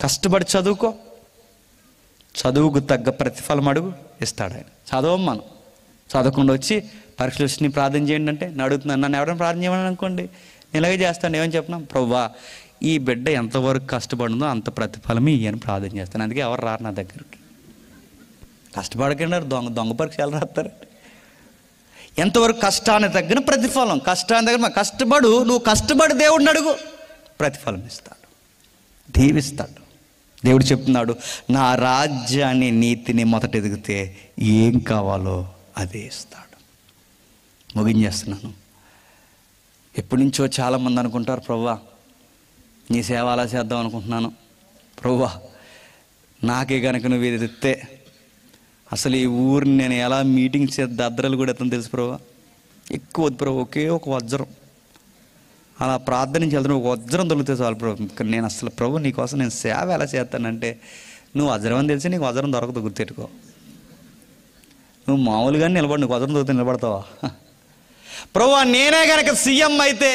కష్టపడి చదువుకో, చదువుకు తగ్గ ప్రతిఫలం అడుగు, ఇస్తాడు ఆయన. చదవం మనం చదవకుండా వచ్చి పరీక్షలు వచ్చి ప్రార్థన చేయండి అంటే నేను అడుగుతున్నాను. నన్ను ఎవరైనా ప్రార్థన చేయమని అనుకోండి, నేను ఇలాగే చేస్తాను. ఏమని చెప్పినా, ప్రభువా ఈ బిడ్డ ఎంతవరకు కష్టపడిందో అంత ప్రతిఫలమే ఇయ్యని ప్రార్థన చేస్తాను. అందుకే ఎవరు రారు నా దగ్గరికి. కష్టపడకుండా దొంగ పరీక్షలు రాస్తారు. ఎంతవరకు కష్టాన్ని తగ్గిన ప్రతిఫలం, కష్టాన్ని తగ్గిన కష్టపడు, నువ్వు కష్టపడి దేవుడిని అడుగు, ప్రతిఫలం ఇస్తాడు, దీవిస్తాడు. దేవుడు చెప్తున్నాడు, నా రాజ్యాన్ని నీతిని మొదట ఎదిగితే ఏం కావాలో అదే ఇస్తాడు. ముగించేస్తున్నాను. ఎప్పటి నుంచో చాలామంది అనుకుంటారు, ప్రభువా నీ సేవ అలా చేద్దాం అనుకుంటున్నాను, ప్రభువా నాకే కనుక నువ్వు ఇది ఎత్తే అసలు ఈ ఊరిని నేను ఎలా మీటింగ్ చేద్దా, అద్దరలు కూడా ఎత్తాను తెలుసు ప్రభువా. ఎక్కువ వద్దు ప్రభు, ఒకే ఒక వజ్రం అలా ప్రార్థన నుంచి వెళ్తాను, ఒక వజ్రం దొరికితే చాలు ప్రభు. నేను అసలు ప్రభు నీకోసం నేను సేవ ఎలా చేస్తానంటే, నువ్వు వజ్రం అని తెలిసి నీకు వజ్రం దొరకదు, గుర్తెట్టుకో. నువ్వు మామూలుగానే నిలబడి నీకు వజ్రం దొరికితే నిలబడతావా? ప్రభు నేనే కనుక సీఎం అయితే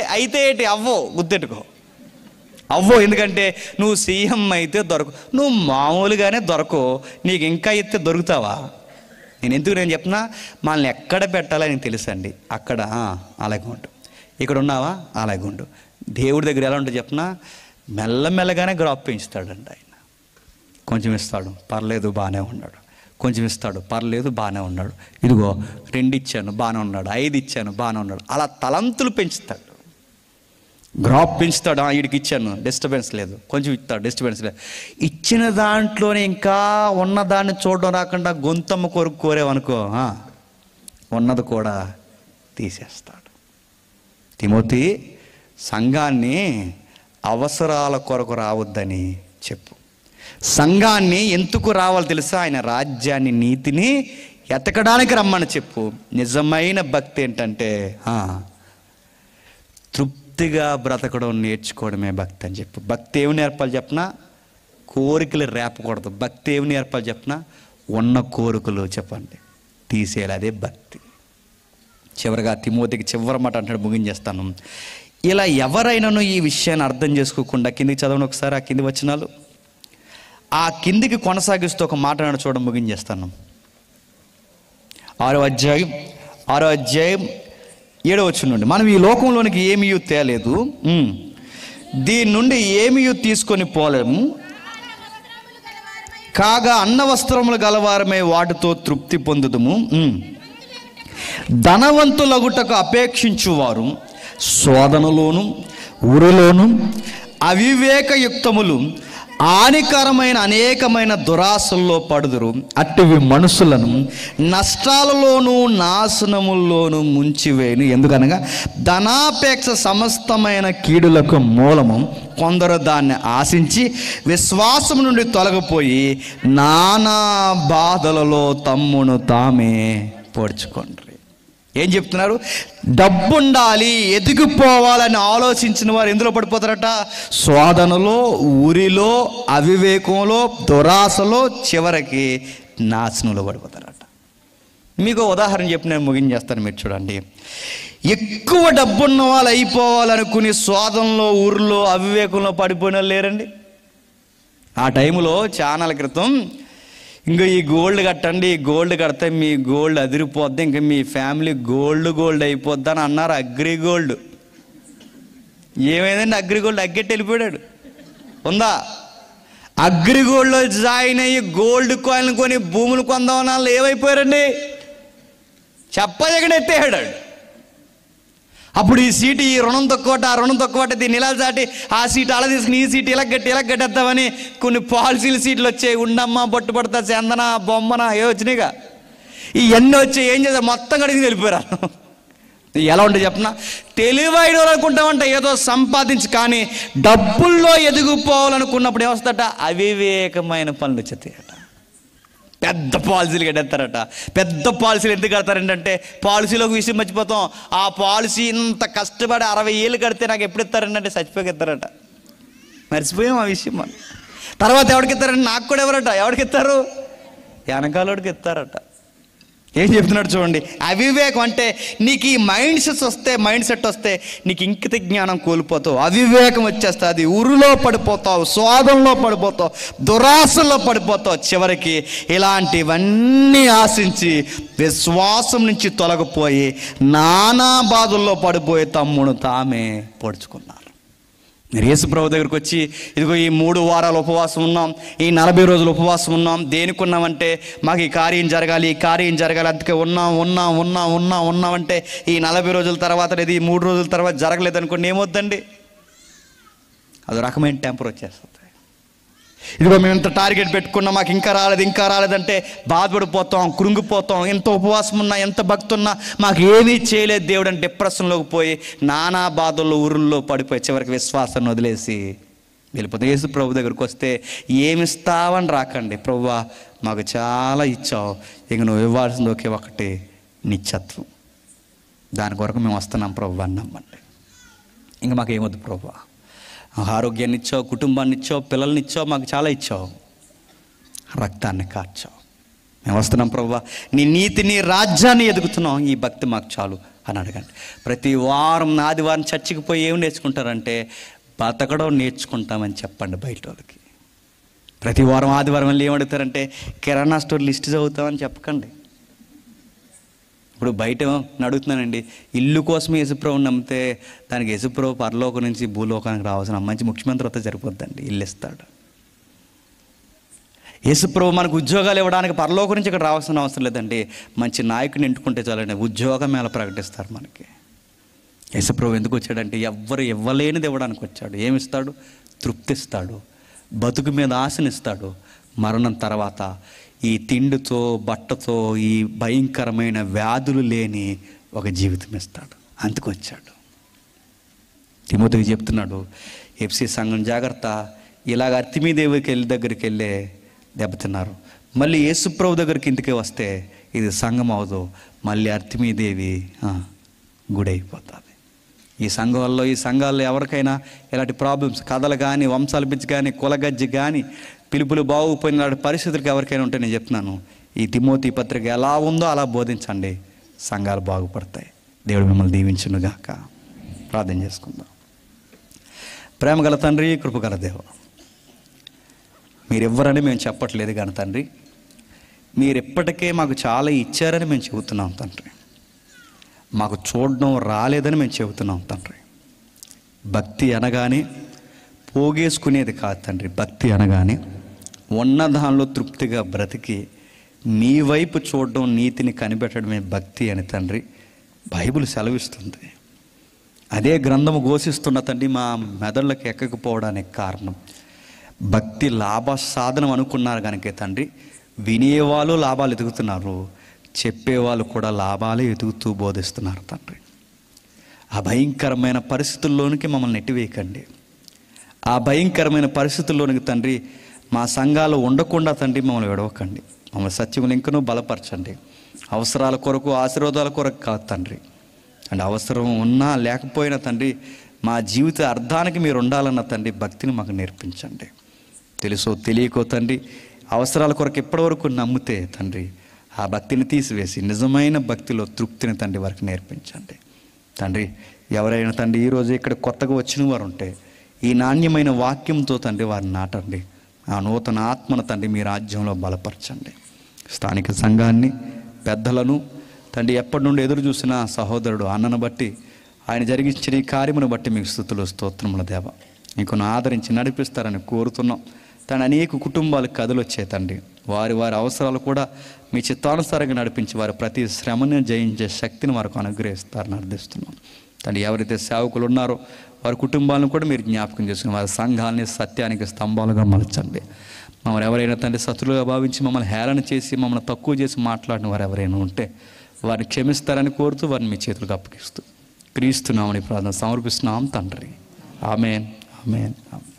ఏంటి అవ్వో, గుర్తెట్టుకో, అవ్వో. ఎందుకంటే నువ్వు సీఎం అయితే దొరకు, నువ్వు మామూలుగానే దొరకవు, నీకు ఇంకా అయితే దొరుకుతావా? నేను చెప్తున్నా, మనల్ని ఎక్కడ పెట్టాలని తెలుసండి. అక్కడ అలాగే ఉండు, ఇక్కడ ఉన్నావా అలాగే ఉండు. దేవుడి దగ్గర ఎలా ఉంటుంది చెప్పినా, మెల్లమెల్లగానే గ్రాఫ్ పెంచుతాడండి ఆయన. కొంచెం ఇస్తాడు, పర్లేదు బాగానే ఉన్నాడు, కొంచెం ఇస్తాడు, పర్లేదు బాగానే ఉన్నాడు, ఇదిగో 2 ఇచ్చాను బాగానే ఉన్నాడు, 5 ఇచ్చాను బాగానే ఉన్నాడు. అలా తలంతులు పెంచుతాడు, గ్రాఫ్ పెంచుతాడు. వీడికి ఇచ్చాను, డిస్టర్బెన్స్ లేదు, కొంచెం ఇస్తాడు, డిస్టర్బెన్స్ లేదు. ఇచ్చిన దాంట్లోనే ఇంకా ఉన్నదాన్ని చూడడం రాకుండా గొంతమ్మ కొరకు కోరేవనుకో, ఉన్నది కూడా తీసేస్తాడు. తిమోతి, సంఘాన్ని అవసరాల కొరకు రావద్దని చెప్పు. సంఘాన్ని ఎందుకు రావాలి తెలుసా? ఆయన రాజ్యాన్ని నీతిని ఎతకడానికి రమ్మని చెప్పు. నిజమైన భక్తి ఏంటంటే తృప్తిగా బ్రతకడం నేర్చుకోవడమే భక్తి అని చెప్పు. భక్తి ఏమి నేర్పాలి చెప్పినా, కోరికలు రేపకూడదు. భక్తి ఏమి నేర్పాలి చెప్పినా, ఉన్న కోరికలు చెప్పండి తీసేయాలి, అదే భక్తి. చివరిగా తిమోతికి చివరి మాట అంటాడు, ముగించేస్తాను. ఇలా ఎవరైనాను ఈ విషయాన్ని అర్థం చేసుకోకుండా కిందికి చదవండి ఒకసారి ఆ కింది వచనాలు. ఆ కిందికి కొనసాగిస్తూ ఒక మాట నాడు చూడడం ముగించేస్తాను. 6వ అధ్యాయం 7వ వచనం నుండి, మనం ఈ లోకంలోనికి ఏమీ తేలేదు, దీని నుండి ఏమీ తీసుకొని పోలేము, కాగా అన్న వస్త్రములు గలవారమై వాటితో తృప్తి పొందుదుము. ధనవంతులగుటకు అపేక్షించువారు శోధనలోను ఉరిలోను అవివేకయుక్తములు హానికరమైన అనేకమైన దురాశల్లో పడుదురు. అట్టివి మనుషులను నష్టాలలోనూ నాశనముల్లోనూ ముంచివేయును. ఎందుకనగా ధనాపేక్ష సమస్తమైన కీడులకు మూలము. కొందరు దాన్ని ఆశించి విశ్వాసం నుండి తొలగిపోయి నానా బాధలలో తమ్మును తామే పొడుచుకొండ్రి. ఏం చెప్తున్నారు? డబ్బుండాలి, ఎదిగిపోవాలని ఆలోచించిన వారు ఎందులో పడిపోతారట? శోధనలో, ఉరిలో, అవివేకంలో, దురాశలో, చివరికి నాశనంలో పడిపోతారట. మీకు ఉదాహరణ చెప్పి నేను ముగించేస్తాను, మీరు చూడండి. ఎక్కువ డబ్బున్న వాళ్ళు అయిపోవాలనుకుని శోధనలో, ఊరిలో, అవివేకంలో పడిపోయిన లేరండి. ఆ టైంలో చాలా క్రితం ఇంకా ఈ గోల్డ్ కట్టండి, ఈ గోల్డ్ కడితే మీ గోల్డ్ అదిరిపోద్ది, ఇంకా మీ ఫ్యామిలీ గోల్డ్ అయిపోద్ది అని అన్నారు. అగ్రిగోల్డ్ ఏమైందండి? అగ్రిగోల్డ్ అగ్గెట్టి వెళ్ళిపోయాడు. ఉందా? అగ్రిగోల్డ్లో జాయిన్ అయ్యి గోల్డ్ కాయిన్లు కొని భూములు కొందామని వాళ్ళు ఏమైపోయారండి? చెప్పజగడ ఎత్తేయాడు. అప్పుడు ఈ సీటు, ఈ రుణం తక్కువట, ఆ రుణం తక్కువట, దీన్ని ఇలా చాటి ఆ సీటు అలా తీసుకుని ఈ సీటు ఇలా గట్టేద్దామని కొన్ని పాలసీల సీట్లు వచ్చాయి. ఉండమ్మ, బొట్టు పడతా, చందన, బొమ్మన ఏ వచ్చినాయిగా. ఇవన్నీ వచ్చాయి. ఏం చేస్తారు? మొత్తం కడిగి వెళ్ళిపోయారు. ఎలా ఉంటుంది చెప్పనా? తెలివైన వాళ్ళు అనుకుంటామంట ఏదో సంపాదించి, కానీ డబ్బుల్లో ఎదిగిపోవాలనుకున్నప్పుడు ఏమొస్తాట? అవివేకమైన పనులు వచ్చేస్తాయట. పెద్ద పాలసీలు కట్టేస్తారట. పెద్ద పాలసీలు ఎందుకు కడతారంటే, పాలసీలో ఒక విషయం మర్చిపోతాం. ఆ పాలసీ ఇంత కష్టపడి 60 ఏళ్ళు కడితే నాకు ఎప్పుడు ఇస్తారంటే చచ్చిపోయి ఇస్తారట. మర్చిపోయాం ఆ విషయం. మనం తర్వాత ఎవరికి ఇస్తారంటే నాకు కూడా ఎవరికి ఇస్తారు? వెనకాలోడికి ఇస్తారట. ఏం చెప్తున్నాడు చూడండి. అవివేకం అంటే నీకు ఈ మైండ్ సెట్ వస్తే నీకు ఇంకిత జ్ఞానం కోల్పోతావు, అవివేకం వచ్చేస్తుంది, ఉరులో పడిపోతావు, శోధనలో పడిపోతావు, దురాశల్లో పడిపోతావు. చివరికి ఇలాంటివన్నీ ఆశించి విశ్వాసం నుంచి తొలగిపోయి నానా బాధల్లో పడిపోయి తమ్ముడు తామే పొడుచుకున్నారు. మీరు యేసు ప్రభు దగ్గరికి వచ్చి ఇదిగో ఈ 3 వారాలు ఉపవాసం ఉన్నాం, ఈ 40 రోజులు ఉపవాసం ఉన్నాం, దేనికి ఉన్నామంటే మాకు ఈ కార్యం జరగాలి, అందుకే ఉన్నామంటే ఈ 40 రోజుల తర్వాత లేదు, ఈ 3 రోజుల తర్వాత జరగలేదు అనుకోండి, ఏమొద్దండి? అది రకమైన టెంపర్ వచ్చేస్తుంది. ఇదిగో మేము ఇంత టార్గెట్ పెట్టుకున్నాం, మాకు ఇంకా రాలేదంటే బాధపడిపోతాం, కృంగిపోతాం. ఎంత ఉపవాసం ఉన్నా, ఎంత భక్తి ఉన్నా మాకు ఏమీ చేయలేదు దేవుడు అని డిప్రెషన్లోకి పోయి నానా బాధల్లో ఊరుల్లో పడిపోయి చివరికి విశ్వాసాన్ని వదిలేసి వెళ్ళిపోతాం. యేసు ప్రభు దగ్గరికి వస్తే ఏమిస్తావని రాకండి. ప్రభువా మాకు చాలా ఇచ్చావు, ఇంక నువ్వు ఇవ్వాల్సింది ఒకే ఒకటి నిత్యత్వం, దాని కొరకు మేము వస్తున్నాం ప్రభు అని నమ్మండి. ఇంక మాకు ఏమొద్దు ప్రభువా, ఆరోగ్యాన్ని ఇచ్చావు, కుటుంబాన్ని ఇచ్చావు, పిల్లల్ని ఇచ్చావు, మాకు చాలా ఇచ్చావు, రక్తాన్ని కార్చావు, మేము వస్తున్నాం ప్రభువా, నీ నీతి, నీ రాజ్యాన్ని ఎదుగుతున్నాం, ఈ భక్తి మాకు చాలు అని అడగండి. ప్రతి వారం ఆదివారం చర్చికి పోయి ఏం నేర్చుకుంటారంటే బతకడం నేర్చుకుంటామని చెప్పండి బయట వాళ్ళకి. ప్రతి వారం ఆదివారం వెళ్ళి ఏమడుగుతారంటే కిరాణా స్టోర్ లిస్ట్ చదువుతామని చెప్పకండి. ఇప్పుడు బయట అడుగుతున్నానండి, ఇల్లు కోసం యేసుప్రభుని నమ్మితే దానికి యేసుప్రభు పరలోకం నుంచి భూలోకానికి రావాల్సిన మంచి ముఖ్యమంత్రి వస్తే సరిపోద్దండి, ఇల్లు ఇస్తాడు. యేసుప్రభు మనకు ఉద్యోగాలు ఇవ్వడానికి పరలోకం నుంచి ఇక్కడ రావాల్సిన అవసరం లేదండి, మంచి నాయకుని ఎంటుకుంటే చాలండి, ఉద్యోగం ఎలా ప్రకటిస్తారు మనకి. యేసుప్రభు ఎందుకు వచ్చాడంటే ఎవ్వరు ఇవ్వలేనిది ఇవ్వడానికి వచ్చాడు. ఏమిస్తాడు? తృప్తిస్తాడు, బతుకు మీద ఆశనిస్తాడు, మరణం తర్వాత ఈ తిండితో, బట్టతో, ఈ భయంకరమైన వ్యాధులు లేని ఒక జీవితం ఇస్తాడు. అందుకొచ్చాడు. తిమోతికి చెప్తున్నాడు, ఎఫ్సి సంఘం జాగ్రత్త, ఇలాగ అర్తిమీదేవికి దగ్గరికి వెళ్ళే దెబ్బతిన్నారు, మళ్ళీ యేసుప్రభు దగ్గరికి ఇంటికి వస్తే ఇది సంఘం అవదు, మళ్ళీ అర్తిమీదేవి గుడి అయిపోతుంది. ఈ సంఘాల్లో ఎవరికైనా ఇలాంటి ప్రాబ్లమ్స్, కథలు కానీ, వంశాల పిచ్చి కానీ, కులగజ్జి కానీ, పిలుపులు బాగుపోయిన పరిస్థితులకు ఎవరికైనా ఉంటే నేను చెప్తున్నాను, ఈ తిమోతి పత్రిక ఎలా ఉందో అలా బోధించండి, సంఘాలు బాగుపడతాయి. దేవుడు మిమ్మల్ని దీవించునుగాక. ప్రార్థన చేసుకుందాం. ప్రేమగల తండ్రి, కృపగల దేవ, మీరెవ్వరని మేము చెప్పట్లేదు కానీ తండ్రి, మీరు ఇప్పటికే మాకు చాలా ఇచ్చారని మేము చెబుతున్నాం తండ్రి. మాకు చూడడం రాలేదని మేము చెబుతున్నాం తండ్రి. భక్తి అనగానే పోగేసుకునేది కాదు తండ్రి. భక్తి అనగానే ఉన్న దానిలో తృప్తిగా బ్రతికి నీ వైపు చూడడం, నీతిని కనిపెట్టడమే భక్తి అని తండ్రి బైబిల్ సెలవిస్తుంది. అదే గ్రంథము ఘోషిస్తున్న తండ్రి మా మెదళ్ళకి ఎక్కకపోవడానికి కారణం భక్తి లాభ సాధనం అనుకున్నారు కనుకే తండ్రి. వినేవాళ్ళు లాభాలు ఎదుగుతున్నారు, చెప్పేవాళ్ళు కూడా లాభాలే ఎదుగుతూ బోధిస్తున్నారు తండ్రి. ఆ భయంకరమైన పరిస్థితుల్లోనికి మమ్మల్ని నెట్టివేయకండి. ఆ భయంకరమైన పరిస్థితుల్లోనికి తండ్రి మా సంఘాలు ఉండకుండా తండ్రి మమ్మల్ని విడవకండి. మమ్మల్ని సత్యములు ఇంకనూ బలపరచండి. అవసరాల కొరకు, ఆశీర్వాదాల కొరకు కాదు తండ్రి. అండ్ అవసరం ఉన్నా లేకపోయినా తండ్రి మా జీవిత అర్థానికి మీరు ఉండాలన్న తండ్రి భక్తిని మాకు నేర్పించండి. తెలుసో తెలియకో తండ్రి అవసరాల కొరకు ఇప్పటివరకు నమ్మితే తండ్రి ఆ భక్తిని తీసివేసి నిజమైన భక్తిలో తృప్తిని తండ్రి వారికి నేర్పించండి. తండ్రి ఎవరైనా తండ్రి ఈరోజు ఇక్కడ కొత్తగా వచ్చిన వారు ఉంటే ఈ నాణ్యమైన వాక్యంతో తండ్రి వారిని నాటండి. ఆ నూతన ఆత్మను తండ్రి మీ రాజ్యంలో బలపరచండి. స్థానిక సంఘాన్ని, పెద్దలను తండ్రి ఎప్పటి నుండి ఎదురు చూసిన సహోదరుడు అన్నను బట్టి, ఆయన జరిగించిన ఈ కార్యమును బట్టి మీకు స్తుతులు, స్తోత్రముల దేవ. ఇంకొన్ని ఆదరించి నడిపిస్తారని కోరుతున్నాం. తండ్రి అనేక కుటుంబాలకు కథలొచ్చే తండ్రి వారి అవసరాలు కూడా మీ చిత్తానుసారంగా నడిపించి వారి ప్రతి శ్రమను జయించే శక్తిని వారికి అనుగ్రహిస్తారని అర్థిస్తున్నాం. తండ్రి ఎవరైతే సేవకులు ఉన్నారో వారి కుటుంబాలను కూడా మీరు జ్ఞాపకం చేసుకుని వారి సంఘాలని సత్యానికి స్తంభాలుగా మలచండి. మమ్మల్ని ఎవరైనా తండ్రి శత్రులుగా భావించి మమ్మల్ని హేళన చేసి మమ్మల్ని తక్కువ చేసి మాట్లాడిన వారు ఎవరైనా ఉంటే వారిని క్షమిస్తారని కోరుతూ వారిని మీ చేతులకు అప్పగిస్తూ క్రీస్తునామని ప్రార్థన సమర్పిస్తున్నాం తండ్రి. ఆమేన్, ఆమేన్, ఆమేన్.